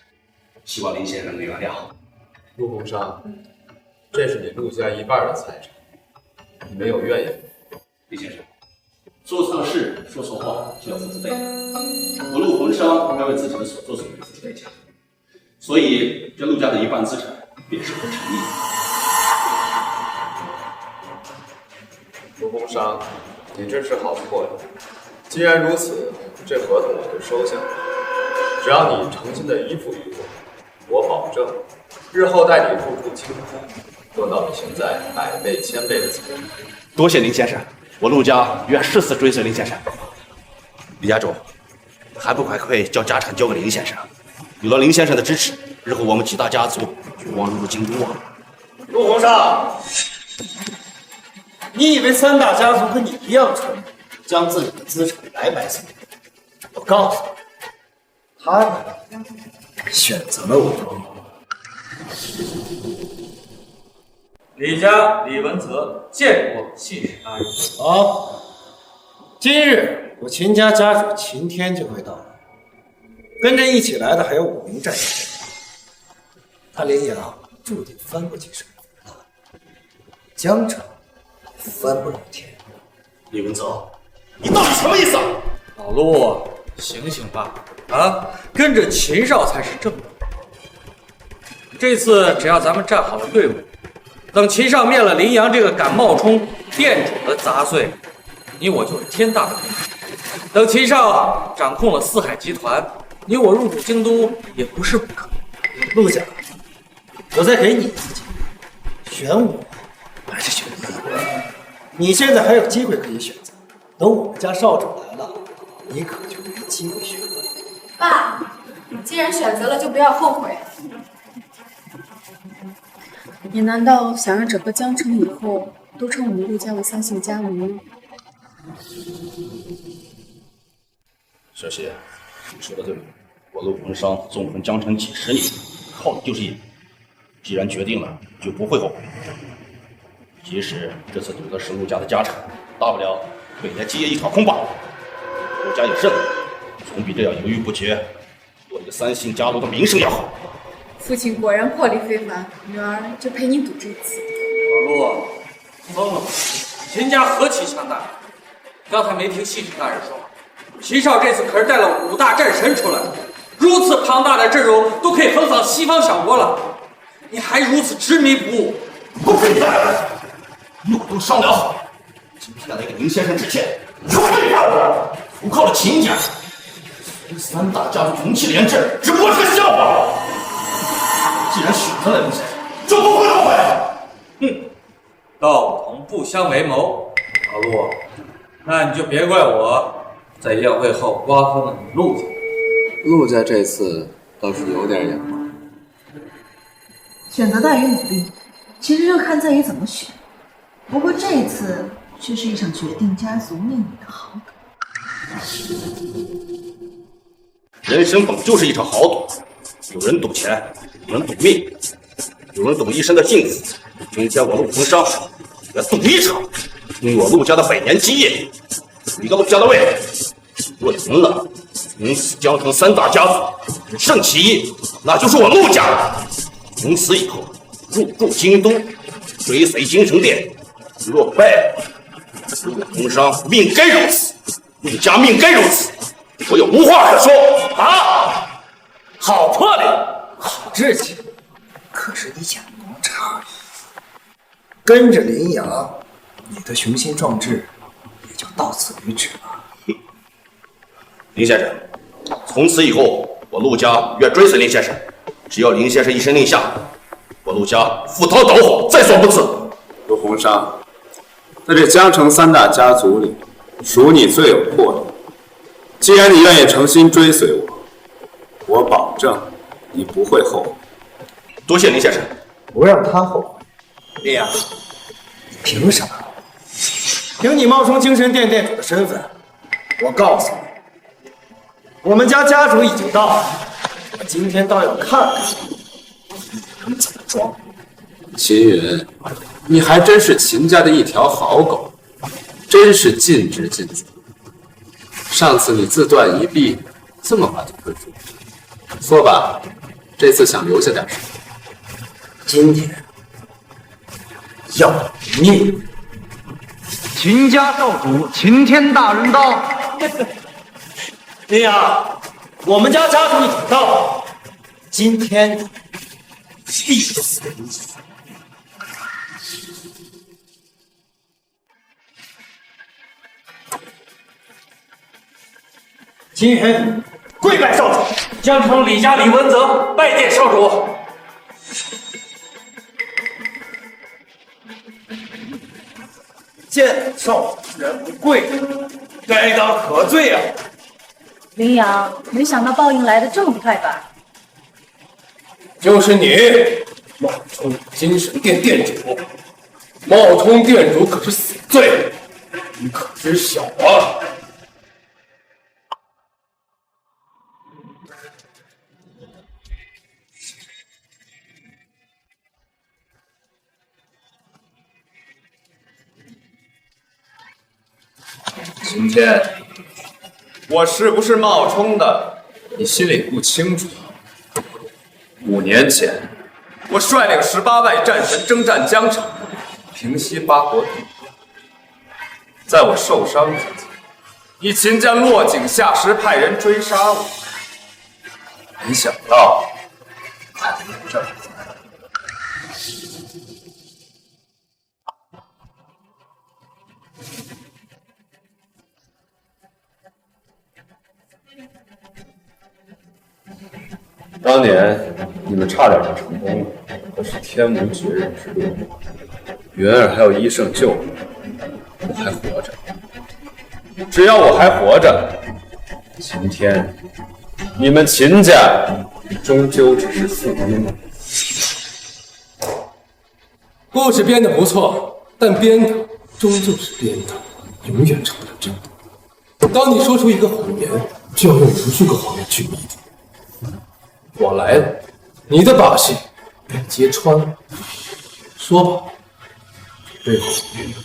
希望林先生能原谅。陆洪商，这是你陆家一半的财产，你没有怨言。林先生，做错事说错话就要付出代价。我陆洪商应该为自己的所作所为付出代价，所以这陆家的一半资产便是我的诚意。陆洪商，你这是好破呀！既然如此，这合同我就收下。只要你诚心的依附于我，我保证，日后带你入住清湖，得到比现在100倍、1000倍的财富。多谢林先生，我陆家愿誓死追随林先生。李家主，还不快将家产交给林先生？有了林先生的支持，日后我们几大家族就望入京都啊！陆洪商，你以为3大家族跟你一样蠢，将自己的资产白白送？我告诉你，他们选择了我。李家李文泽见过信使大人。好，今日我秦家家主秦天就会到。跟着一起来的还有5名战友，他林阳注定翻不起身，江城翻不了天。李文泽，你到底什么意思啊？老陆，醒醒吧！啊，跟着秦少才是正道。这次只要咱们站好了队伍，等秦少灭了林阳这个敢冒充店主的杂碎，你我就是天大的功劳。等秦少掌控了四海集团，你我入主京都也不是不可。陆家，我再给你一次机会，选我还是选你？你现在还有机会可以选择，等我们家少主来了，你可就没机会选了。爸，既然选择了，就不要后悔。你难道想让整个江城以后都称我们陆家为三姓家奴吗？小希，你说的对，我陆文商纵横江城几10年，靠的就是赢。既然决定了，就不会后悔。即使这次赌的是陆家的家产，大不了北来基业一场空罢了。陆家有胜，总比这样犹豫不决、做一个3姓家奴的名声要好。父亲果然魄力非凡，女儿就陪你赌这次。老陆，疯了吗？秦家何其强大！刚才没听细致大人说吗？秦少这次可是带了5大战神出来，如此庞大的阵容都可以横扫西方小国了，你还如此执迷不悟？不许你再来！你我都商量好，今天来给林先生致歉，你给我背叛我，投靠了秦家，3大家族同气连阵，只不过是个笑话。既然选择了林先生，就不会后悔。哼，道同不相为谋。老陆，那你就别怪我在宴会后瓜分了你陆家。陆家这次倒是有点眼光。选择大于努力，其实就看在于怎么选。不过这一次却是一场决定家族命运的豪赌。人生本就是一场豪赌，有人赌钱，有人赌命，有人赌一生的幸福。今天我陆文商来赌一场，用我陆家的100年基业，一个陆家的未来。若赢了，从此江城3大家族只剩其一，那就是我陆家。从此以后，入驻京都，追随京城殿。若败了，陆文商命该如此，陆家命该如此，我有无话可说啊！好魄力，好志气，可是你眼光差。跟着林阳，你的雄心壮志也就到此为止了。林先生，从此以后，我陆家愿追随林先生。只要林先生一声令下，我陆家赴汤蹈火，在所不辞。陆洪商，在这江城3大家族里，属你最有魄力。既然你愿意诚心追随我，我保证你不会后悔。多谢林先生。不让他后悔。林阳，凭什么？凭你冒充精神殿殿主的身份，我告诉你，我们家家主已经到了。我今天倒要看看你能怎么装。秦云，你还真是秦家的一条好狗，真是尽职尽责。上次你自断一臂，这么快就恢复，说吧，这次想留下点什么？今天要命！秦家少主秦天大人到。林阳，我们家家主已经到了，今天必死无疑。秦云，跪拜少主！江城李家李文泽拜见少主。见少主人不跪，该当何罪啊？林阳，没想到报应来得这么快吧？就是你，冒充精神殿殿主，冒充殿主可是死罪，你可知晓啊？今天我是不是冒充的，你心里不清楚，5年前，我率领18万战神征战江城，平息8国敌。在我受伤之际，你秦家落井下石，派人追杀我。没想到，还活着。当年你们差点就成功了，可是天无绝人之路，云儿还有医圣救我，我还活着。只要我还活着，今天你们秦家终究只是附庸。故事编得不错，但编的终究是编的，永远成不了真的。当你说出一个谎言，就要用无数个谎言去弥补。我来了，你的把戏被揭穿了。说吧，背后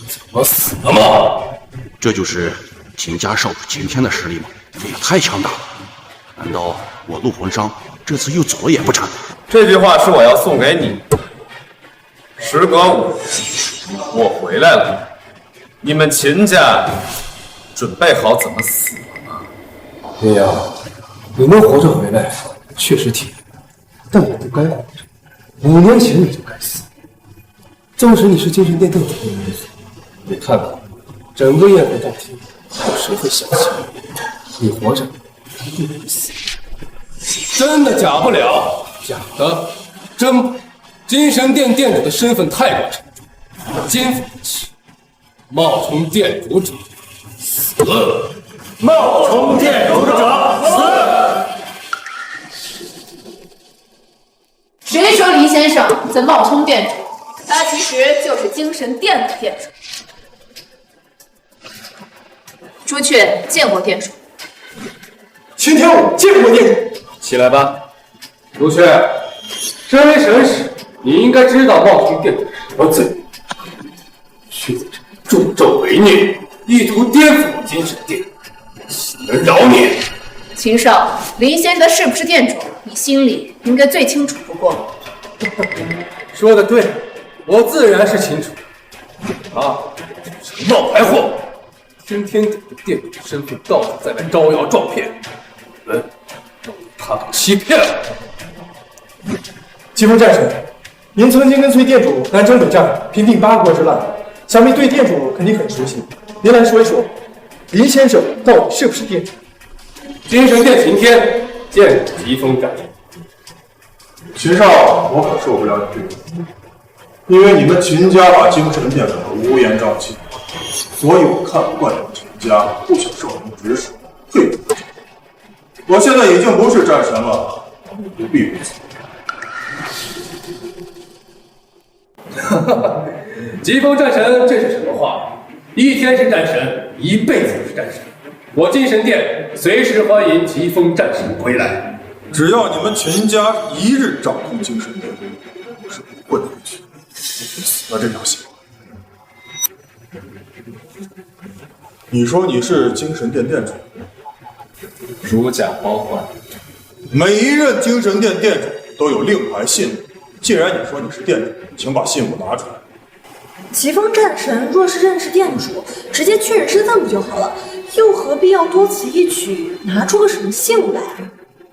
怎么死的吗？这就是秦家少主今天的实力吗？这也太强大了！难道我陆魂商这次又走了也不成？这句话是我要送给你。时隔5年，我回来了，你们秦家准备好怎么死了吗？林阳，你能活着回来，确实体面，但我不该活着。5年前你就该死。纵使你是精神殿殿主的儿子，你看看，整个宴会大厅，还有谁会相信你活着一定会死？真的假不了，假的真。精神殿殿主的身份太过沉重，肩负不起。冒充殿主者死！冒充殿主者死！谁说林先生在冒充殿主？他其实就是精神殿的殿主。朱雀见过殿主。秦天武见过殿主。起来吧，朱雀，身为神使，你应该知道冒充殿主是什么罪，却在这里助纣为虐，意图颠覆我精神殿，岂能饶你？秦少，林先生是不是殿主，你心里应该最清楚不过。说得对，我自然是清楚。他是冒牌货，真天顶的殿主身份，到处再来招摇撞骗，你们他都欺骗了。疾风战神，您曾经跟随殿主南征北战，平定8国之乱，想必对殿主肯定很熟悉。您来说一说，林先生到底是不是殿主？精神殿晴天，见疾风战神。秦少，我可受不了你这种，因为你们秦家把精神殿搞得乌烟瘴气，所以我看不惯你们秦家，不想受您指使，退出这。我现在已经不是战神了，你不必如此。疾风战神，这是什么话？一天是战神，一辈子都是战神。我精神殿随时欢迎疾风战神归来。只要你们秦家一日掌控精神殿，我是不会回去死了这条心。你说你是精神殿殿主？如假包换。每一任精神殿殿主都有令牌信物。既然你说你是殿主，请把信物拿出来。疾风战神若是认识殿主，直接确认身份不就好了？又何必要多此一举，拿出个什么信物来啊？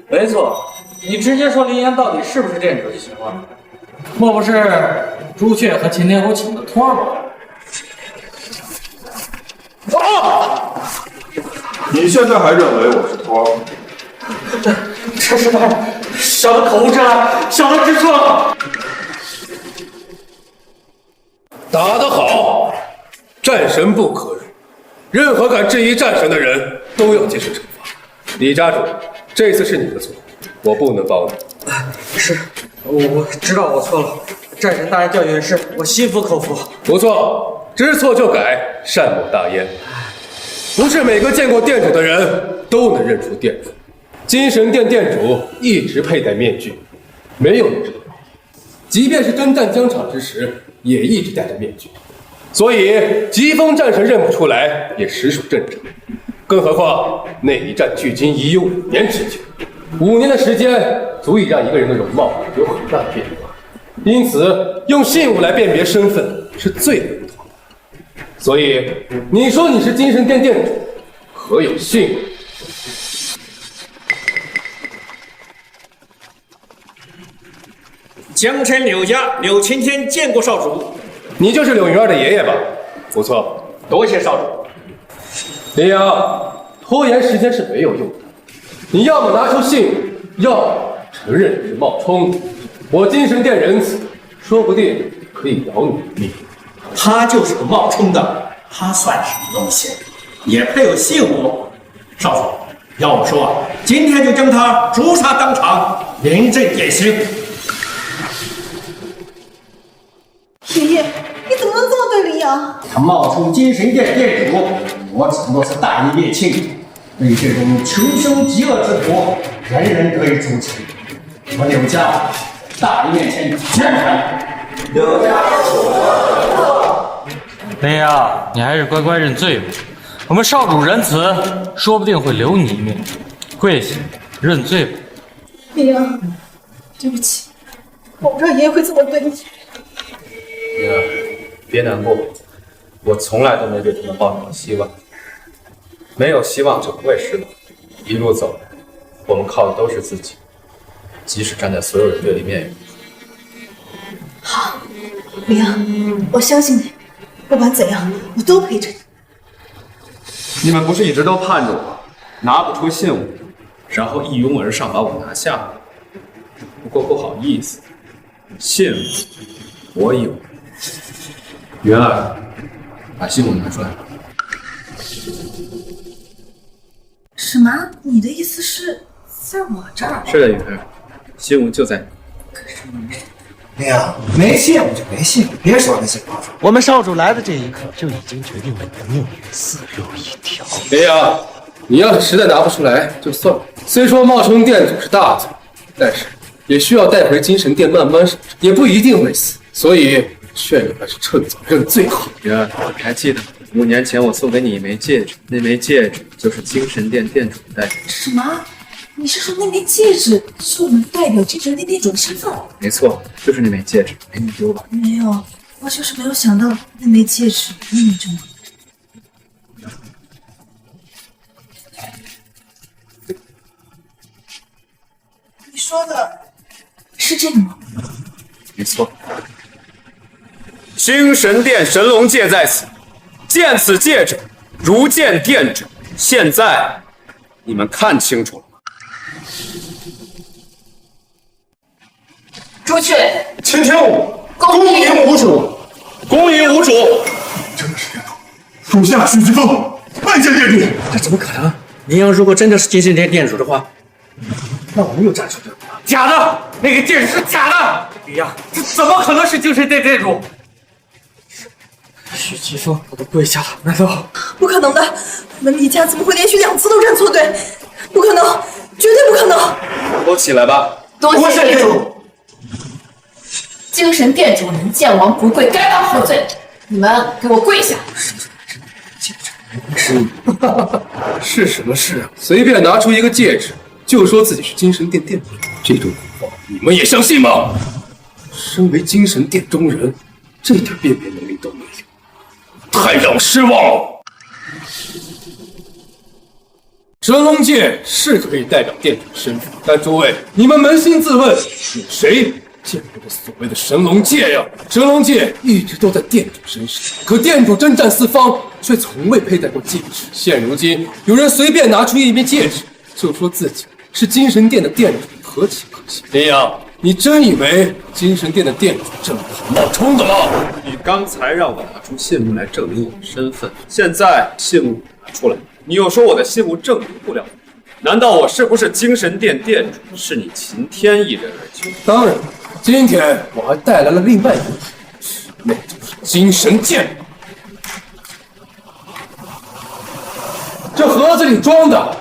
没错，你直接说林岩到底是不是殿主就行了。莫不是朱雀和秦天虎请的托吧？你现在还认为我是托？这是大人，小的口无遮拦，小的知错了。打得好，战神不可辱，任何敢质疑战神的人都要接受惩罚。李家主，这次是你的错，我不能帮你。是，我知道我错了，战神大人教训是我心服口服。不错，知错就改，善莫大焉。不是每个见过殿主的人都能认出殿主。精神殿殿主一直佩戴面具，没有人知道。即便是征战疆场之时，也一直戴着面具。所以疾风战神认不出来，也实属正常。更何况那一战距今已有5年之久， 5年的时间足以让一个人的容貌有很大的变化，因此用信物来辨别身份是最稳妥的。所以你说你是精神殿殿主，可有信物？江城柳家柳青天见过少主。你就是柳云儿的爷爷吧？不错，多谢少主。林阳，拖延时间是没有用的。你要么拿出信物，要么承认你是冒充。我精神殿仁慈，说不定可以饶你一命。他就是个冒充的，他算什么东西？也配有信物？少主，要我说，今天就将他诛杀当场，临阵典刑。爷爷，你怎么能这么对林阳？他冒充精神殿殿主，我只不过是大义灭亲。对这种穷凶极恶之徒，人人得以诛之。我柳家大义面前全盘。柳家林阳，你还是乖乖认罪吧。我们少主仁慈，说不定会留你一命。跪下，认罪吧。林阳，对不起，我不知道爷爷会这么对你。女儿，别难过，我从来都没对他们抱有希望，没有希望就不会失望。一路走来，我们靠的都是自己，即使站在所有人对立面也如此。好，林阳，我相信你，不管怎样，我都陪着你。你们不是一直都盼着我拿不出信物，然后一拥而上把我拿下吗？不过不好意思，信物我有。云儿，把信物拿出来。什么？你的意思是在我这儿？是的，云儿，信物就在你。林阳，没信物就没信物，别说那些话。我们少主来的这一刻就已经决定了命运死路一条。林阳，你要是实在拿不出来就算了。虽说冒充殿主是大罪，但是也需要带回精神殿慢慢审，也不一定会死。所以劝你还是趁早认罪好。云儿，你还记得5年前我送给你一枚戒指，那枚戒指就是精神殿殿主的代表。什么？你是说那枚戒指是我们代表精神殿殿主的身份？没错，就是那枚戒指，没弄丢吧？没有，我就是没有想到那枚戒指那么重要。你说的是这个吗？没错。精神殿神龙戒在此，见此戒指，如见殿主。现在你们看清楚了吗？出去！青天武，恭迎无主，恭迎无主。真的是殿主，属下许疾风拜见殿主。这怎么可能？林阳如果真的是精神殿殿主的话，那我们又站出队伍了。假的，那个戒指是假的。林阳，这怎么可能是精神殿殿主？许疾风，我都跪下了，难道？不可能的，我们李家怎么会连续2次都认错队？不可能，绝对不可能！都起来吧。多谢殿主。精神殿主人见王不跪，该当何罪？你们给我跪下！是什么事啊？随便拿出一个戒指，就说自己是精神殿殿主，这种话你们也相信吗？身为精神殿中人，这点辨别能力都没有，太让我失望了。神龙戒是可以代表殿主身份，但诸位，你们扪心自问，有谁见过这所谓的神龙戒呀？神龙戒一直都在殿主身上，可殿主征战四方，却从未佩戴过戒指。现如今有人随便拿出一枚戒指，就说自己是精神殿的殿主，何其可笑！林阳，你真以为精神殿的殿主这么好冒充的吗？你刚才让我拿出信物来证明我的身份，现在信物拿出来，你又说我的信物证明不了，难道我是不是精神殿殿主，是你秦天一人而求？当然，今天我还带来了另外一个人，那就是精神剑。这盒子里装的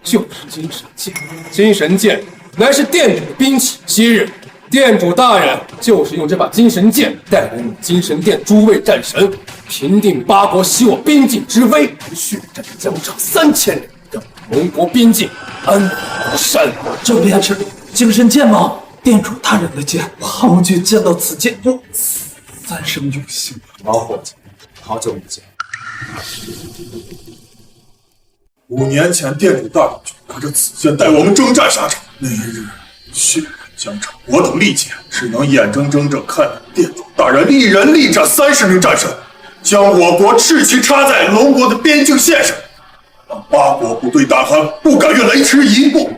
就是精神剑，精神剑乃是殿主的兵器。昔日殿主大人就是用这把精神剑带领你精神殿诸位战神，平定八国，袭我边境之危，血战疆场3000里，让龙国边境安无山。这便是精神剑吗？店主大人的剑，韩无惧见到此剑，三生有幸。老伙计，好久不见。5年前，店主大人就拿着此剑带我们征战沙场，那一日血染疆场，我等历劫只能眼睁睁着看着店主大人一人力斩30名战神，将我国赤旗插在龙国的边境线上，让8国部队大汗不敢越雷池一步。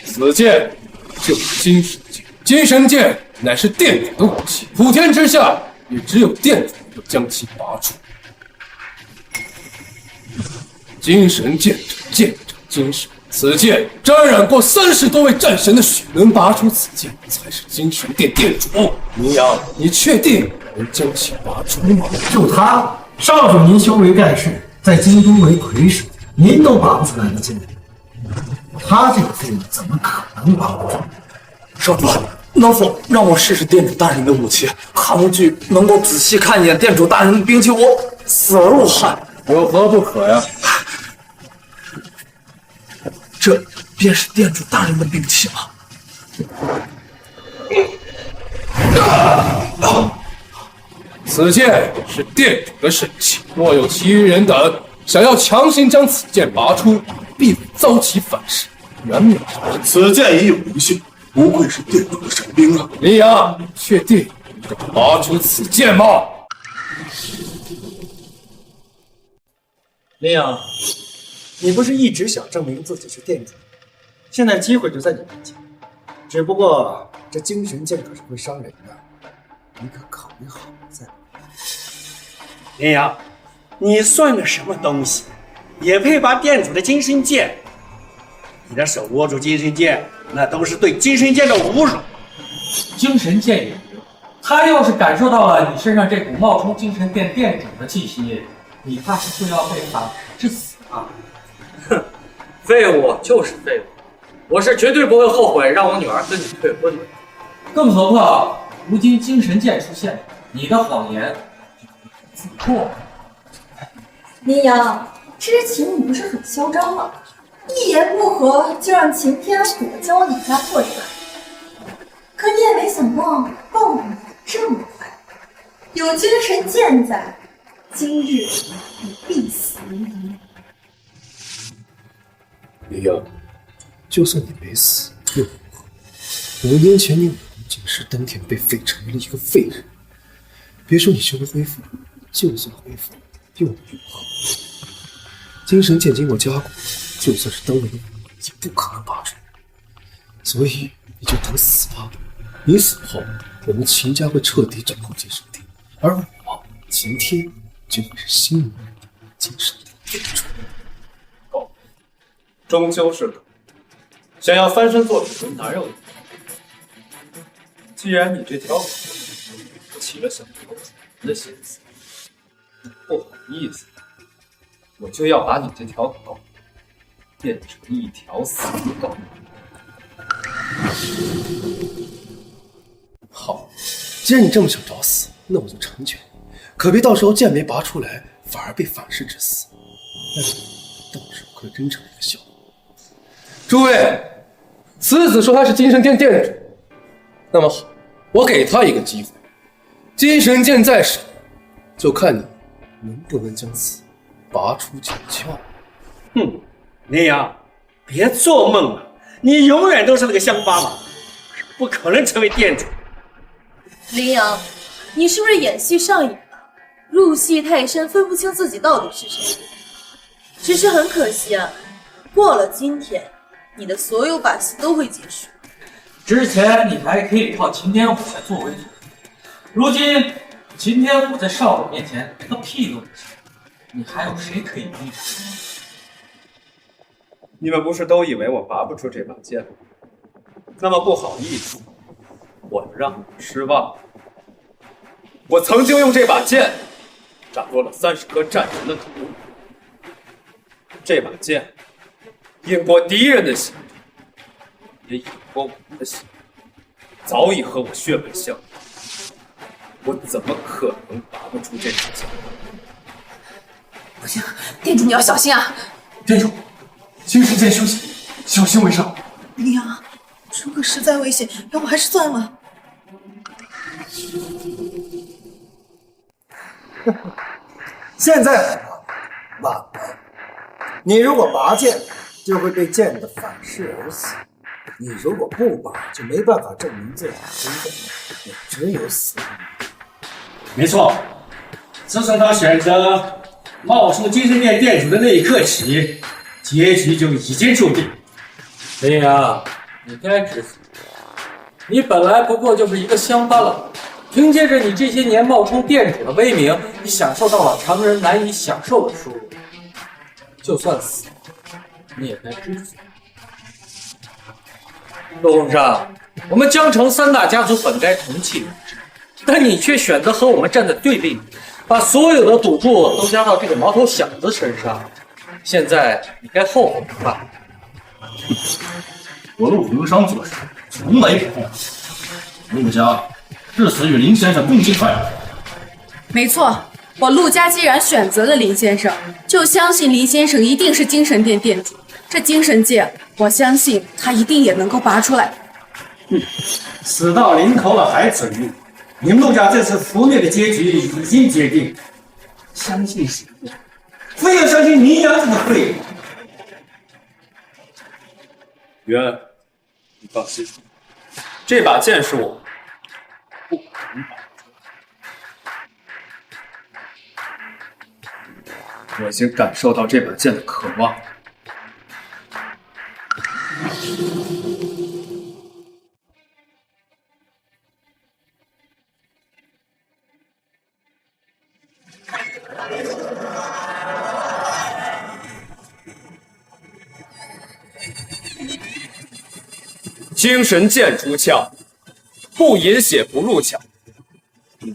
此剑就是精神剑，精神剑乃是店主的武器，普天之下也只有店主能将其拔出。精神剑者，剑者精神，此剑沾染过30多位战神的血，能拔出此剑才是精神殿殿主。明阳，你确定能将其拔出吗？就他，少主您修为盖世，在京都为魁首，您都拔不出来的剑，他这个废物怎么可能拔不出？少主，能否让我试试店主大人的武器？韩无惧能够仔细看一眼店主大人的兵器，我死而无憾。有何不可呀？这便是店主大人的兵器吗？此剑是店主的神器，若有其余人等想要强行将此剑拔出，必会遭其反噬，原免此剑已有灵性，不愧是店主的神兵啊！林阳，确定能拔出此剑吗？林阳，你不是一直想证明自己是店主？现在机会就在你面前，只不过这精神剑可是会伤人的，你可考虑好再来。林阳，你算个什么东西，也配拔店主的精神剑？你的手握住精神剑，那都是对精神剑的侮辱。精神剑也无用，他要是感受到了你身上这股冒充精神殿店主的气息，你怕是就要被反噬致死啊！哼，废物就是废物，我是绝对不会后悔让我女儿跟你退婚的。更何况如今精神剑出现，你的谎言自破。林阳，之前你不是很嚣张吗？一言不合就让擎天虎将我李家破产，可你也没想到报应这么快。有精神剑在，今日你必死无疑。林阳，就算你没死又如何？5年前你武功尽失，当天被废成为了一个废人。别说你修为恢复了，就算恢复了又能如何？精神剑经过加固，就算是当了人也不可能拔出。所以你就等死吧。你死后，我们秦家会彻底掌控精神殿，而我秦天就会是新一任的精神殿殿主。狗，终究是狗，想要翻身做主哪有你？既然你这条狗起了想投主人的心思，不好意思，我就要把你这条狗变成一条死狗。好，既然你这么想找死，那我就成全你。可别到时候剑没拔出来，反而被反噬致死，那到时候可真成了一个笑话。诸位，此子说他是精神殿殿主，那么好，我给他一个机会。精神剑在手，就看你能不能将此拔出九窍。哼，林阳，别做梦了，你永远都是那个乡巴佬，不可能成为店主。林阳，你是不是演戏上瘾了？入戏太深，分不清自己到底是谁。只是很可惜啊，过了今天，你的所有把戏都会结束。之前你还可以靠擎天虎来作为主，如今擎天虎在少主面前连个屁都不是，你还有谁可以逼着？你们不是都以为我拔不出这把剑吗？那么不好意思，我让你们失望。我曾经用这把剑斩落了30颗战神的头，这把剑引过敌人的心，也引过我的心，早已和我血脉相连。我怎么可能拔不出这把剑？不行，店主你要小心啊！店主，精神间休息，小心为上。林阳，如果实在危险，要不还是算了。现在晚了，你如果拔剑，就会被剑的反噬而死；你如果不拔，就没办法证明自己的身份，也只有死。没错，自从他选择冒充精神殿店主的那一刻起，结局就已经注定。林阳，你该知足，你本来不过就是一个乡巴佬。凭借着你这些年冒充店主的威名，你享受到了常人难以享受的殊荣。就算死，你也该知足。陆洪章，我们江城三大家族本该同气人之，但你却选择和我们站在对立面，把所有的赌注都加到这个毛头小子身上。现在你该后悔了吧？我陆洪商做事从来不后悔，陆家至死与林先生共进退。没错，我陆家既然选择了林先生，就相信林先生一定是精神殿店主。这精神剑，我相信他一定也能够拔出来。死到临头了还嘴硬，你们陆家这次覆灭的结局已经决定，相信谁？非要相信林阳这个废物。云儿，你放心，这把剑是我不可能拔出。我已经感受到这把剑的渴望。精神剑出鞘，不饮血不入鞘。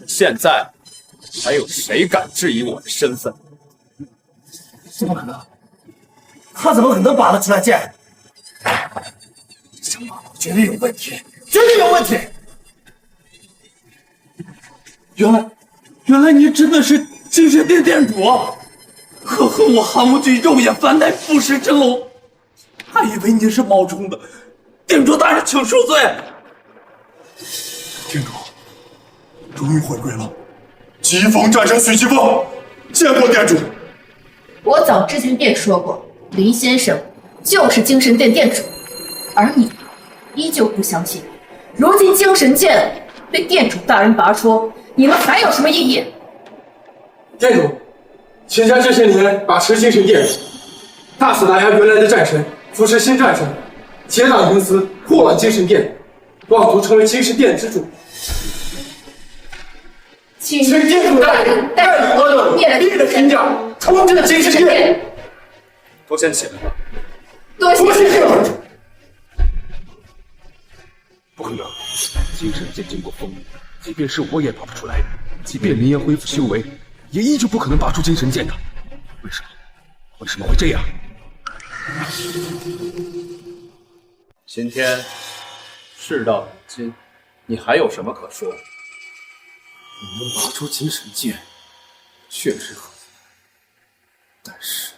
现在还有谁敢质疑我的身份？怎么可能？他怎么可能拔得出来剑？想法绝对有问题，绝对有问题！原来你真的是精神殿店主啊！呵呵，我韩无惧肉眼凡胎不识真龙，还以为你是冒充的。店主大人，请恕罪。店主终于回归了，疾风战胜许疾风，见过店主。我早之前便说过，林先生就是精神殿店主，而你依旧不相信。如今精神剑被店主大人拔出，你们还有什么异议？店主，秦家这些年把持精神殿，大肆打压原来的战神，扶持新战神，结党营私，祸乱精神殿，妄图成为精神殿之主。请店主大人带领我们灭了秦家，重振精神殿。都先起来吧。多谢店主。不可能，精神剑经过风雨，即便是我也拔不出来，即便林岩恢复修为，也依旧不可能拔出精神剑的。为什么会这样？今天事到如今，你还有什么可说？你能拔出精神剑，确实很难，但是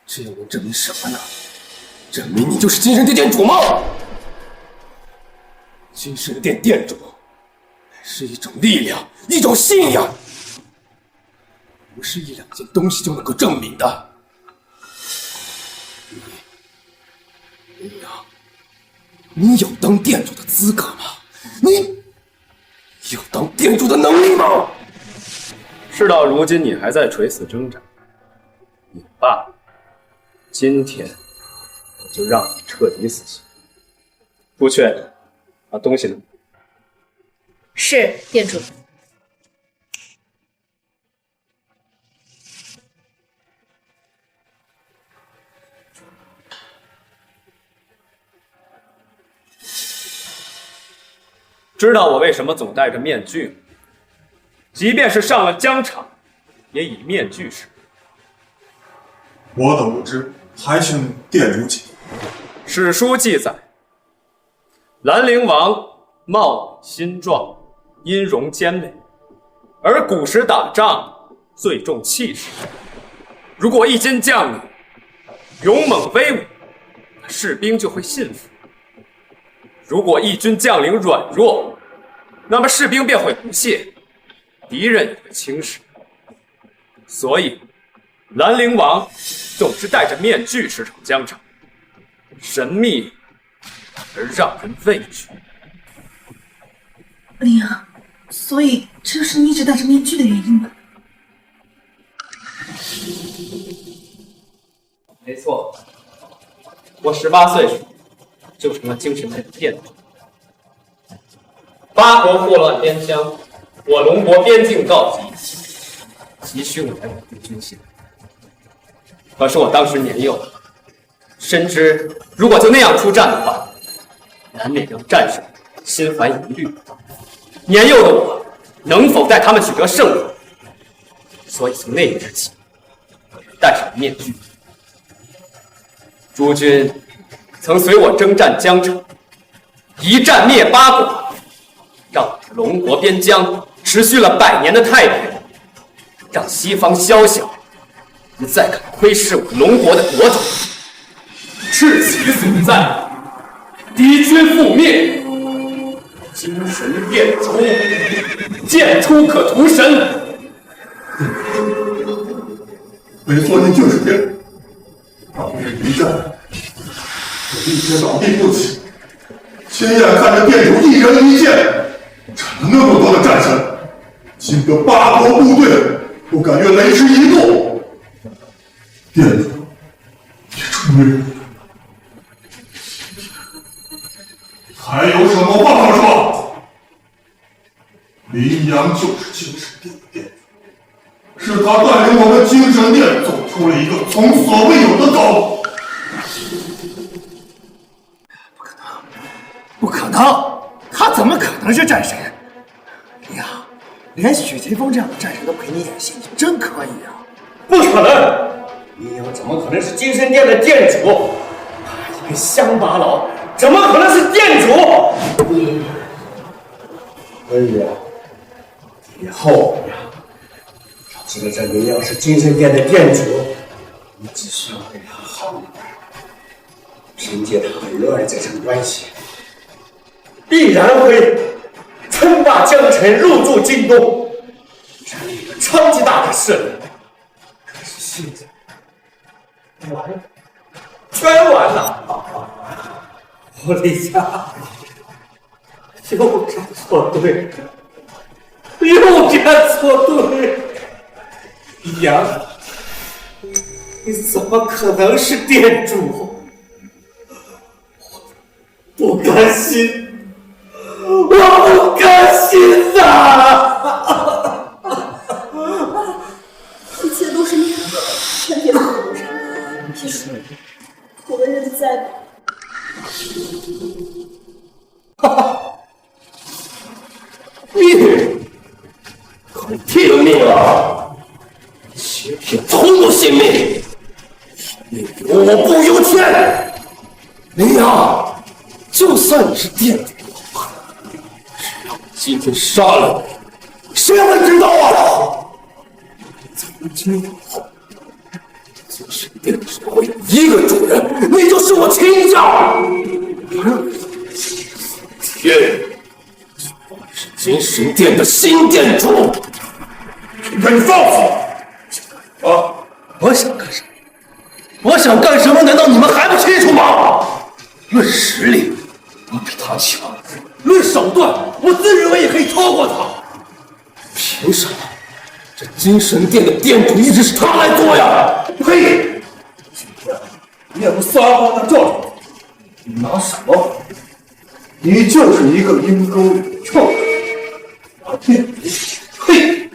这又能证明什么呢？证明你就是精神殿店主吗？精神殿店主是一种力量，一种信仰，不是一两件东西就能够证明的。你有当店主的资格吗？你有当店主的能力吗？事到如今，你还在垂死挣扎，也罢，今天我就让你彻底死心。朱雀，把东西拿。是店主。知道我为什么总戴着面具吗？即便是上了疆场，也以面具示人。我等无知，还请店主解。史书记载，兰陵王貌美心壮，音容兼美，而古时打仗最重气势。如果一军将领勇猛威武，士兵就会信服；如果一军将领软弱，那么士兵便会不屑，敌人也会轻视。所以，兰陵王总是戴着面具驰骋疆场，神秘而让人畏惧。林阳，所以这就是你一直戴着面具的原因吗？没错，我18岁时就成了精神殿的殿主。八国祸乱边疆，我龙国边境告急，急需我来稳定军心。可是我当时年幼，深知如果就那样出战的话，难免让战士心怀疑虑。年幼的我能否带他们取得胜利？所以从那一日起，戴上了面具。诸君曾随我征战江城，一战灭八国，让我的龙国边疆持续了100年的太平，让西方宵小不再敢窥视我龙国的国土。赤旗所在，敌军覆灭，精神殿出，剑出可屠神。没错，你就是殿主。当日一战，我一直倒地不起，亲眼看着殿主一人一剑斩了那么多的战神，惊得八国部队不敢越雷池一步。殿主也终于，还有什么话可说？林阳就是精神殿的殿主，是他带领我们精神殿走出了一个从所未有的道路。不可能，他怎么可能是战神？呀，连许霆锋这样的战神都陪你演戏，你真可以啊！不可能，林阳怎么可能是精神殿的殿主？他一个乡巴佬，怎么可能是殿主？所以啊，以后呀，要知道这林阳是精神殿的殿主，你只需要对他好一点，凭借他很热爱这层关系，必然会称霸江城，入驻京东，成立一个超级大的势力。可是现在完了，全完了！我李家又站错队，又站错队。李阳，你怎么可能是店主？我不甘心，我不甘心呐！一切都是命，全别怪我上。其实我的日子再苦，命运，快听命了！欺骗从不信命，命由我不由天。林阳，就算你是店主，只要今天杀了你，谁会知道啊？从今以后，精神殿只会有一个主人，那就是我亲家。天，我是精神殿的新殿主。你放肆！啊！我想干什么？我想干什么？难道你们还不清楚吗？论实力，我比他强；论手段，我自认为也可以超过他。凭什么？这精神殿的殿主一直是他来做呀！呸！你也不撒谎的照着你拿什么？你就是一个阴沟里的臭人！嘿！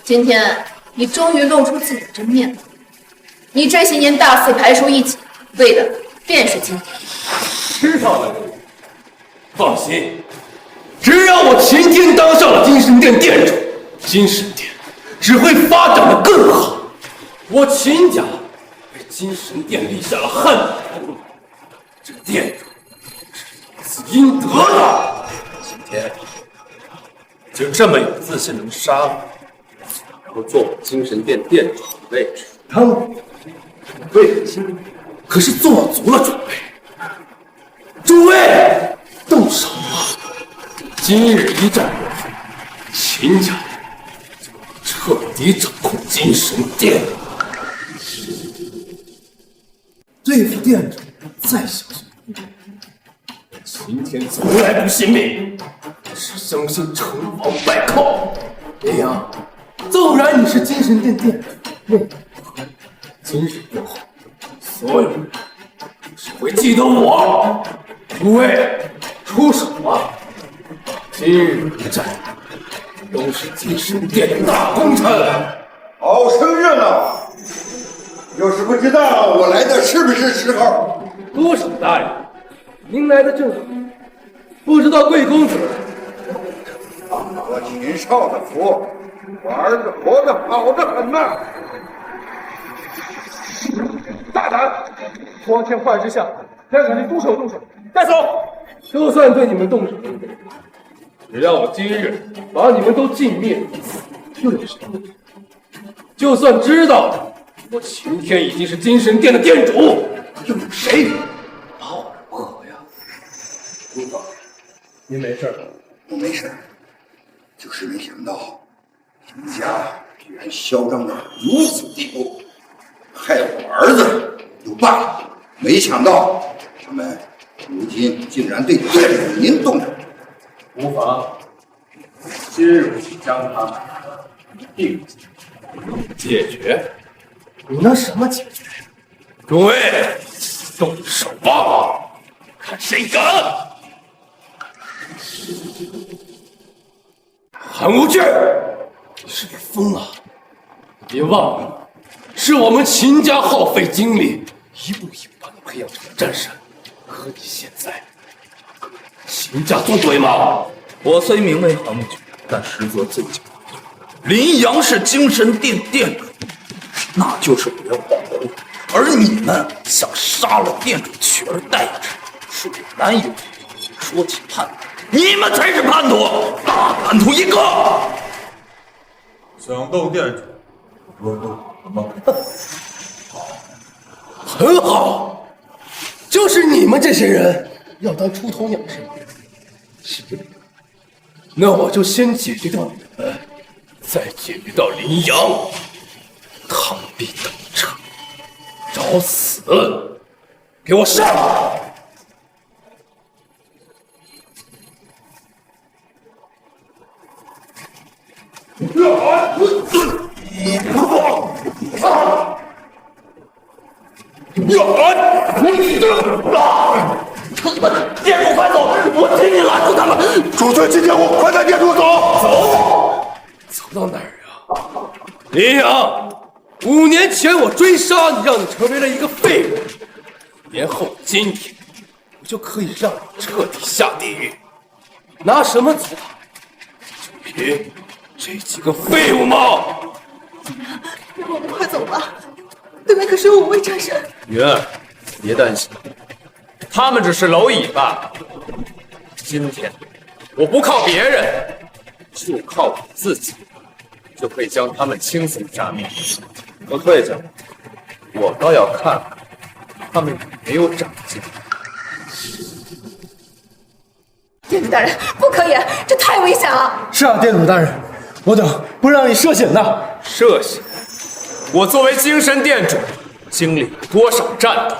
今天你终于露出自己的真面目。你这些年大肆排除异己，为的便是今天。知道了，放心，只要我秦天当上了精神殿殿主，精神殿只会发展的更好。我秦家为精神殿立下了汗马功劳，这殿主是理应得的。今天就这么有自信能杀我，然后坐我精神殿殿主的位置，当然为的心可是做足了准备。诸位，动手吧！今日一战过后，秦家彻底掌控金神殿。对付店主再小心一点。秦天从来不信命，只相信成王败寇。林阳，纵然你是金神殿殿主，今日过后，所有人只会记得我。诸位，出手吧！今日一战都是金神殿的大功臣。好生热闹！要是不知道我来的是不是时候？多少大人，您来的正好。不知道贵公子，我秦少的福，我儿子活得好得很呐！大胆！光天化日之下，竟然敢对动手！带走！就算对你们动手，只要我今日把你们都尽灭，又有谁不知？就算知道我秦天已经是金神殿的殿主，又有谁把我如何呀？公子，您没事吧？我没事，就是没想到秦家居然嚣张到如此地步，害我儿子就罢了，没想到他们如今竟然对殿主您动手。无妨，今日我将他们一并解决。你那什么解决？诸位，动手吧！看谁敢！韩无惧，你是不是疯了？别忘了，是我们秦家耗费精力，一步一步把你培养成了战神，和你现在秦家作对吗？我虽名为韩无惧，但实则最强。林阳是精神殿殿主，那就是我要保护。而你们想杀了殿主取而代之，是我难有。说起叛徒，你们才是叛徒，大叛徒一个！想动殿主，我动什么？很好，就是你们这些人要当出头鸟是吗？是。那我就先解决掉你们，再解决到林阳。螳臂等车，找死！给我上！殿主快走！我替你拦住他们！主尊金家伙，快带殿主走！走到哪儿啊？林阳，5年前我追杀你，让你成为了一个废物。5年后今天，我就可以让你彻底下地狱。拿什么阻挡？就凭这几个废物吗？让我们快走吧，对面可是有5位战神。云儿，别担心，他们只是蝼蚁罢了。今天我不靠别人，就靠我自己，就可以将他们轻松杀灭。不退下，我倒要看看他们有没有长进。殿主大人，不可以，这太危险了。是啊，殿主大人，我等不让你涉险的。涉险？我作为精神殿主，经历了多少战斗？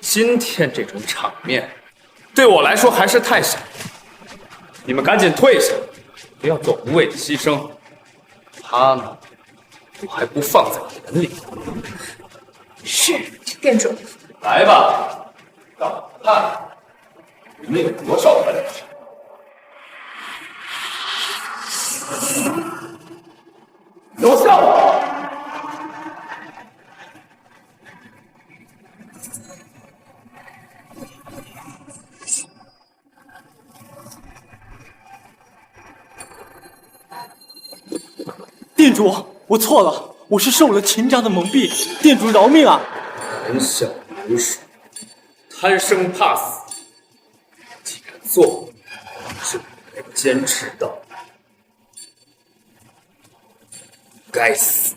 今天这种场面，对我来说还是太小。你们赶紧退下，不要做无谓的牺牲。他们，我还不放在眼里。是，殿主。来吧，让我看你们有多少本事。有效！殿主，我错了，我是受了秦家的蒙蔽，殿主饶命啊！胆小如鼠，贪生怕死，既然做，就该坚持到底。该死！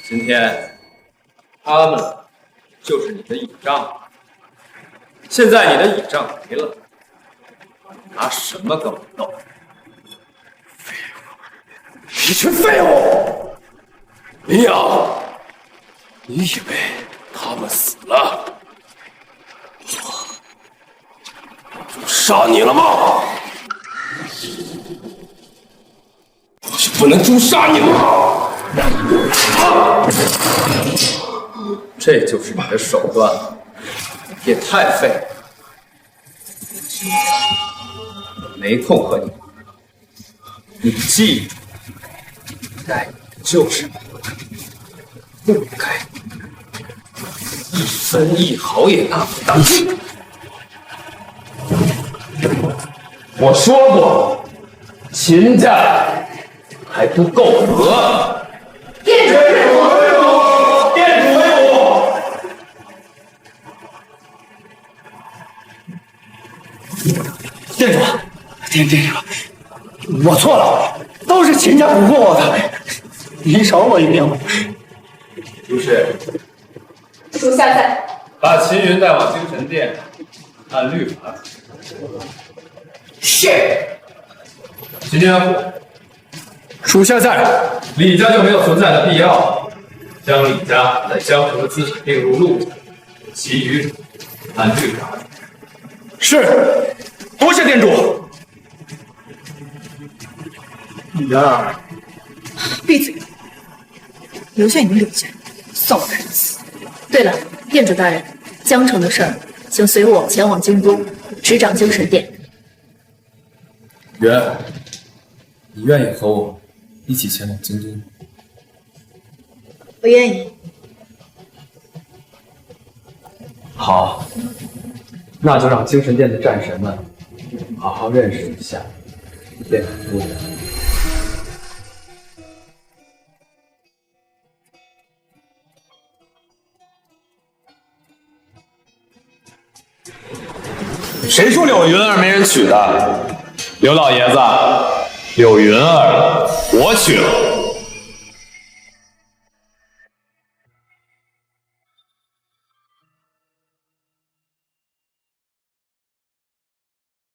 今天他们就是你的倚仗，现在你的倚仗没了，拿什么跟我斗？一群废物！林阳，你以为他们死了，我就杀你了吗？我就不能诛杀你吗？这就是你的手段，也太废了。我没空和你玩，你记住，该你的就是你，不该一分一毫也拿不到。我说过，秦家还不够格。店主为我，店主为我。店主，我错了，都是秦家蛊惑我的，您饶我一命吧。如是，属下在。把秦云带往精神殿，按律法处置。是。秦天虎，属下在。李家就没有存在的必要，将李家在江城的资产并入陆家，其余按律法。是，多谢店主。女儿，闭嘴！留下你们柳家，算我仁慈。对了，店主大人，江城的事儿，请随我前往京都，执掌精神殿。云儿，你愿意和我一起前往京都吗？我愿意。好，那就让精神殿的战神们好好认识一下店主夫人。谁说柳云儿没人娶的？刘老爷子，柳云儿我娶了。